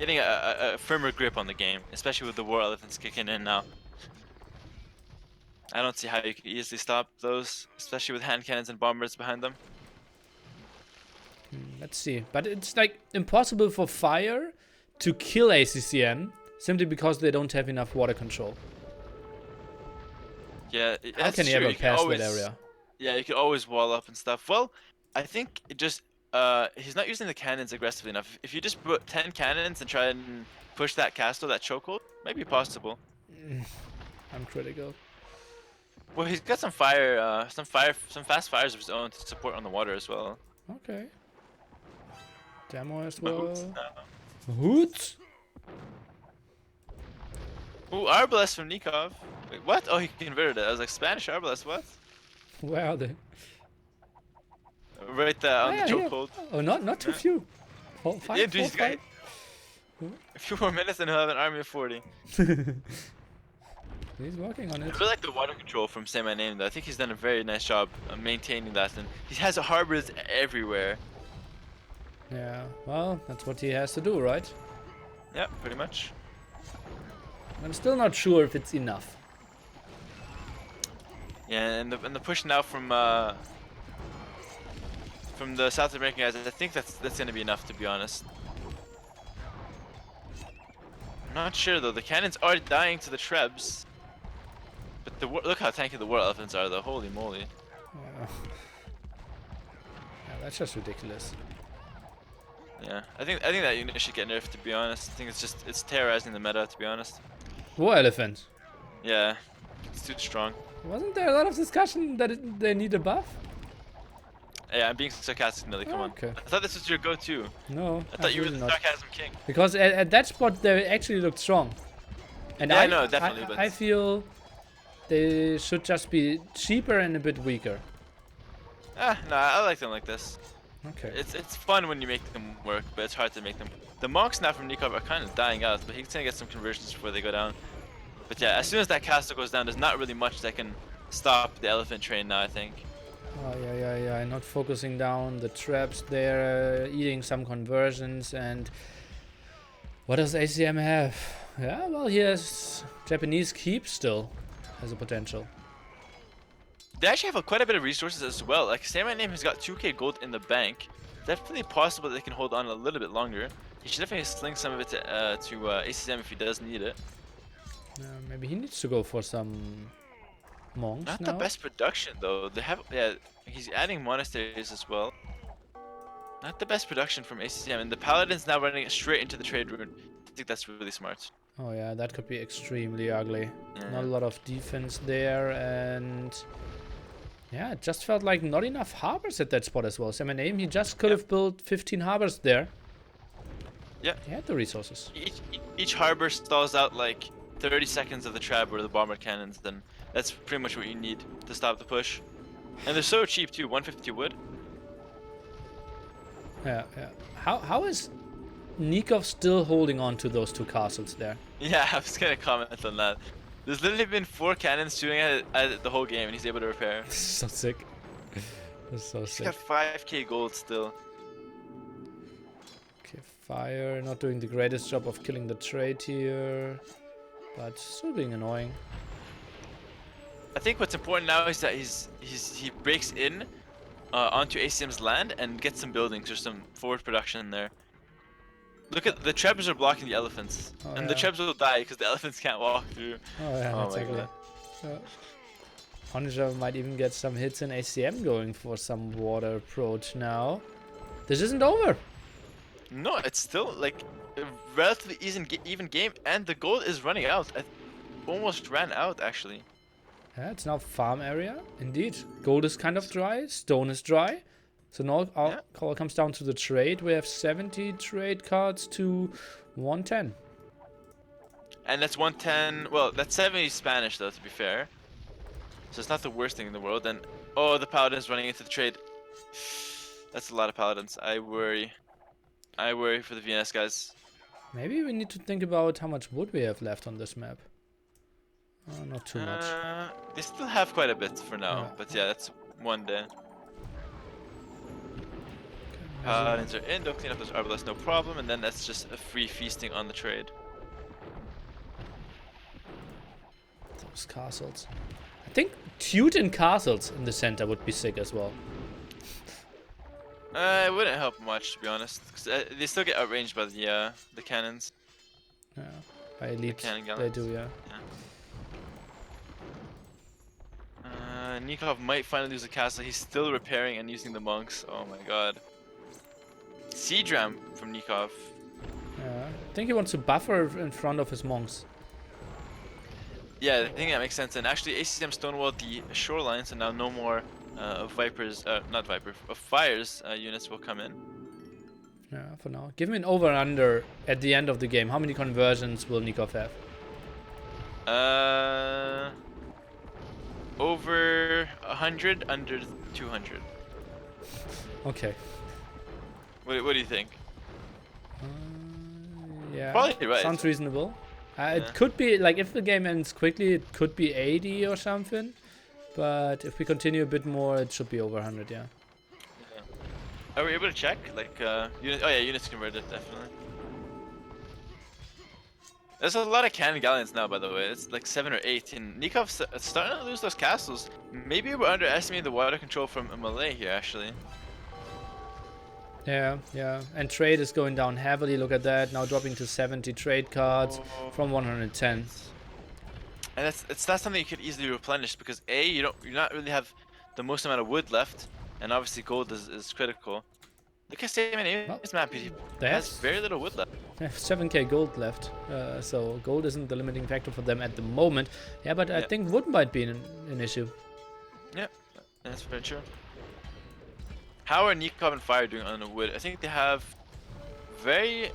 S2: getting a firmer grip on the game, especially with the War Elephants kicking in now. I don't see how you can easily stop those, especially with hand cannons and bombers behind them.
S1: Let's see. But it's like impossible for Fire to kill ACCM simply because they don't have enough water control.
S2: Yeah,
S1: how can you ever pass that area?
S2: Yeah, you can always wall up and stuff. Well, I think it just he's not using the cannons aggressively enough. If you just put 10 cannons and try and push that castle, that chokehold, might be possible.
S1: I'm critical.
S2: Well, he's got some fast fires of his own to support on the water as well.
S1: Okay. Demo as well.
S2: Hoots. Ooh, Arbalest from Nicov. Wait, what? Oh, he converted it. I was like, Spanish Arbalest, what?
S1: Where are they?
S2: Right there on the chokehold.
S1: Oh, not too few. 4, 5,
S2: yeah, dude,
S1: 4, 5.
S2: A few more minutes and he'll have an army of 40.
S1: He's working on it.
S2: I really like the water control from SaymynName though. I think he's done a very nice job of maintaining that, and he has harbors everywhere.
S1: Yeah, well, that's what he has to do, right?
S2: Yeah, pretty much.
S1: I'm still not sure if it's enough.
S2: Yeah, and the push now from the South American guys, I think that's gonna be enough, to be honest. I'm not sure though. The cannons are dying to the trebs, but look how tanky the War Elephants are though. Holy moly!
S1: Yeah, that's just ridiculous.
S2: Yeah, I think that unit should get nerfed, to be honest. I think it's terrorizing the meta, to be honest.
S1: War Elephant.
S2: Yeah, it's too strong.
S1: Wasn't there a lot of discussion that they need a buff?
S2: Yeah, I'm being sarcastic, Millie. Come on.
S1: Okay.
S2: I thought this was your go-to.
S1: No,
S2: I thought you were the
S1: not.
S2: sarcasm king.
S1: Because at that spot they actually looked strong. And
S2: yeah, no, definitely. But
S1: I feel they should just be cheaper and a bit weaker.
S2: No, I like them like this.
S1: Okay.
S2: It's fun when you make them work, but it's hard to make them. The monks now from Nicov are kind of dying out, but he's gonna get some conversions before they go down. But yeah, as soon as that castle goes down, there's not really much that can stop the elephant train now, I think.
S1: Oh yeah. Not focusing down the traps there, eating some conversions, and what does ACM have? Yeah, well, he has Japanese keep still as a potential.
S2: They actually have quite a bit of resources as well. Like SaymynName has got 2k gold in the bank. Definitely possible that they can hold on a little bit longer. He should definitely sling some of it to ACCM if he does need it.
S1: Maybe he needs to go for some monks.
S2: Not
S1: now.
S2: the best production though. They have he's adding monasteries as well. Not the best production from ACCM, and the paladins now running it straight into the trade route. I think that's really smart.
S1: Oh yeah, that could be extremely ugly.
S2: Yeah.
S1: Not a lot of defense there, and yeah, it just felt like not enough harbors at that spot as well. SaymynName, he just could have built 15 harbors there.
S2: Yeah.
S1: He had the resources.
S2: He each harbor stalls out like 30 seconds of the trap or the bombard cannons, then that's pretty much what you need to stop the push. And they're so cheap too, 150 wood.
S1: Yeah, yeah. How is Nicov still holding on to those 2 castles there?
S2: Yeah, I was gonna comment on that. There's literally been 4 cannons shooting at it the whole game, and he's able to repair.
S1: So sick. That's so
S2: He's
S1: sick.
S2: got 5k gold still.
S1: Okay, fire not doing the greatest job of killing the trade here, but still being annoying.
S2: I think what's important now is that he breaks in onto ACCM's land and gets some buildings or some forward production in there. Look at the trebs are blocking the elephants, and the trebs will die because the elephants can't walk through.
S1: Oh yeah,
S2: Oh my
S1: exactly.
S2: God.
S1: Punisher might even get some hits in ACM going for some water approach now. This isn't over.
S2: No, it's still like a relatively even game, and the gold is running out. I almost ran out actually.
S1: Yeah, it's now farm area. Indeed. Gold is kind of dry. Stone is dry. So now all comes down to the trade. We have 70 trade cards to 110.
S2: And that's 110. Well, that's 70 Spanish though, to be fair. So it's not the worst thing in the world. And oh, the paladin's running into the trade. That's a lot of paladins. I worry. I worry for the VNS guys.
S1: Maybe we need to think about how much wood we have left on this map. Not too much.
S2: They still have quite a bit for now,
S1: Yeah.
S2: but yeah, that's one day.
S1: Okay,
S2: Paladins are in, they'll clean up those arbalists, no problem, and then that's just a free feasting on the trade.
S1: those castles. I think TaToH and castles in the center would be sick as well.
S2: It wouldn't help much, to be honest, because they still get outranged by the cannons.
S1: Yeah, by elite,
S2: cannon
S1: they
S2: gallants.
S1: do, yeah.
S2: Nicov might finally lose the castle. He's still repairing and using the monks. Oh my god. Siege ram from Nicov.
S1: Yeah, I think he wants to buffer in front of his monks.
S2: Yeah, I think that makes sense. And actually, ACCM stonewalled the shoreline, so now no more of Vipers, not Viper, of Fires units will come in.
S1: Yeah, for now. Give me an over and under at the end of the game. How many conversions will Nicov have?
S2: Over 100, under 200.
S1: Okay.
S2: What do you think?
S1: Yeah,
S2: Probably right.
S1: sounds reasonable.
S2: Yeah.
S1: It could be, like, if the game ends quickly, it could be 80 or something. But if we continue a bit more, it should be over 100, yeah.
S2: Are we able to check? Like, unit, oh yeah, units converted, definitely. There's a lot of cannon galleons now, by the way. It's like 7 or 8. And Nikov's starting to lose those castles. Maybe we're underestimating the water control from Malay here, actually.
S1: Yeah, yeah. And trade is going down heavily. Look at that. Now dropping to 70 trade cards from 110.
S2: And it's not something you could easily replenish because A, you not really have the most amount of wood left, and obviously gold is critical. Look at CMNA's map. He has very little wood left.
S1: They have 7k gold left, so gold isn't the limiting factor for them at the moment. Yeah, but I think wood might be an issue.
S2: Yeah, that's very true. How are Nicov and Fire doing on the wood? I think they have very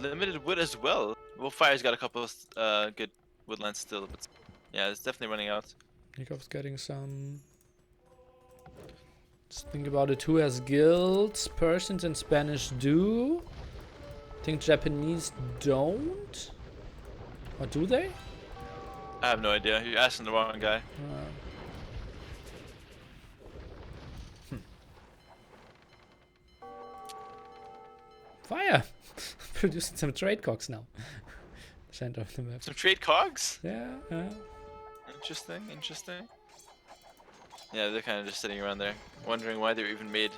S2: limited wood as well. Well, Fire's got a couple of good woodlands still, but yeah, it's definitely running out.
S1: Nikov's getting some. Just think about it. Who has guilds? Persians and Spanish do. I think Japanese don't. Or do they?
S2: I have no idea. You're asking the wrong guy.
S1: Fire! Producing some trade cogs now. Center of the map.
S2: Some trade cogs?
S1: Yeah, yeah.
S2: Interesting, interesting. Yeah, they're kind of just sitting around there, wondering why they were even made.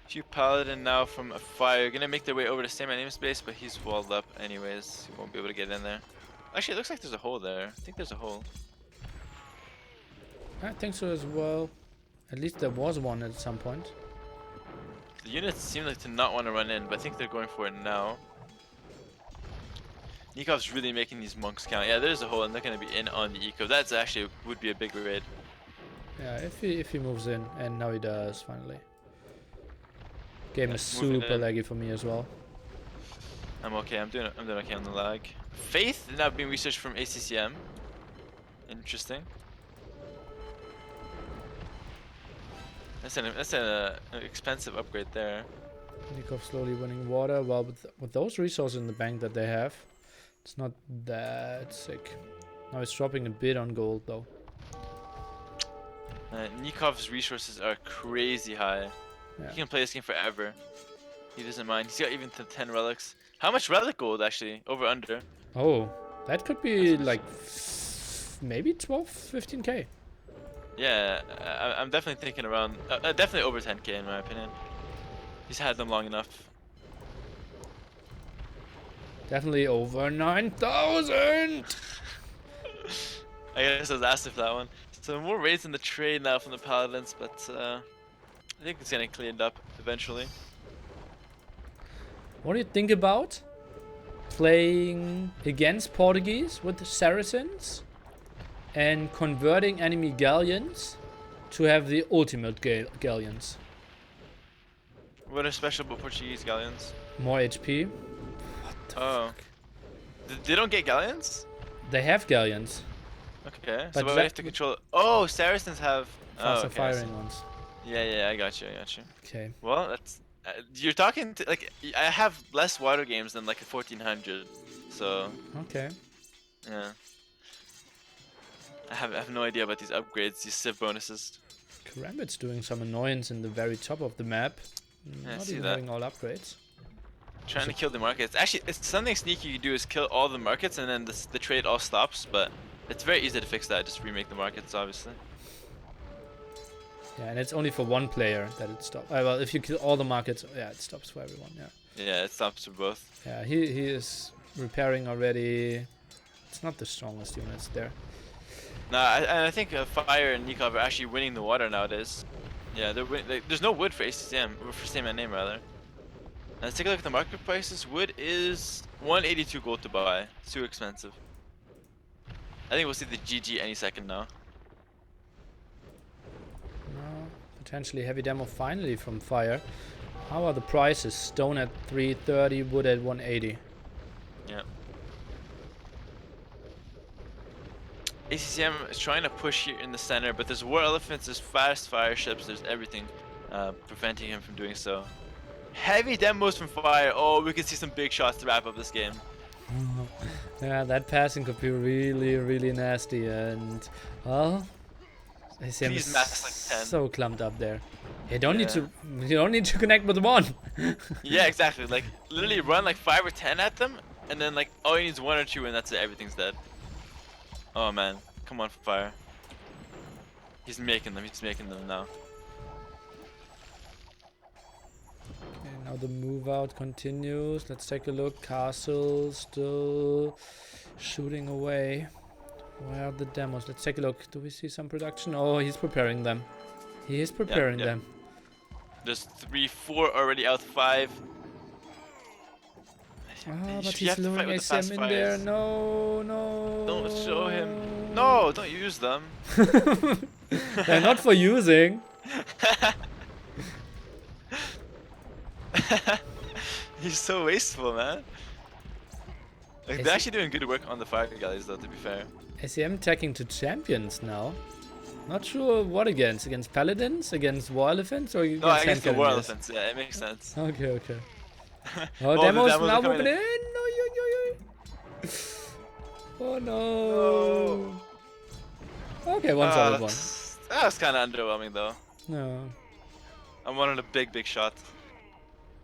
S2: Few paladin now from a Fire, gonna make their way over to CMNAme space, but he's walled up anyways. He won't be able to get in there. Actually, it looks like there's a hole there. I think there's a hole.
S1: I think so as well. At least there was one at some point.
S2: The units seem like to not want to run in, but I think they're going for it now. Nikov's really making these monks count. Yeah, there's a hole, and they're going to be in on the eco. That's actually would be a big raid.
S1: Yeah, if he moves in, and now he does finally. Game is
S2: moving
S1: super
S2: in.
S1: laggy for me as well.
S2: I'm okay. I'm doing okay on the lag. Faith now being researched from ACCM. Interesting. That's an expensive upgrade there.
S1: Nicov slowly winning water. Well, with those resources in the bank that they have, it's not that sick. Now it's dropping a bit on gold though.
S2: Nikov's resources are crazy high.
S1: Yeah.
S2: He can play this game forever. He doesn't mind. He's got even 10 relics. How much relic gold actually? Over under?
S1: Oh, that could be like maybe 12, 15k.
S2: Yeah, I'm definitely thinking around. Definitely over 10k in my opinion. He's had them long enough.
S1: Definitely over 9,000.
S2: I guess I was asked for that one. So more raids in the trade now from the paladins, but I think it's getting cleaned up eventually.
S1: What do you think about playing against Portuguese with the Saracens and converting enemy galleons to have the ultimate galleons?
S2: What are special about Portuguese galleons?
S1: More HP.
S2: Oh. They don't get galleons?
S1: They have galleons.
S2: Okay.
S1: But
S2: So we have to control. Oh, Saracens have.
S1: Faster
S2: Oh, okay, I see.
S1: firing ones.
S2: Yeah, I got you.
S1: Okay.
S2: Well, that's. You're talking to, like, I have less water games than like a 1400, so
S1: Okay.
S2: yeah. I have no idea about these upgrades, these civ bonuses.
S1: Karambit's doing some annoyance in the very top of the map.
S2: Yeah, I
S1: Not
S2: see
S1: even
S2: that.
S1: having all upgrades.
S2: Trying to kill the markets. Actually, it's something sneaky you do is kill all the markets and then the trade all stops, but it's very easy to fix that. Just remake the markets, obviously.
S1: Yeah, and it's only for one player that it stops. Well, if you kill all the markets, yeah, it stops for everyone. Yeah.
S2: Yeah, it stops for both.
S1: Yeah, he is repairing already. It's not the strongest units there.
S2: No, I think Fire and Nicov are actually winning the water nowadays. Yeah, there's no wood for ACCM, or for COTH5 rather. Let's take a look at the market prices. Wood is 182 gold to buy. It's too expensive. I think we'll see the GG any second now.
S1: No, potentially heavy demo finally from Fire. How are the prices? Stone at 330, wood at 180.
S2: Yeah. ACCM is trying to push here in the center, but there's war elephants, there's fast fire ships, there's everything preventing him from doing so. Heavy demos from Fire. Oh, we can see some big shots to wrap up this game.
S1: Yeah, that passing could be really, really nasty, and well, ACCM
S2: Please
S1: is
S2: max like 10.
S1: so clumped up there. You don't need
S2: Yeah.
S1: to. You don't need to connect with one.
S2: Yeah, exactly. Like literally run like 5 or 10 at them, and then like all he needs 1 or 2, and that's it. Everything's dead. Oh man, come on, Fire. He's making them. He's making them now.
S1: Okay, now the move out continues. Let's take a look. Castle still shooting away. Where are the demos? Let's take a look. Do we see some production? Oh, he's preparing them. He is preparing
S2: Yep.
S1: them.
S2: There's 3, 4 already out. 5.
S1: Ah,
S2: You
S1: but
S2: have
S1: he's
S2: to fight
S1: luring
S2: with the fast
S1: ACM in there.
S2: fires.
S1: No, no.
S2: Don't show him. No, don't use them.
S1: They're not for using.
S2: He's so wasteful, man. Like,
S1: Is
S2: they're
S1: he-
S2: actually doing good work on the fire guys, though, to be fair.
S1: ACM attacking to champions now. Not sure what against. Against paladins? Against war elephants? Or against
S2: No, I guess the
S1: hand
S2: war
S1: cannoneers?
S2: elephants. Yeah, it makes sense.
S1: Okay, okay.
S2: Oh,
S1: Oh,
S2: the
S1: demos
S2: demos
S1: now
S2: are coming
S1: moving in.
S2: in.
S1: No, Oh no. Okay, one solid one.
S2: That was kind of underwhelming, though.
S1: No.
S2: I wanted a big shot.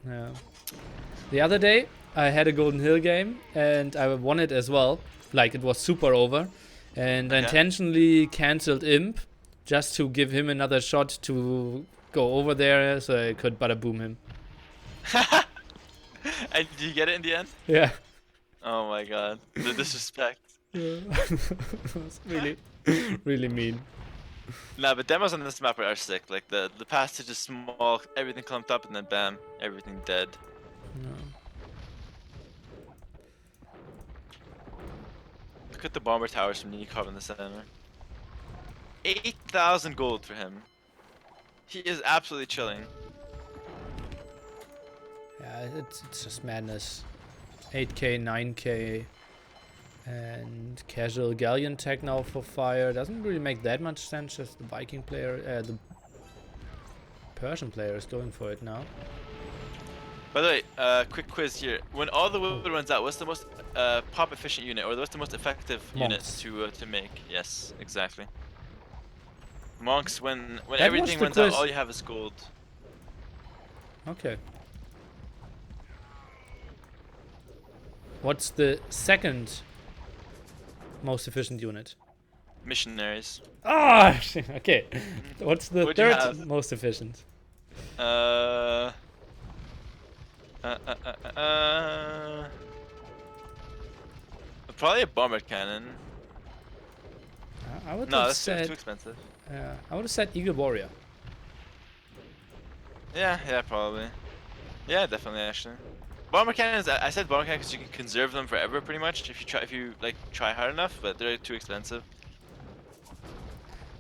S1: Yeah. The other day, I had a Golden Hill game and I won it as well. Like, it was super over. And I
S2: Okay.
S1: intentionally cancelled Imp just to give him another shot to go over there so I could bada boom him.
S2: And did you get it in the end?
S1: Yeah.
S2: Oh my god. The disrespect.
S1: It was really, really mean.
S2: Nah, but demos on this map are sick. Like, the passage is small, everything clumped up, and then bam, everything dead.
S1: No.
S2: Look at the bomber towers from Nicov in the center. 8,000 gold for him. He is absolutely chilling.
S1: Yeah, it's just madness. 8k, 9k, and casual galleon tech now for fire. Doesn't really make that much sense. Just the Viking player, the Persian player is going for it now.
S2: By the way, quick quiz here. When all the wood runs out, what's the most pop efficient unit, or what's the most effective unit
S1: Monks.
S2: to make? Yes, exactly. Monks, when
S1: was
S2: everything
S1: the
S2: runs out,
S1: quiz.
S2: all you have is gold.
S1: Okay. What's the second most efficient unit?
S2: Missionaries.
S1: Ah, okay. What's the
S2: What'd you
S1: third
S2: have?
S1: most efficient?
S2: Probably a bomber cannon.
S1: I would
S2: No,
S1: have
S2: that's too
S1: said.
S2: expensive.
S1: I would have said Eagle Warrior.
S2: Yeah, probably. Yeah, definitely actually. Bomber cannons. I said bomber cannon because you can conserve them forever, pretty much, if you try hard enough. But they're too expensive.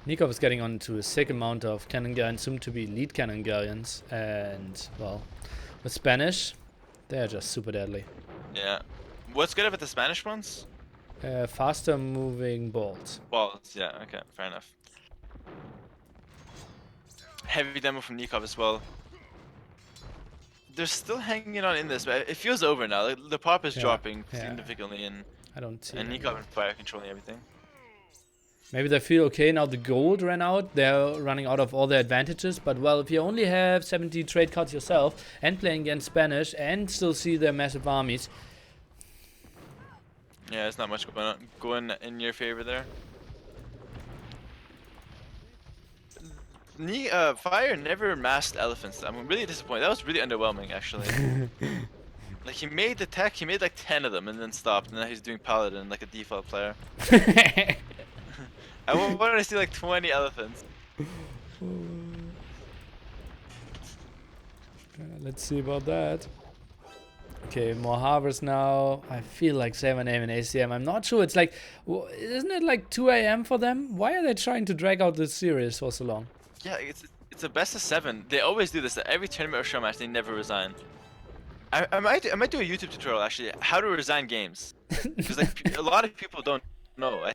S1: Nicov is getting on to a sick amount of cannon galleons, soon to be lead cannon galleons, and well, with Spanish, they're just super deadly.
S2: Yeah. What's good about the Spanish ones?
S1: Faster moving bolts.
S2: Balls. Yeah. Okay. Fair enough. Heavy demo from Nicov as well. They're still hanging on in this, but it feels over now. Like, the pop is
S1: Yeah,
S2: dropping
S1: yeah.
S2: significantly, and
S1: I don't see.
S2: Nicov and fire controlling everything.
S1: Maybe they feel okay now. The gold ran out. They're running out of all their advantages. But well, if you only have 70 trade cards yourself and playing against Spanish and still see their massive armies,
S2: Yeah, there's not much going in your favor there. Fire never masked elephants. I'm really disappointed. That was really underwhelming, actually. Like, he made the tech, he made like 10 of them and then stopped, and now he's doing paladin like a default player. I wanted to see like 20 elephants.
S1: Let's see about that. Okay, more harvest now. I feel like CyberName and ACCM. I'm not sure. It's like, isn't it like 2 a.m. for them? Why are they trying to drag out this series for so long?
S2: Yeah, it's a best of 7. They always do this. At every tournament or show match, they never resign. I might do a YouTube tutorial actually, how to resign games, because like a lot of people don't know.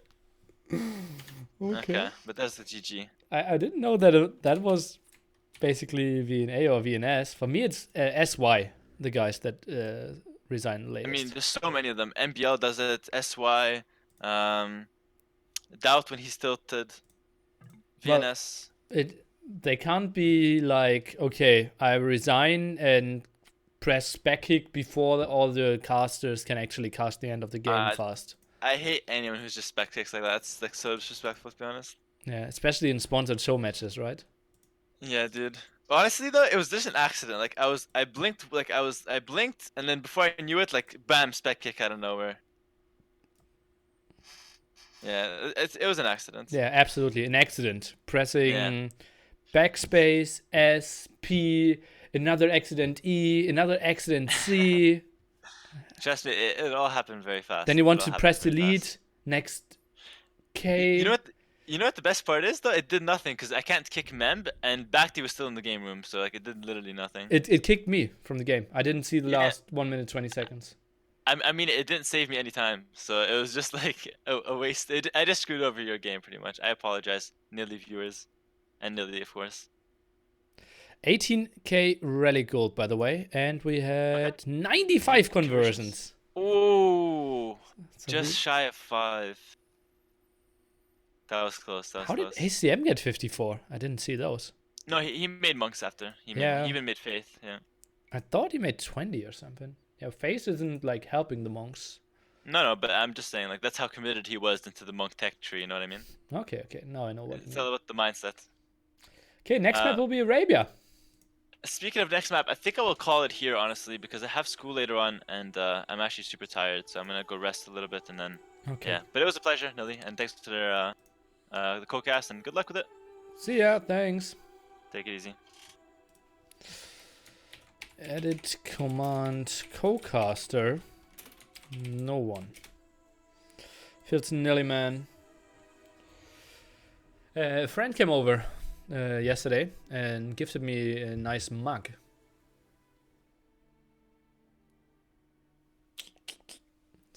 S2: Okay, but that's the GG.
S1: I didn't know that that was basically VNA or VNS. For me, it's SY, the guys that resign latest.
S2: I mean, there's so many of them. MBL does it. SY, DauT when he's tilted. VNS.
S1: Well, they can't be like, okay, I resign and press back kick before all the casters can actually cast the end of the game fast.
S2: I hate anyone who's just spec kicks like that. It's like so disrespectful, to be honest.
S1: Yeah, especially in sponsored show matches, right?
S2: Yeah, dude. Honestly though, it was just an accident. Like I blinked, and then before I knew it, like bam, spec kick out of nowhere. Yeah, it was an accident.
S1: Yeah, absolutely, an accident. Pressing backspace, S, P, another accident E, another accident C.
S2: Trust me, it all happened very fast.
S1: Then you want to press delete, next K.
S2: You know what the best part is though? It did nothing because I can't kick Memb, and Bact was still in the game room, so like it did literally nothing.
S1: It kicked me from the game. I didn't see the last 1 minute 20 seconds.
S2: I mean, it didn't save me any time, so it was just like a waste. I just screwed over your game pretty much. I apologize, Nilly viewers, and Nilly of course.
S1: 18k rally gold, by the way, and we had 95 conversions.
S2: Oh, just shy of 5. That was close.
S1: How did ACCM get 54? I didn't see those.
S2: No, he made monks after. He even made faith. Yeah.
S1: I thought he made 20 or something. Yeah, faith isn't like helping the monks.
S2: No, but I'm just saying, like, that's how committed he was into the monk tech tree. You know what I mean?
S1: Okay. Now I know what.
S2: It's all about the mindset.
S1: Okay, next map will be Arabia.
S2: Speaking of next map, I think I will call it here, honestly, because I have school later on, and I'm actually super tired, so I'm gonna go rest a little bit, and then yeah. But it was a pleasure, Nilly, and thanks to the co-cast, and good luck with it.
S1: See ya. Thanks.
S2: Take it easy.
S1: Edit command co-caster. No one. Feels Nilly man. A friend came over yesterday and gifted me a nice mug.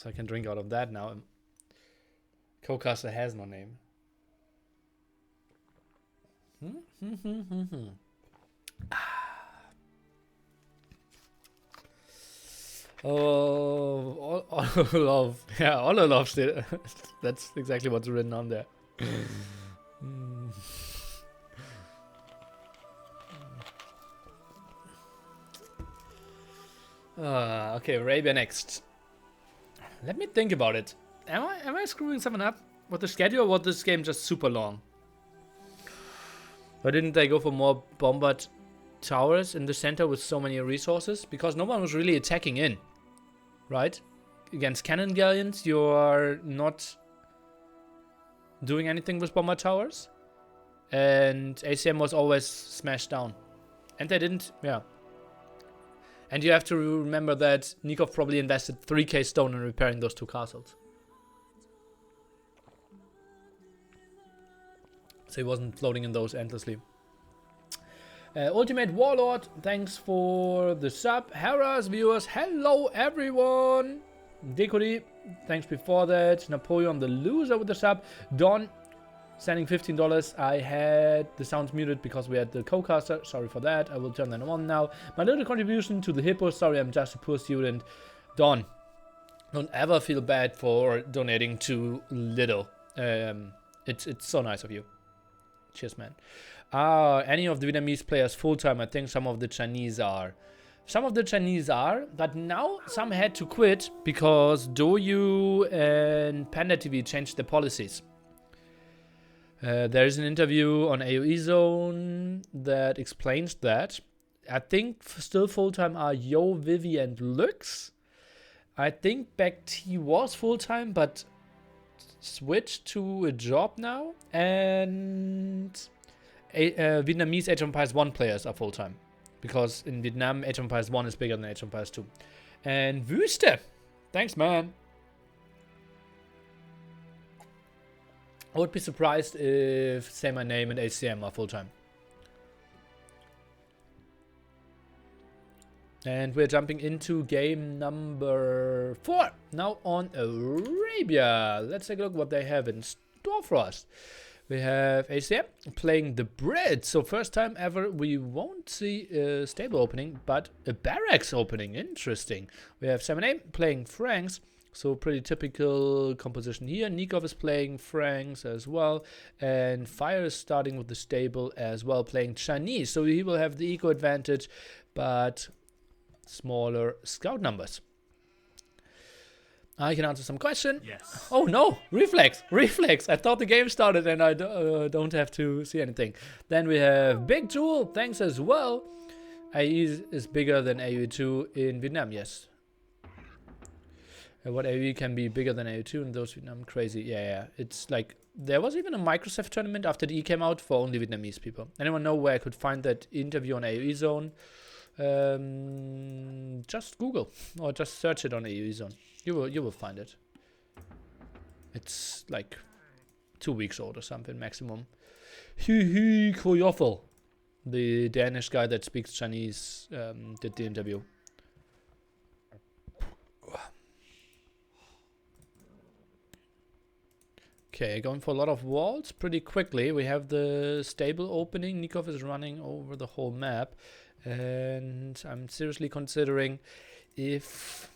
S1: So I can drink out of that now. Co-caster has no name. Oh, all of, yeah, all of it. That's exactly what's written on there. Okay, Arabia next. Let me think about it. Am I screwing something up with the schedule, or was this game just super long? Why didn't they go for more bombard towers in the center with so many resources? Because no one was really attacking in, right? Against cannon galleons, you're not doing anything with bombard towers, and ACM was always smashed down, and they didn't. Yeah. And you have to remember that Nicov probably invested 3k stone in repairing those two castles. So he wasn't floating in those endlessly. Ultimate Warlord, thanks for the sub. Hera's viewers, hello everyone. Decody, thanks before that. Napoleon the loser with the sub. Don, sending $15. I had the sounds muted because we had the co-caster. Sorry for that. I will turn them on now. My little contribution to the Hippo. Sorry, I'm just a poor student. Don, don't ever feel bad for donating too little. It's so nice of you. Cheers, man. Are any of the Vietnamese players full-time? I think some of the Chinese are. Some of the Chinese are, but now some had to quit because DouYu and Panda TV changed their policies. There is an interview on AOE Zone that explains that. I think still full-time are Yo, Vivi, and Lux. I think Bact was full-time, but switched to a job now. And Vietnamese Age of Empires 1 players are full-time. Because in Vietnam, Age of Empires 1 is bigger than Age of Empires 2. And Wüste. Thanks, man. I would be surprised if SayMyName and ACCM are full-time. And we're jumping into game number 4. Now on Arabia. Let's take a look what they have in store for us. We have ACCM playing the Brit. So first time ever we won't see a stable opening, but a barracks opening. Interesting. We have SayMyName playing Franks. So pretty typical composition here. Nicov is playing Franks as well. And Fire is starting with the stable as well, playing Chinese. So he will have the eco advantage, but smaller scout numbers. I can answer some question.
S4: Yes.
S1: Oh no, reflex. I thought the game started and I don't have to see anything. Then we have Big Jewel, thanks as well. AE is bigger than AE2 in Vietnam, yes. What AE can be bigger than AE2 in those Vietnam, crazy. Yeah. It's like, there was even a Microsoft tournament after the E came out for only Vietnamese people. Anyone know where I could find that interview on AE Zone? Just Google or just search it on AE Zone. You will find it. It's like 2 weeks old or something maximum. Koyoffel, the Danish guy that speaks Chinese, did the interview. Okay, going for a lot of walls pretty quickly. We have the stable opening. Nicov is running over the whole map. And I'm seriously considering if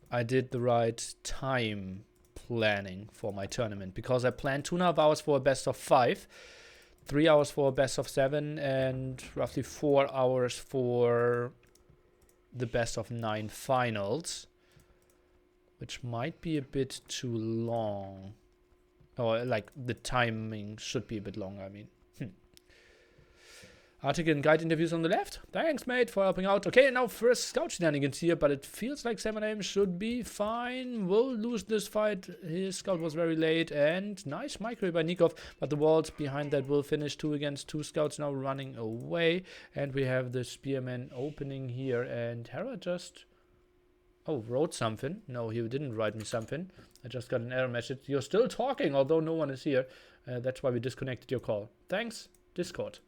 S1: I did the right time planning for my tournament. Because I planned 2.5 hours for a best of 5, 3 hours for a best of 7, and roughly 4 hours for the best of 9 finals. Which might be a bit too long. Or like the timing should be a bit long, I mean. Article and guide interviews on the left. Thanks, mate, for helping out. Okay, now first scout shenanigans here, but it feels like SayMyName should be fine. Will lose this fight. His scout was very late, and nice micro by Nicov, but the walls behind that will finish 2 against 2 scouts now running away. And we have the spearman opening here, and Hera just... Oh, wrote something. No, he didn't write me something. I just got an error message. You're still talking, although no one is here. That's why we disconnected your call. Thanks, Discord.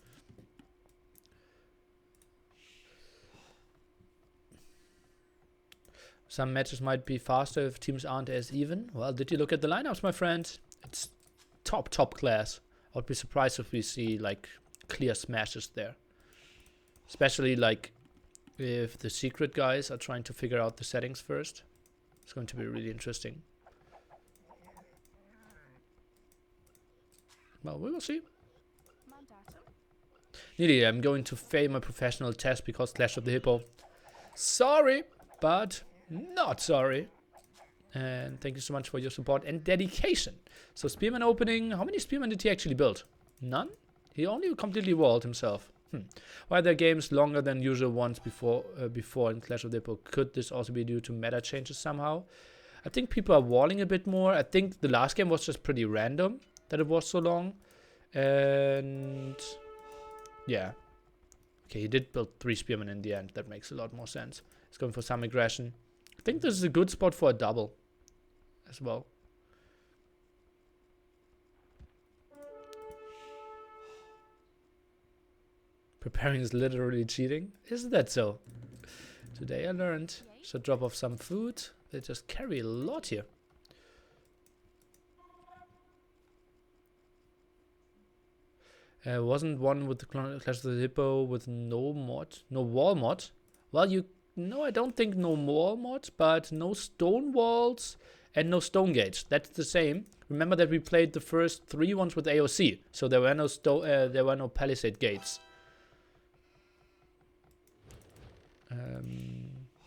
S1: Some matches might be faster if teams aren't as even. Well, did you look at the lineups, my friend? It's top class. I would be surprised if we see like clear smashes there. Especially like if the secret guys are trying to figure out the settings first. It's going to be really interesting. Well, we will see. Nearly, I'm going to fail my professional test because Clash of the Hippo. Sorry, but not sorry. And thank you so much for your support and dedication. So Spearman opening, how many Spearmen did he actually build? None? He only completely walled himself. Why are there games longer than usual ones before in Clash of the Hippo? Could this also be due to meta changes somehow? I think people are walling a bit more. I think the last game was just pretty random that it was so long. And yeah. Okay, he did build 3 Spearmen in the end. That makes a lot more sense. He's going for some aggression. I think this is a good spot for a double as well. Preparing is literally cheating. Isn't that so? Today I learned. Should drop off some food. They just carry a lot here. Wasn't one with the Clash of the Hippo with no mod, no wall mod? Well, no, I don't think no wall mod, but no Stonewalls and no stone gates. That's the same. Remember that we played the first 3 ones with AOC, so there were no palisade gates.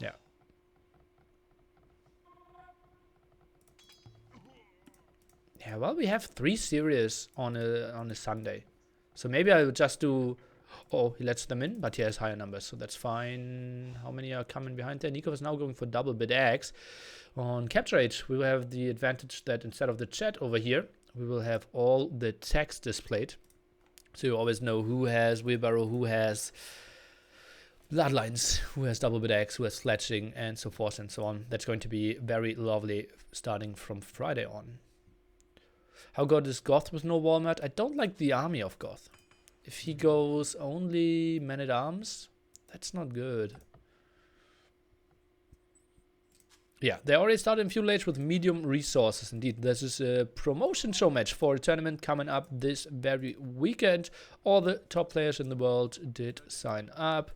S1: Yeah. Yeah, well, we have 3 series on a Sunday. So maybe I would just do... Oh, he lets them in, but he has higher numbers, so that's fine. How many are coming behind there? Nicov is now going for double bid X. On capture rate, we will have the advantage that instead of the chat over here, we will have all the text displayed. So you always know who has wheelbarrow, who has bloodlines, who has double bid X, who has sledging, and so forth and so on. That's going to be very lovely starting from Friday on. How good is Goth with no wall mat? I don't like the army of Goth. If he goes only men-at-arms, that's not good. Yeah, they already started in Feudal Age with medium resources. Indeed, this is a promotion show match for a tournament coming up this very weekend. All the top players in the world did sign up.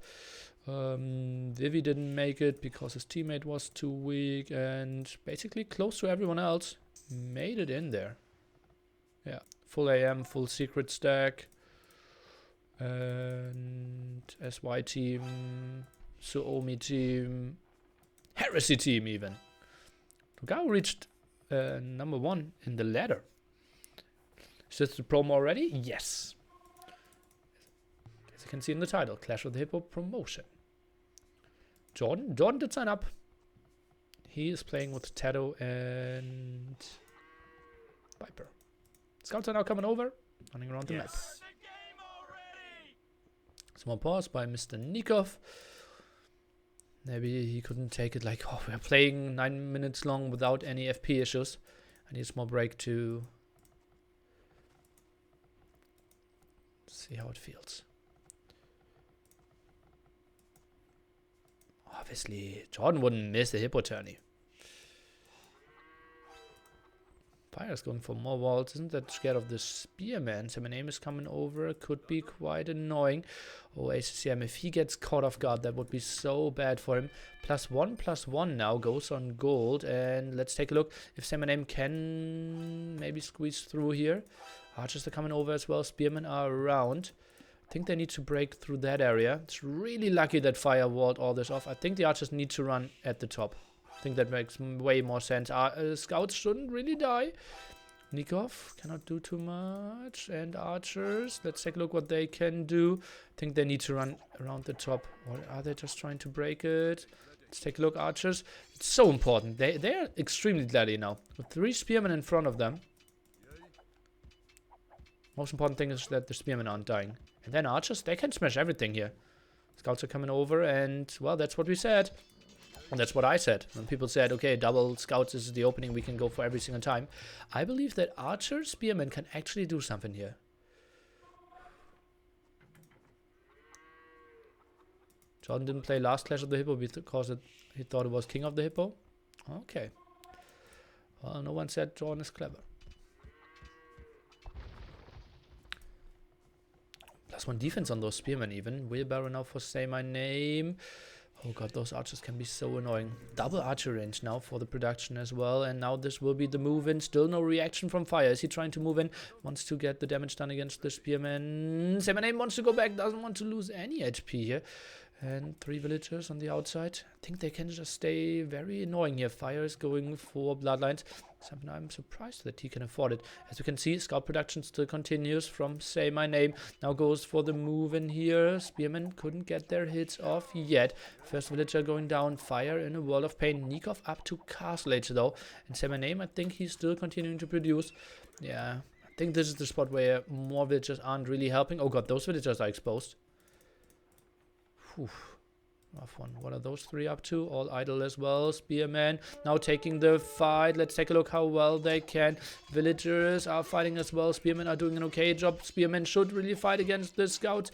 S1: Vivi didn't make it because his teammate was too weak, and basically close to everyone else made it in there. Yeah, full AM, full secret stack. And SY team, Suomi team, Heresy team even. dogao reached number 1 in the ladder. Is this the promo already? Yes. As you can see in the title, Clash of the Hippo promotion. Jordan did sign up. He is playing with TaToH and Viper. Scouts are now coming over, running around the map. Small pause by Mr. Nicov. Maybe he couldn't take it like, oh, we're playing 9 minutes long without any FP issues. I need a small break to see how it feels. Obviously, Jordan wouldn't miss the Hippo tourney. Fire's going for more walls. Isn't that scared of the Spearman? CoTH5 is coming over. Could be quite annoying. Oh, ACCM, if he gets caught off guard, that would be so bad for him. +1/+1 now goes on gold. And let's take a look if CoTH5 can maybe squeeze through here. Archers are coming over as well. Spearmen are around. I think they need to break through that area. It's really lucky that Fire walled all this off. I think the archers need to run at the top. I think that makes way more sense. Scouts shouldn't really die. Nicov cannot do too much. And archers, let's take a look what they can do. I think they need to run around the top. Or are they just trying to break it? Let's take a look, archers. It's so important. They're extremely bloody now. With 3 spearmen in front of them. Most important thing is that the spearmen aren't dying. And then archers, they can smash everything here. Scouts are coming over and, well, that's what we said. And that's what I said. When people said, okay, double scouts is the opening, we can go for every single time. I believe that archer spearmen can actually do something here. Jordan didn't play last Clash of the Hippo because he thought it was King of the Hippo. Okay. Well, no one said John is clever. +1 defense on those spearmen even. Wheelbarrow now for Say My Name. Oh god, those archers can be so annoying. Double archer range now for the production as well. And now this will be the move in. Still no reaction from Fire. Is he trying to move in? Wants to get the damage done against the spearmen. Say My Name wants to go back. Doesn't want to lose any HP here. And 3 villagers on the outside. I think they can just stay very annoying here. Fire is going for Bloodlines. Something I'm surprised that he can afford it. As you can see, scout production still continues from Say My Name. Now goes for the move in here. Spearmen couldn't get their hits off yet. First villager going down. Fire in a world of pain. Nicov up to Castle Age though. And Say My Name, I think he's still continuing to produce. Yeah, I think this is the spot where more villagers aren't really helping. Oh god, those villagers are exposed. Whew. Rough one. What are those 3 up to? All idle as well. Spearmen now taking the fight. Let's take a look how well they can. Villagers are fighting as well. Spearmen are doing an okay job. Spearmen should really fight against the scouts.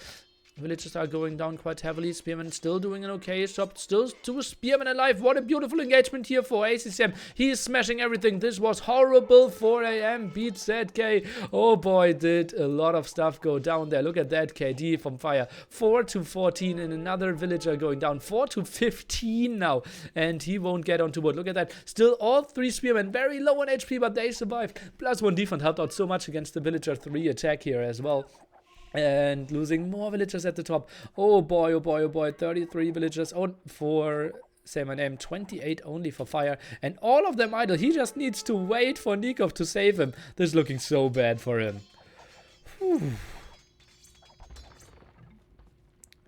S1: Villagers are going down quite heavily. Spearmen still doing an okay job. Still 2 spearmen alive. What a beautiful engagement here for ACCM. He is smashing everything. This was horrible. 4 AM beats ZK. Oh boy, did a lot of stuff go down there. Look at that KD from Fire. 4 to 14 and another villager going down. 4 to 15 now. And he won't get onto wood. Look at that. Still all 3 spearmen very low on HP, but they survived. +1 defense helped out so much against the villager 3 attack here as well. And losing more villagers at the top. Oh boy, oh boy, oh boy. 33 villagers on for Say My Name. 28 only for Fire. And all of them idle. He just needs to wait for Nicov to save him. This is looking so bad for him. Whew.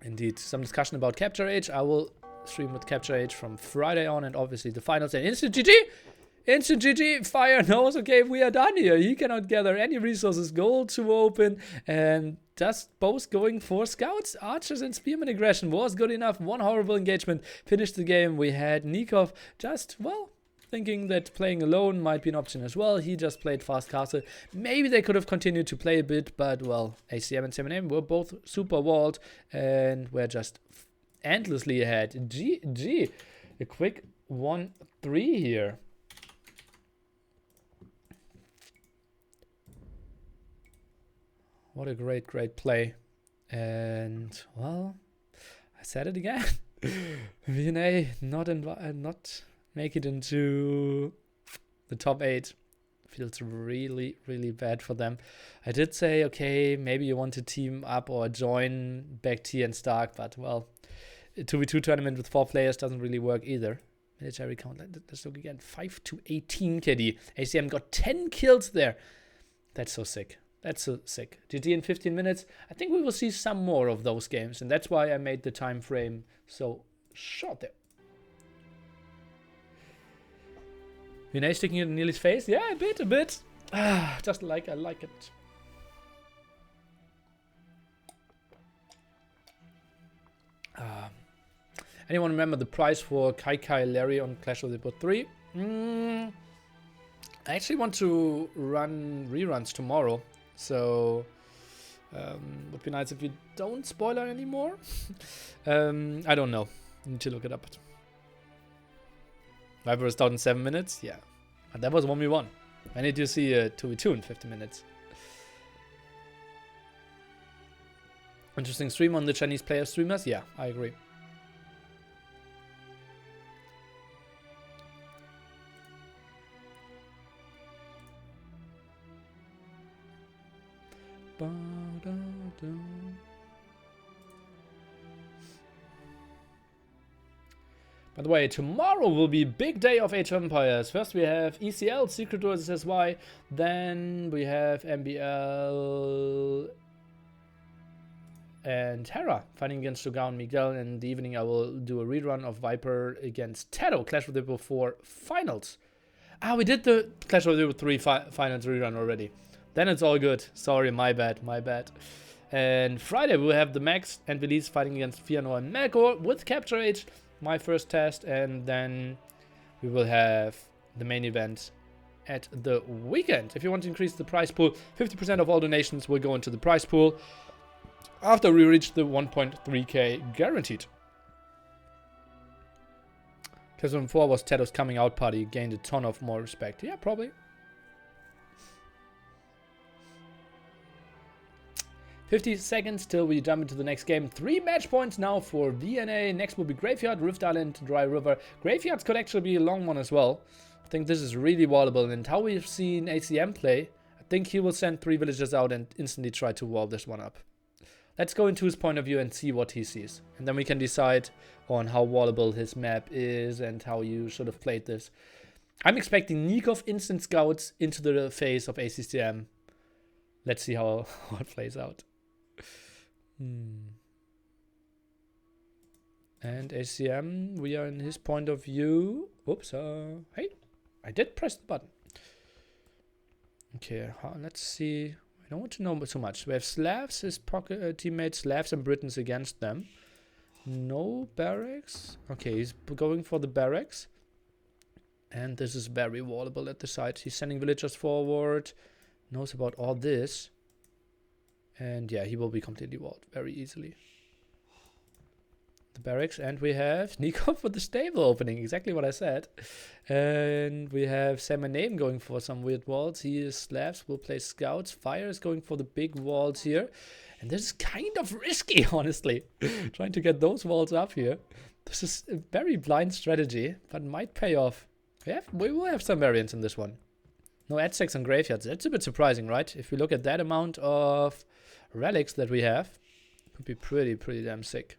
S1: Indeed. Some discussion about Capture Age. I will stream with Capture Age from Friday on. And obviously the finals. And instant GG! Instant GG, Fire knows, okay, we are done here. He cannot gather any resources. Goal to open. And just both going for scouts, archers, and spearman aggression was good enough. One horrible engagement finished the game. We had Nicov just, well, thinking that playing alone might be an option as well. He just played fast castle. Maybe they could have continued to play a bit, but, well, ACCM and CMNM were both super walled and were just endlessly ahead. GG. A quick 1-3 here. What a great, great play. And, well, I said it again. VNA not make it into the top 8. Feels really, really bad for them. I did say, okay, maybe you want to team up or join Bact and Stark, but, well, a 2v2 tournament with 4 players doesn't really work either. Military count, let's look again. 5 to 18 KD. ACM got 10 kills there. That's so sick. That's so sick. GG in 15 minutes. I think we will see some more of those games, and that's why I made the time frame so short there. Vinay sticking it in Neely's face? Yeah, a bit. Just like I like it. Anyone remember the price for Kai Liereyy on Clash of the Boat 3? I actually want to run reruns tomorrow. So, would be nice if you don't spoiler anymore. I don't know. Need to look it up. Viper is down in 7 minutes. Yeah, but that was 1v1. I need to see a 2v2 in 50 minutes. Interesting stream on the Chinese player streamers. Yeah, I agree. By the way, tomorrow will be big day of Age of Empires. First we have ECL, Secret Wars SSY, then we have MBL and Hera fighting against dogao and Miguel. In the evening I will do a rerun of Viper against TaToH, Clash of the Hippo 4 finals. Ah, we did the Clash of the Hippo 3 finals rerun already. Then it's all good. Sorry, my bad. And Friday we'll have TheMax and Villese fighting against Fianor and Melkor with Capture Age, my first test, and then we will have the main event at the weekend. If you want to increase the prize pool, 50% of all donations will go into the prize pool after we reach the 1.3k guaranteed. 2004 was TaToH's coming out party, gained a ton of more respect. Yeah, probably. 50 seconds till we jump into the next game. 3 match points now for VNA. Next will be Graveyard, Rift Island, Dry River. Graveyards could actually be a long one as well. I think this is really wallable. And how we've seen ACCM play, I think he will send 3 villagers out and instantly try to wall this one up. Let's go into his point of view and see what he sees. And then we can decide on how wallable his map is and how you should have played this. I'm expecting Nicov instant scouts into the face of ACCM. Let's see how it plays out. And ACCM, we are in his point of view. Oops, hey, I did press the button. Okay, let's see. I don't want to know so much. We have Slavs, his pocket teammates, Slavs and Britons against them. No barracks. Okay, he's going for the barracks. And this is very wallable at the side. He's sending villagers forward. Knows about all this. And yeah, he will be completely walled very easily. The barracks, and we have Nicov with the stable opening, exactly what I said. And we have saymyname going for some weird walls. He is Slavs, will play scouts. Fire is going for the big walls here. And this is kind of risky, honestly. Trying to get those walls up here. This is a very blind strategy, but might pay off. We will have some variance in this one. No ad-sex on graveyards. That's a bit surprising, right? If we look at that amount of relics that we have, it could be pretty damn sick.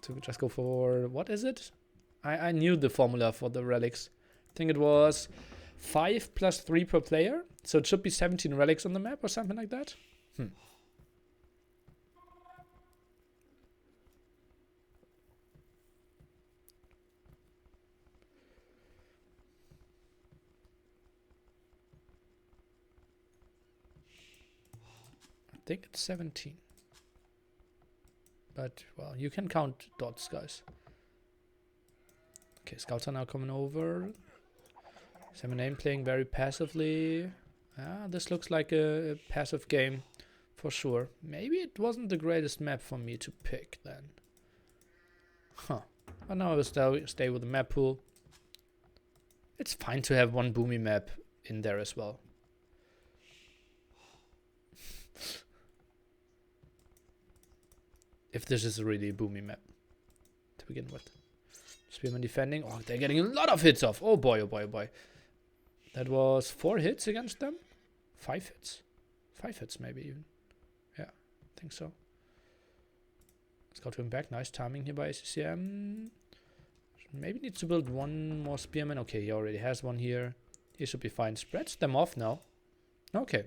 S1: So we just go for, what is it? I knew the formula for the relics. I think it was 5 plus 3 per player. So it should be 17 relics on the map or something like that. I think it's 17. But, well, you can count dots, guys. Okay, scouts are now coming over. saymyname playing very passively. This looks like a passive game for sure. Maybe it wasn't the greatest map for me to pick then. But now I will stay with the map pool. It's fine to have one boomy map in there as well. If this is really a boomy map to begin with. Spearman defending. Oh, they're getting a lot of hits off. Oh boy, oh boy, oh boy. That was 4 hits against them. 5 hits. 5 hits maybe even. Yeah, I think so. Let's go to him back. Nice timing here by ACCM. Maybe needs to build one more spearman. Okay, he already has one here. He should be fine. Spreads them off now. Okay.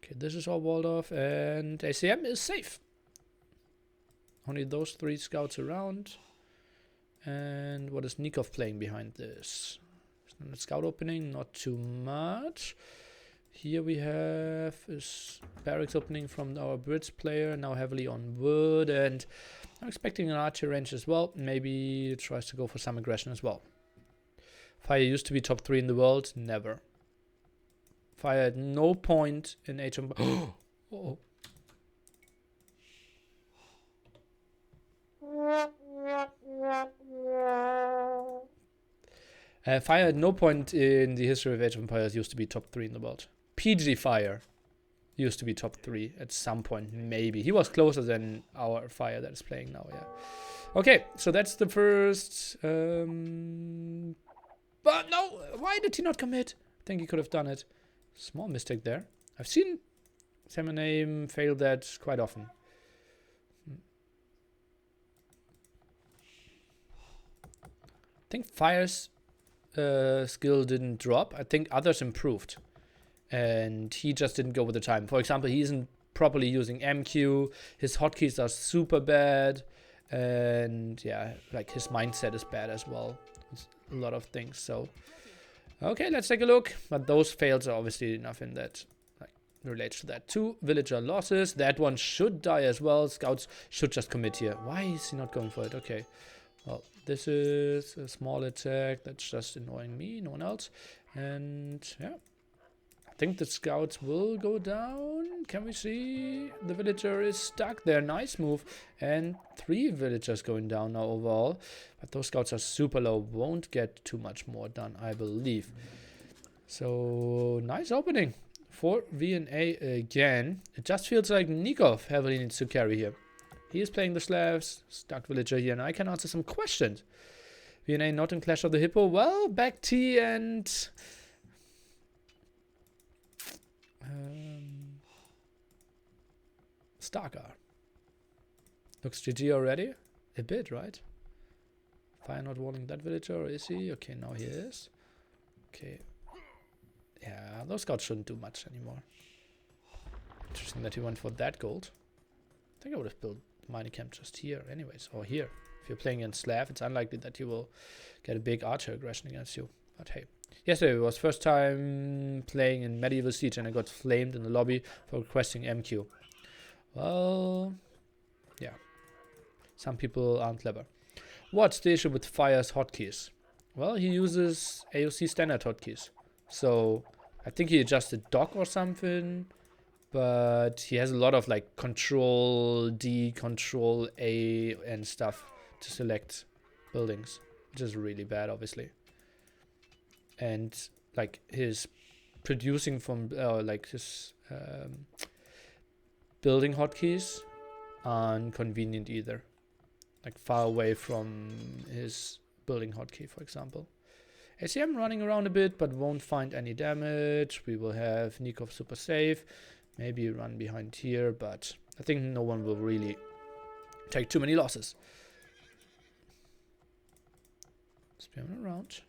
S1: Okay, this is all walled off, and ACCM is safe. Only those 3 scouts around. And what is Nicov playing behind this? Standard scout opening, not too much. Here we have is barracks opening from our bridge player, now heavily on wood, and I'm expecting an archer range as well. Maybe tries to go for some aggression as well. Fire used to be top 3 in the world, never. Fire at no point in Age of oh. Fire at no point in the history of Age of Empires used to be top 3 in the world. PG Fire used to be top 3 at some point, maybe. He was closer than our Fire that is playing now, yeah. Okay, so that's the first. But no, why did he not commit? I think he could have done it. Small mistake there. I've seen saymyname fail that quite often. I think Fire's skill didn't drop. I think others improved. And he just didn't go with the time. For example, he isn't properly using MQ. His hotkeys are super bad. And yeah, like his mindset is bad as well. It's a lot of things, so... Okay, let's take a look. But those fails are obviously enough in that, like, relates to that. 2 villager losses. That one should die as well. Scouts should just commit here. Why is he not going for it? Okay. Well, this is a small attack. That's just annoying me, no one else. And yeah, I think the scouts will go down. Can we see? The villager is stuck there. Nice move. And 3 villagers going down now overall. But those scouts are super low. Won't get too much more done, I believe. So, nice opening for VNA again. It just feels like Nicov heavily needs to carry here. He is playing the Slavs. Stuck villager here. And I can answer some questions. VNA not in Clash of the Hippo. Well, Bact and... Starker. Looks GG already? A bit, right? Fire not walling that villager, or is he? Okay, now he is. Okay. Yeah, those scouts shouldn't do much anymore. Interesting that he went for that gold. I think I would have built mining camp just here anyways, or here. If you're playing against Slav, it's unlikely that he will get a big archer aggression against you. But hey. Yesterday was first time playing in Medieval Siege and I got flamed in the lobby for requesting MQ. Well, yeah. Some people aren't clever. What's the issue with Fire's hotkeys? Well, he uses AOC standard hotkeys. So, I think he adjusted dock or something. But he has a lot of like Control D, Control A and stuff to select buildings. Which is really bad, obviously. And like his producing from like his building hotkeys aren't convenient either. Like far away from his building hotkey, for example. ACM running around a bit, but won't find any damage. We will have Nicov super safe. Maybe run behind here, but I think no one will really take too many losses. Spin around.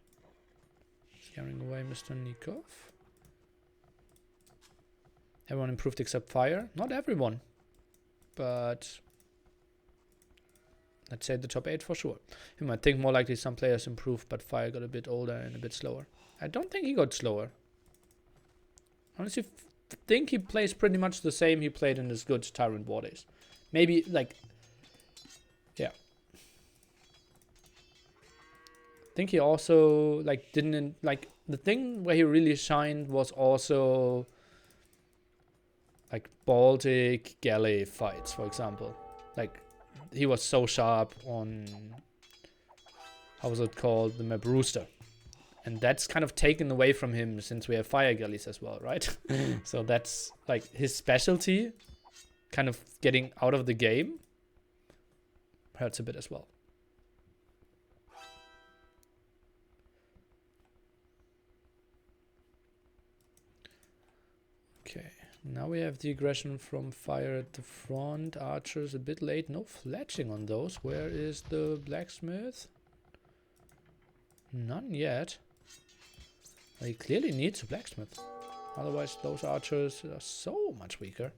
S1: Scaring away Mr. Nicov. Everyone improved except Fire. Not everyone. But let's say the top 8 for sure. You might think more likely some players improved, but Fire got a bit older and a bit slower. I don't think he got slower. Honestly, think he plays pretty much the same he played in his good Tyrant War days. Maybe like, yeah. I think he also like didn't like the thing where he really shined was also like Baltic galley fights, for example. Like he was so sharp on how was it called, the map Rooster, and that's kind of taken away from him since we have fire galleys as well, right? So that's like his specialty, kind of getting out of the game hurts a bit as well. Okay, now we have the aggression from Fire at the front. Archers a bit late. No fletching on those. Where is the blacksmith? None yet. Well, he clearly needs a blacksmith. Otherwise, those archers are so much weaker.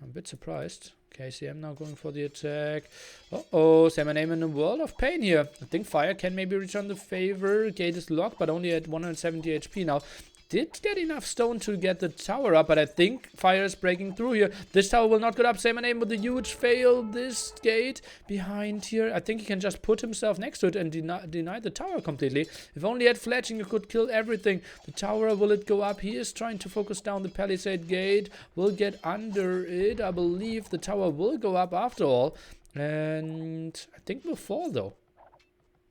S1: I'm a bit surprised. KCM now going for the attack. Uh-oh, CMName in a world of pain here. I think Fire can maybe return the favor. Gate is locked, but only at 170 HP now. Did get enough stone to get the tower up, but I think Fire is breaking through here. This tower will not go up. CMName with a huge fail. This gate behind here. I think he can just put himself next to it and deny the tower completely. If only had fletching, you could kill everything. The tower, will it go up? He is trying to focus down the palisade gate. Will get under it. I believe the tower will go up after all. And I think will fall though.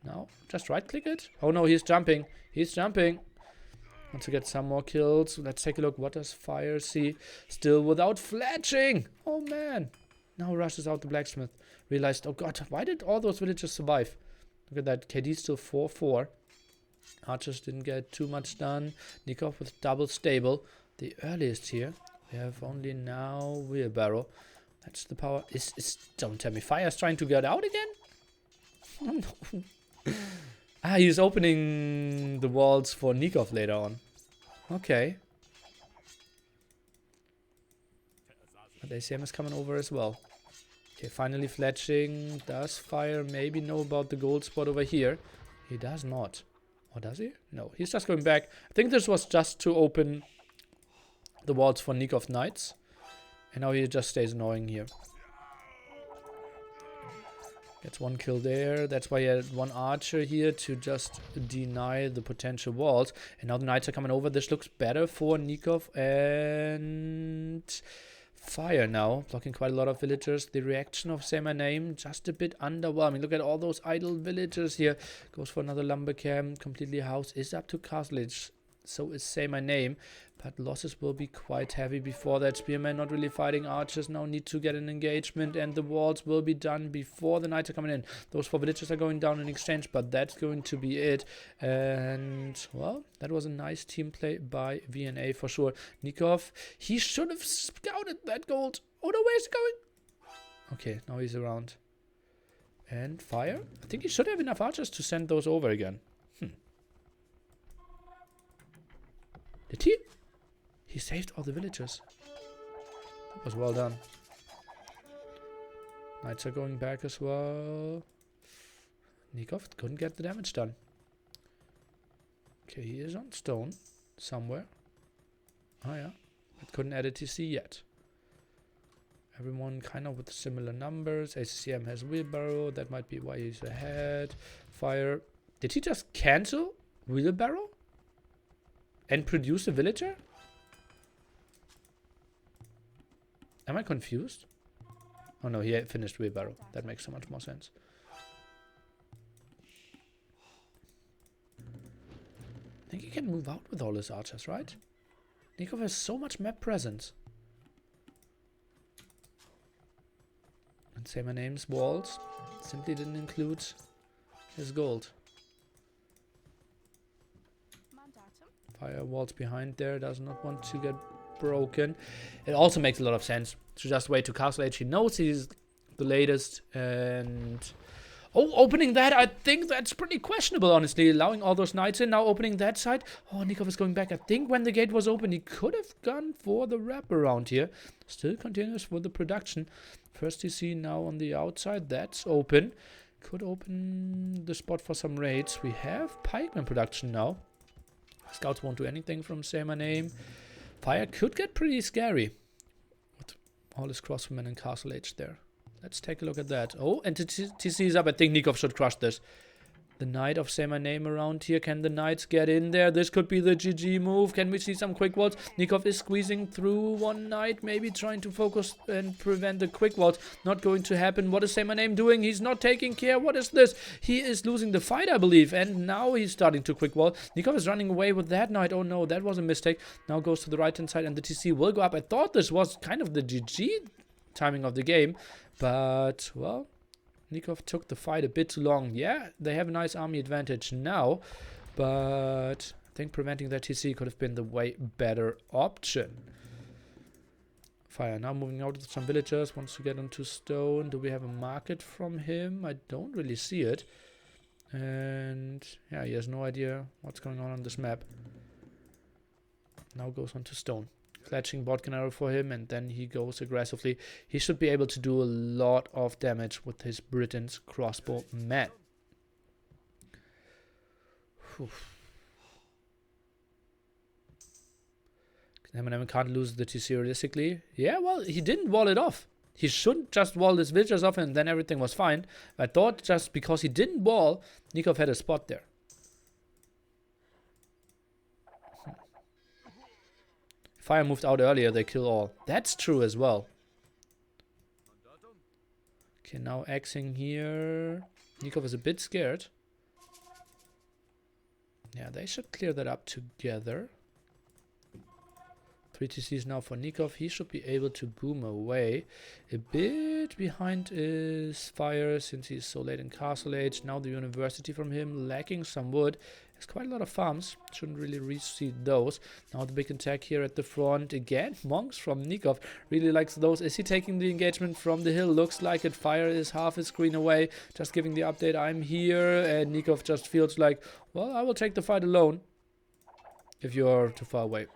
S1: No, just right click it. Oh no, he's jumping. He's jumping. Want to get some more kills. Let's take a look. What does Fire see? Still without fletching. Oh man. Now rushes out the blacksmith. Realized, oh god, why did all those villagers survive? Look at that. KD still 4-4. Archers didn't get too much done. Nicov with double stable. The earliest here. We have only now wheelbarrow. That's the power. Don't tell me Fire's trying to get out again? Oh no. Ah, he's opening the walls for Nicov later on. Okay. But ACM is coming over as well. Okay, finally fletching. Does Fire maybe know about the gold spot over here? He does not. Or does he? No, he's just going back. I think this was just to open the walls for Nicov Knights. And now he just stays annoying here. Gets one kill there. That's why he had one archer here to just deny the potential walls. And now the knights are coming over. This looks better for Nicov and Fire now. Blocking quite a lot of villagers. The reaction of CMyname just a bit underwhelming. Look at all those idle villagers here. Goes for another lumber camp. Completely housed. Is up to castle age. So is CMyname. But losses will be quite heavy before that. Spearmen not really fighting. Archers now need to get an engagement. And the walls will be done before the knights are coming in. Those 4 villagers are going down in exchange. But that's going to be it. And, well, that was a nice team play by VNA for sure. Nicov, he should have scouted that gold. Oh, no, where's he going? Okay, now he's around. And Fire. I think he should have enough archers to send those over again. Did he? He saved all the villagers. That was well done. Knights are going back as well. Nicov couldn't get the damage done. Okay, he is on stone somewhere. Oh yeah, but couldn't add a TC yet. Everyone kind of with similar numbers. ACCM has wheelbarrow. That might be why he's ahead. Fire. Did he just cancel wheelbarrow? And produce a villager? Am I confused? Oh no, he had finished wheelbarrow. That makes so much more sense. I think he can move out with all his archers, right? Nicov has so much map presence. And CMyname's walls simply didn't include his gold. Fire walls behind there, does not want to get broken. It also makes a lot of sense to just wait to castle age. He knows he's the latest, and oh, opening that, I think that's pretty questionable, honestly. Allowing all those knights in, now opening that side. Oh, Nicov is going back. I think when the gate was open, he could have gone for the wraparound here. Still continues with the production. First you see now on the outside, that's open. Could open the spot for some raids. We have pikeman production now. Scouts won't do anything from CMyname. Fire could get pretty scary with all his crossbowmen and castle age there. Let's take a look at that. Oh, and TC is up. I think Nicov should crush this. The knight of CMyname around here. Can the knights get in there? This could be the GG move. Can we see some quick walls? Nicov is squeezing through one knight, maybe trying to focus and prevent the quick walls. Not going to happen. What is CMyname doing? He's not taking care. What is this? He is losing the fight, I believe. And now he's starting to quick wall. Nicov is running away with that knight. Oh no, that was a mistake. Now goes to the right hand side and the TC will go up. I thought this was kind of the GG timing of the game. But, well, Nicov took the fight a bit too long. Yeah, they have a nice army advantage now, but I think preventing that TC could have been the way better option. Fire now moving out with some villagers, wants to get onto stone. Do we have a market from him? I don't really see it. And yeah, he has no idea what's going on this map. Now goes onto stone. Clutching botkin arrow for him, and then he goes aggressively. He should be able to do a lot of damage with his Britain's crossbow man. CMyname can't lose the TC realistically. Yeah, well, he didn't wall it off. He shouldn't just wall his villagers off and then everything was fine. I thought just because he didn't wall, Nicov had a spot there. Fire moved out earlier, they kill all. That's true as well. Okay, now axing here. Nicov is a bit scared. Yeah, they should clear that up together. 3 TCs now for Nicov. He should be able to boom away. A bit behind is Fire since he's so late in Castle Age. Now the University from him, lacking some wood. Has quite a lot of farms. Shouldn't really reseed those. Now the big attack here at the front. Again, monks from Nicov. Really likes those. Is he taking the engagement from the hill? Looks like it. Fire is half his screen away. Just giving the update, I'm here. And Nicov just feels like, well, I will take the fight alone. If you're too far away.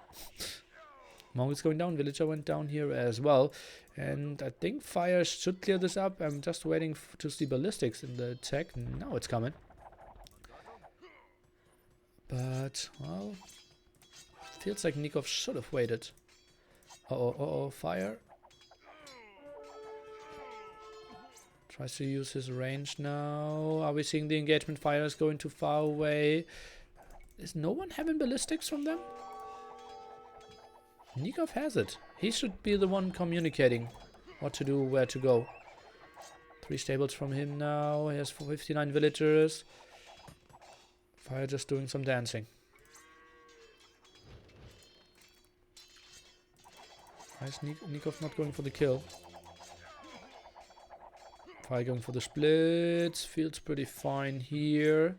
S1: Monk is going down. Villager went down here as well. And I think Fire should clear this up. I'm just waiting to see ballistics in the attack. Now it's coming. But, well, feels like Nicov should have waited. Uh-oh, Fire. Tries to use his range now. Are we seeing the engagement fires going too far away? Is no one having ballistics from them? Nicov has it. He should be the one communicating what to do, where to go. 3 stables from him now. He has 59 villagers. Fire just doing some dancing. Why is Nicov not going for the kill? Fire going for the splits. Feels pretty fine here.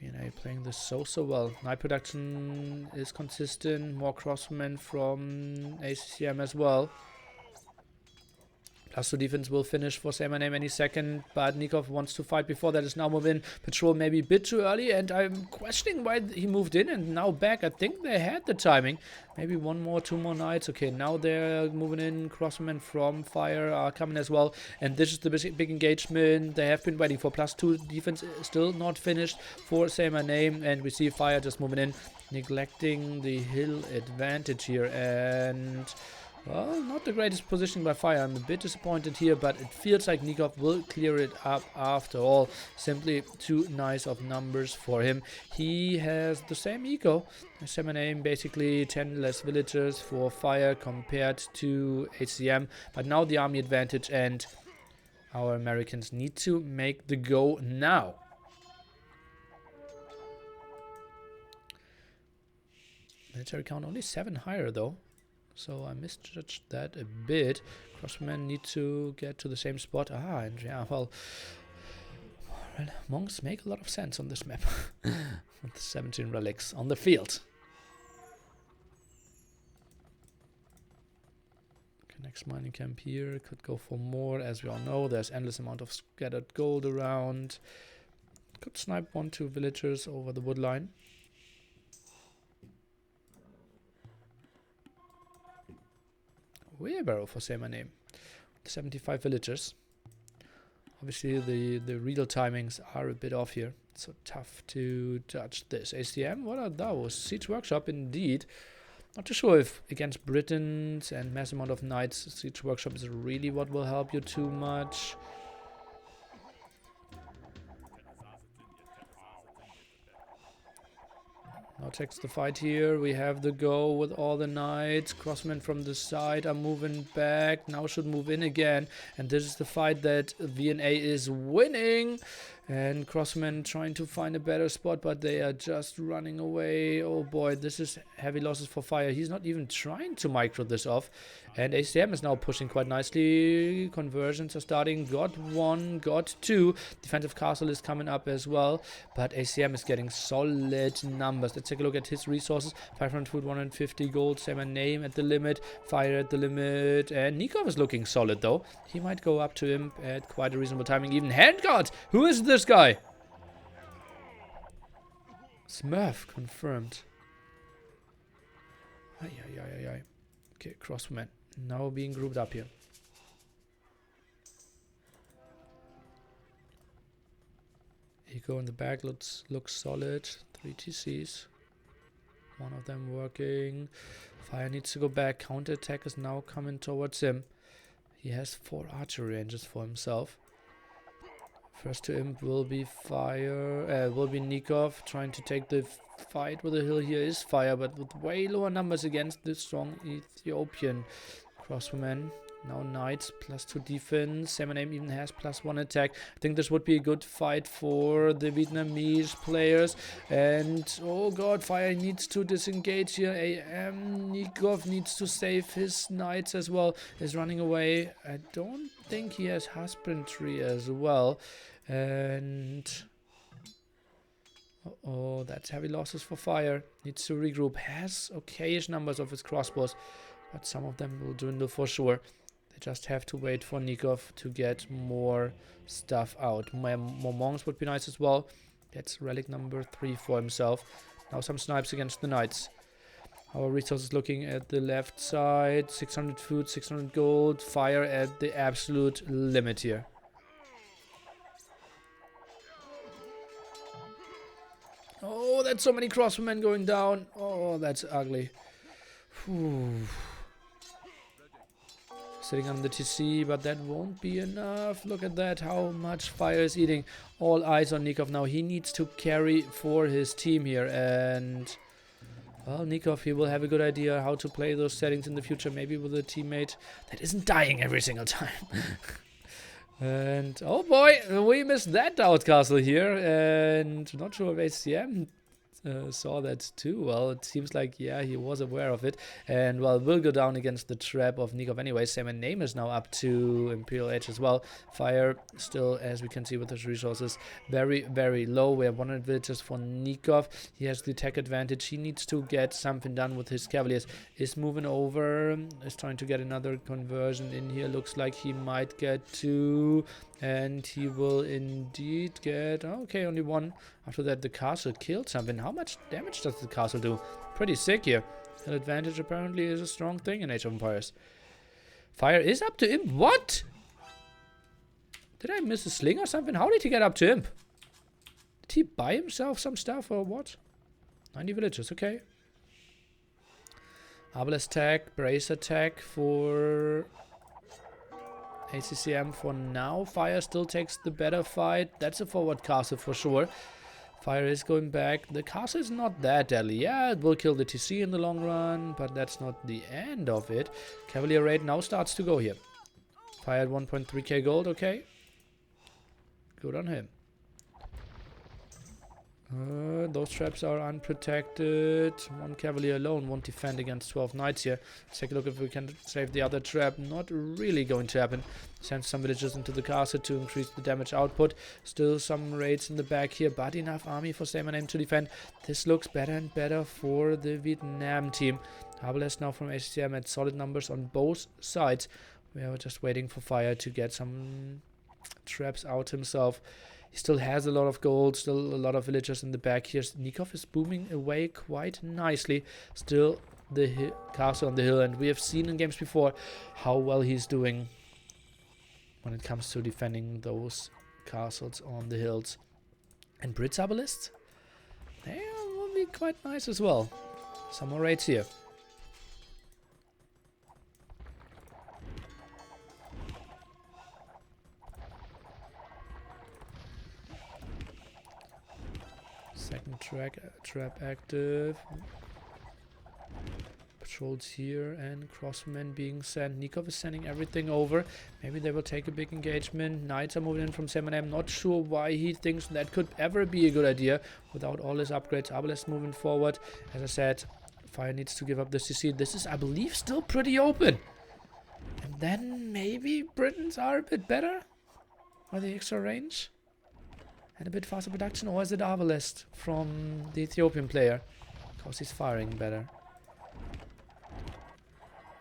S1: VNA playing this so well. Night production is consistent. More crossmen from ACCM as well. +2 defense will finish for COTH5 any second, but Nicov wants to fight before that. Is now move in. Patrol maybe a bit too early, and I'm questioning why he moved in and now back. I think they had the timing. Maybe 1 more, 2 more nights. Okay, now they're moving in. Crossmen from Fire are coming as well, and this is the big engagement they have been waiting for. +2 defense still not finished for COTH5, and we see Fire just moving in, neglecting the hill advantage here, and well, not the greatest position by Fire. I'm a bit disappointed here, but it feels like Nicov will clear it up after all. Simply too nice of numbers for him. He has the same eco as COTH5, basically 10 less villagers for Fire compared to ACCM. But now the army advantage, and our Americans need to make the go now. Military count only 7 higher though. So I misjudged that a bit. Crossmen need to get to the same spot. And yeah, well, monks make a lot of sense on this map. With the 17 relics on the field. Okay, next mining camp here. Could go for more. As we all know, there's endless amount of scattered gold around. Could snipe 1-2 villagers over the wood line. Wheelbarrow for COTH5. 75 villagers. Obviously the real timings are a bit off here. So tough to judge this. ACCM, what are those? Siege Workshop indeed. Not too sure if against Britons and mass amount of knights, Siege Workshop is really what will help you too much. Now takes the fight here. We have the go with all the knights. Crossmen from the side are moving back. Now should move in again. And this is the fight that VNA is winning. And Crossmen trying to find a better spot, but they are just running away. Oh boy, this is heavy losses for Fire. He's not even trying to micro this off. And ACCM is now pushing quite nicely. Conversions are starting. Got 1, got 2. Defensive castle is coming up as well. But ACCM is getting solid numbers. Let's take a look at his resources. 500 food, 150 gold. COTH5 at the limit. Fire at the limit. And Nicov is looking solid though. He might go up to him at quite a reasonable timing. Even Handguard! Who is this guy? Smurf confirmed. Ay. Okay, Crossmen now being grouped up here. Eco in the back looks solid. 3 TCs. One of them working. Fire needs to go back. Counter attack is now coming towards him. He has 4 archery ranges for himself. First to imp will be Fire, will be Nicov trying to take the fight with the hill. Here is Fire, but with way lower numbers against the strong Ethiopian crosswoman. Now Knights, +2 defense. COTH5 even has +1 attack. I think this would be a good fight for the Vietnamese players. And oh god, Fire needs to disengage here. Nicov needs to save his Knights as well. Is running away. I don't think he has husbandry as well. And oh, that's heavy losses for Fire. Needs to regroup. Has okayish numbers of his crossbows, but some of them will dwindle for sure. They just have to wait for Nicov to get more stuff out. More monks would be nice as well. Gets relic number 3 for himself. Now some snipes against the knights. Our resources looking at the left side. 600 food, 600 gold. Fire at the absolute limit here. Oh, that's so many crossmen going down. Oh, that's ugly. Whew. Sitting on the TC, but that won't be enough. Look at that, how much fire is eating. All eyes on Nicov now. He needs to carry for his team here. And, well, Nicov, he will have a good idea how to play those settings in the future. Maybe with a teammate that isn't dying every single time. And, oh boy, we missed that DauT castle here. And not sure if ACCM saw that too. Well, it seems like, yeah, he was aware of it. And, well, will go down against the trap of Nicov anyway. Saymyname is now up to Imperial Edge as well. Fire still, as we can see with his resources, very, very low. We have 100 villages for Nicov. He has the attack advantage. He needs to get something done with his cavaliers. Is moving over. Is trying to get another conversion in here. Looks like he might get two. And he will indeed get... Okay, only one. After that, the castle killed something. How much damage does the castle do? Pretty sick here. Hill advantage apparently is a strong thing in Age of Empires. Fire is up to Imp. What? Did I miss a sling or something? How did he get up to Imp? Did he buy himself some stuff or what? 90 villages, okay. Arbalest attack, brace attack for... ACCM for now. Fire still takes the better fight. That's a forward castle for sure. Fire is going back. The castle is not that deadly. Yeah, it will kill the TC in the long run, but that's not the end of it. Cavalier raid now starts to go here. Fire at 1.3k gold, okay. Good on him. Those traps are unprotected. One cavalier alone won't defend against 12 knights here. Let's take a look if we can save the other trap. Not really going to happen. Send some villagers into the castle to increase the damage output. Still some raids in the back here, but enough army for saymyname to defend. This looks better and better for the Vietnam team. Arbalest now from ACCM at solid numbers on both sides. We are just waiting for Fire to get some traps out himself. He still has a lot of gold, still a lot of villagers in the back here. Nicov is booming away quite nicely. Still the castle on the hill, and we have seen in games before how well he's doing when it comes to defending those castles on the hills. And Brits Arbalists, they will be quite nice as well. Some more raids here. Second trap active. Patrols here and crossmen being sent. Nicov is sending everything over. Maybe they will take a big engagement. Knights are moving in from saymyname. I'm not sure why he thinks that could ever be a good idea without all his upgrades. Arbalest moving forward. As I said, Fire needs to give up the CC. This is, I believe, still pretty open. And then maybe Britons are a bit better with the extra range. And a bit faster production, or is it Arbalest from the Ethiopian player? Because he's firing better.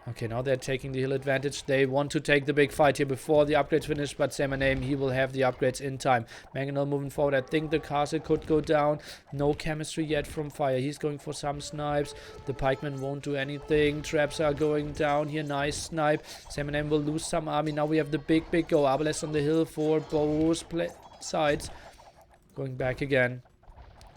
S1: Okay, now they're taking the hill advantage. They want to take the big fight here before the upgrades finish, but saymyname, he will have the upgrades in time. Mangonel moving forward. I think the castle could go down. No chemistry yet from Fire. He's going for some snipes. The pikemen won't do anything. Traps are going down here. Nice snipe. saymyname will lose some army. Now we have the big go. Arbalest on the hill for both sides. Going back again.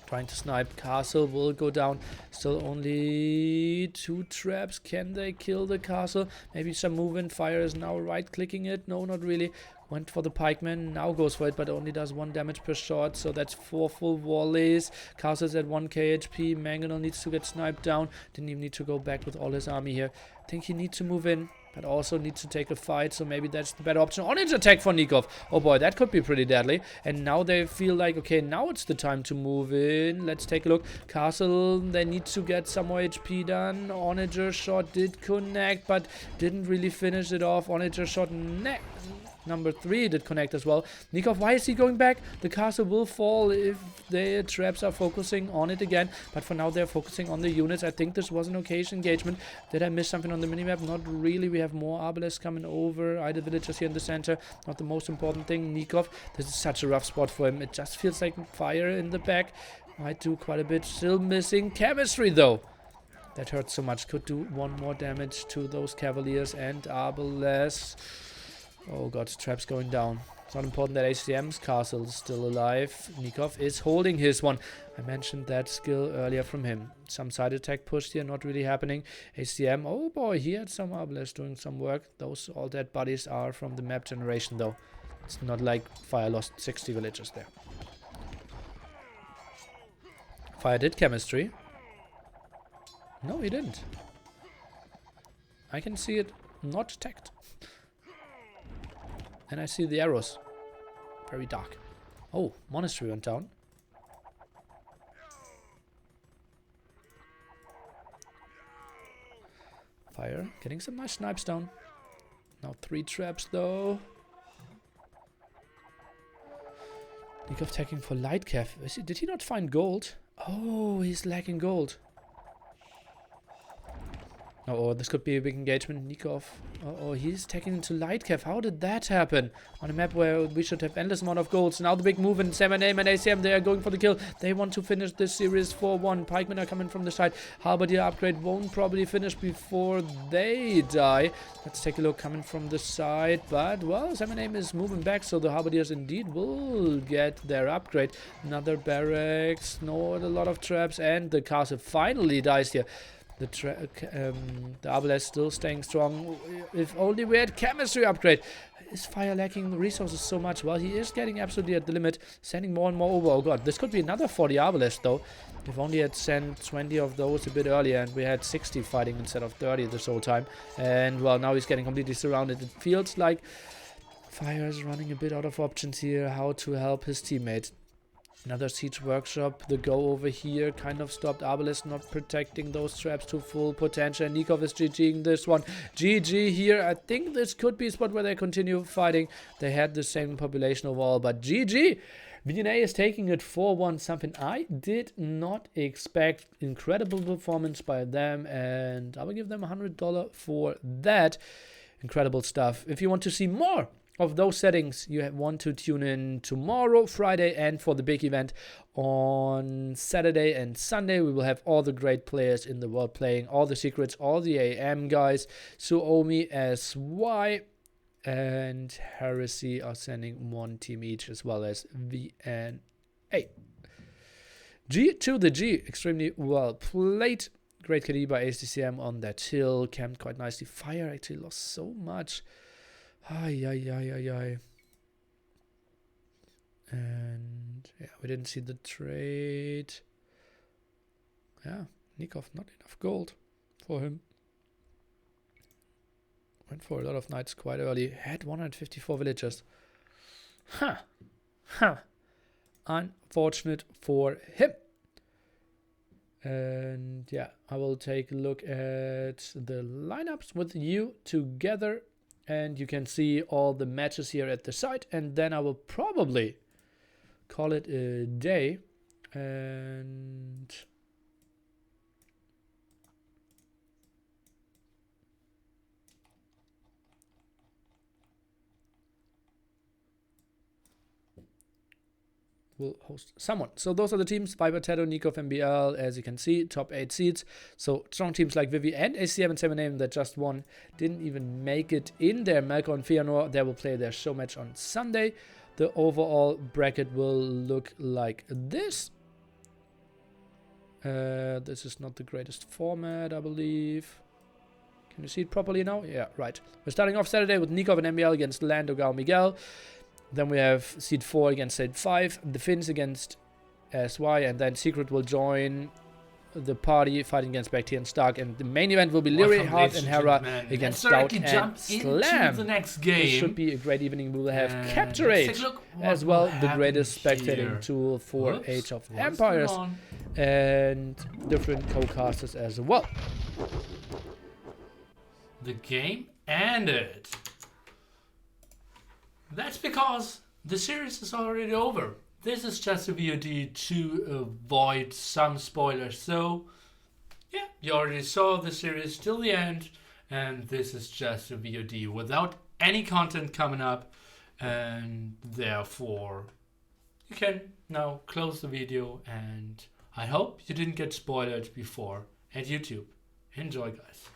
S1: Trying to snipe. Castle will go down. Still only 2 traps. Can they kill the castle? Maybe some movement. Fire is now right-clicking it. No, not really. Went for the pikeman. Now goes for it, but only does 1 damage per shot. So that's 4 full volleys. Castle's at 1k HP. Mangonel needs to get sniped down. Didn't even need to go back with all his army here. I think he needs to move in, but also needs to take a fight, so maybe that's the better option. On-edge attack for Nicov. Oh boy, that could be pretty deadly. And now they feel like, okay, now it's the time to move in. Let's take a look. Castle, they need to get some more HP done. On-edge shot did connect, but didn't really finish it off. On-edge shot number 3 did connect as well. Nicov, why is he going back? The castle will fall if the traps are focusing on it again. But for now, they're focusing on the units. I think this was an occasion engagement. Did I miss something on the minimap? Not really. We have more Arbalists coming over. Idle villagers here in the center. Not the most important thing. Nicov, this is such a rough spot for him. It just feels like Fire in the back. Might do quite a bit. Still missing chemistry, though. That hurts so much. Could do 1 more damage to those cavaliers and Arbalest. Oh god, traps going down. It's not important that ACCM's castle is still alive. Nicov is holding his one. I mentioned that skill earlier from him. Some side attack push here, not really happening. ACCM, oh boy, he had some Arbalest doing some work. Those all dead bodies are from the map generation though. It's not like Fire lost 60 villagers there. Fire did chemistry. No, he didn't. I can see it not tagged. And I see the arrows. Very dark. Oh, monastery went down. Fire, getting some nice snipes down. Now 3 traps though. Nicov tagging for light cav. Did he not find gold? Oh, he's lacking gold. Oh, this could be a big engagement. Nicov. Oh, he's taking into light cav. How did that happen? On a map where we should have endless amount of golds. Now the big move in SaymynName and ACCM. They are going for the kill. They want to finish this series 4-1. Pikemen are coming from the side. Halberdier upgrade won't probably finish before they die. Let's take a look coming from the side. But, well, SaymynName is moving back. So the Halberdiers indeed will get their upgrade. Another barracks. Not a lot of traps. And the castle finally dies here. The Arbalest still staying strong. If only we had chemistry upgrade. Is Fire lacking resources so much? Well, he is getting absolutely at the limit. Sending more and more over. Oh god, this could be another 40 Arbalest though. If only had sent 20 of those a bit earlier and we had 60 fighting instead of 30 this whole time. And well, now he's getting completely surrounded. It feels like Fire is running a bit out of options here. How to help his teammate. Another siege workshop. The go over here kind of stopped. Arbalest not protecting those traps to full potential. And Nicov is GGing this one. GG here. I think this could be a spot where they continue fighting. They had the same population overall, but GG. VNA is taking it 4-1. Something I did not expect. Incredible performance by them, and I will give them $100 for that. Incredible stuff. If you want to see more of those settings, you want to tune in tomorrow, Friday, and for the big event on Saturday and Sunday. We will have all the great players in the world playing, all the secrets, all the AM guys. Suomi, SY, and Heresy are sending 1 team each, as well as VNA. G to the G, extremely well played. Great KD by ACCM on that hill, camped quite nicely. Fire actually lost so much. Ay. And yeah, we didn't see the trade. Yeah, Nicov, not enough gold for him. Went for a lot of knights quite early. Had 154 villagers. Unfortunate for him. And yeah, I will take a look at the lineups with you together. And you can see all the matches here at the site. And then I will probably call it a day. And will host someone. So those are the teams: Viper, TaToH, Nicov, MBL. As you can see, top 8 seeds. So strong teams like Vivi and ACCM and SaymynName that just won didn't even make it in there. Melkor and Fëanor, they will play their show match on Sunday. The overall bracket will look like this. This is not the greatest format, I believe. Can you see it properly now? Yeah, right. We're starting off Saturday with Nicov and MBL against LaaaN, dogao, Miguel. Then we have seed 4 against seed 5, the Finns against SY, and then Secret will join the party fighting against Bact and Stark. And the main event will be Liereyy, Hearttt, and Hera against DauT and Slam.
S5: The next game.
S1: This should be a great evening. We will have Capture Age as well, the greatest spectating tool for Age of Empires, and different co-casters as well.
S5: The game ended. That's because the series is already over. This is just a VOD to avoid some spoilers. So, yeah, you already saw the series till the end. And this is just a VOD without any content coming up. And therefore, you can now close the video. And I hope you didn't get spoiled before at YouTube. Enjoy, guys.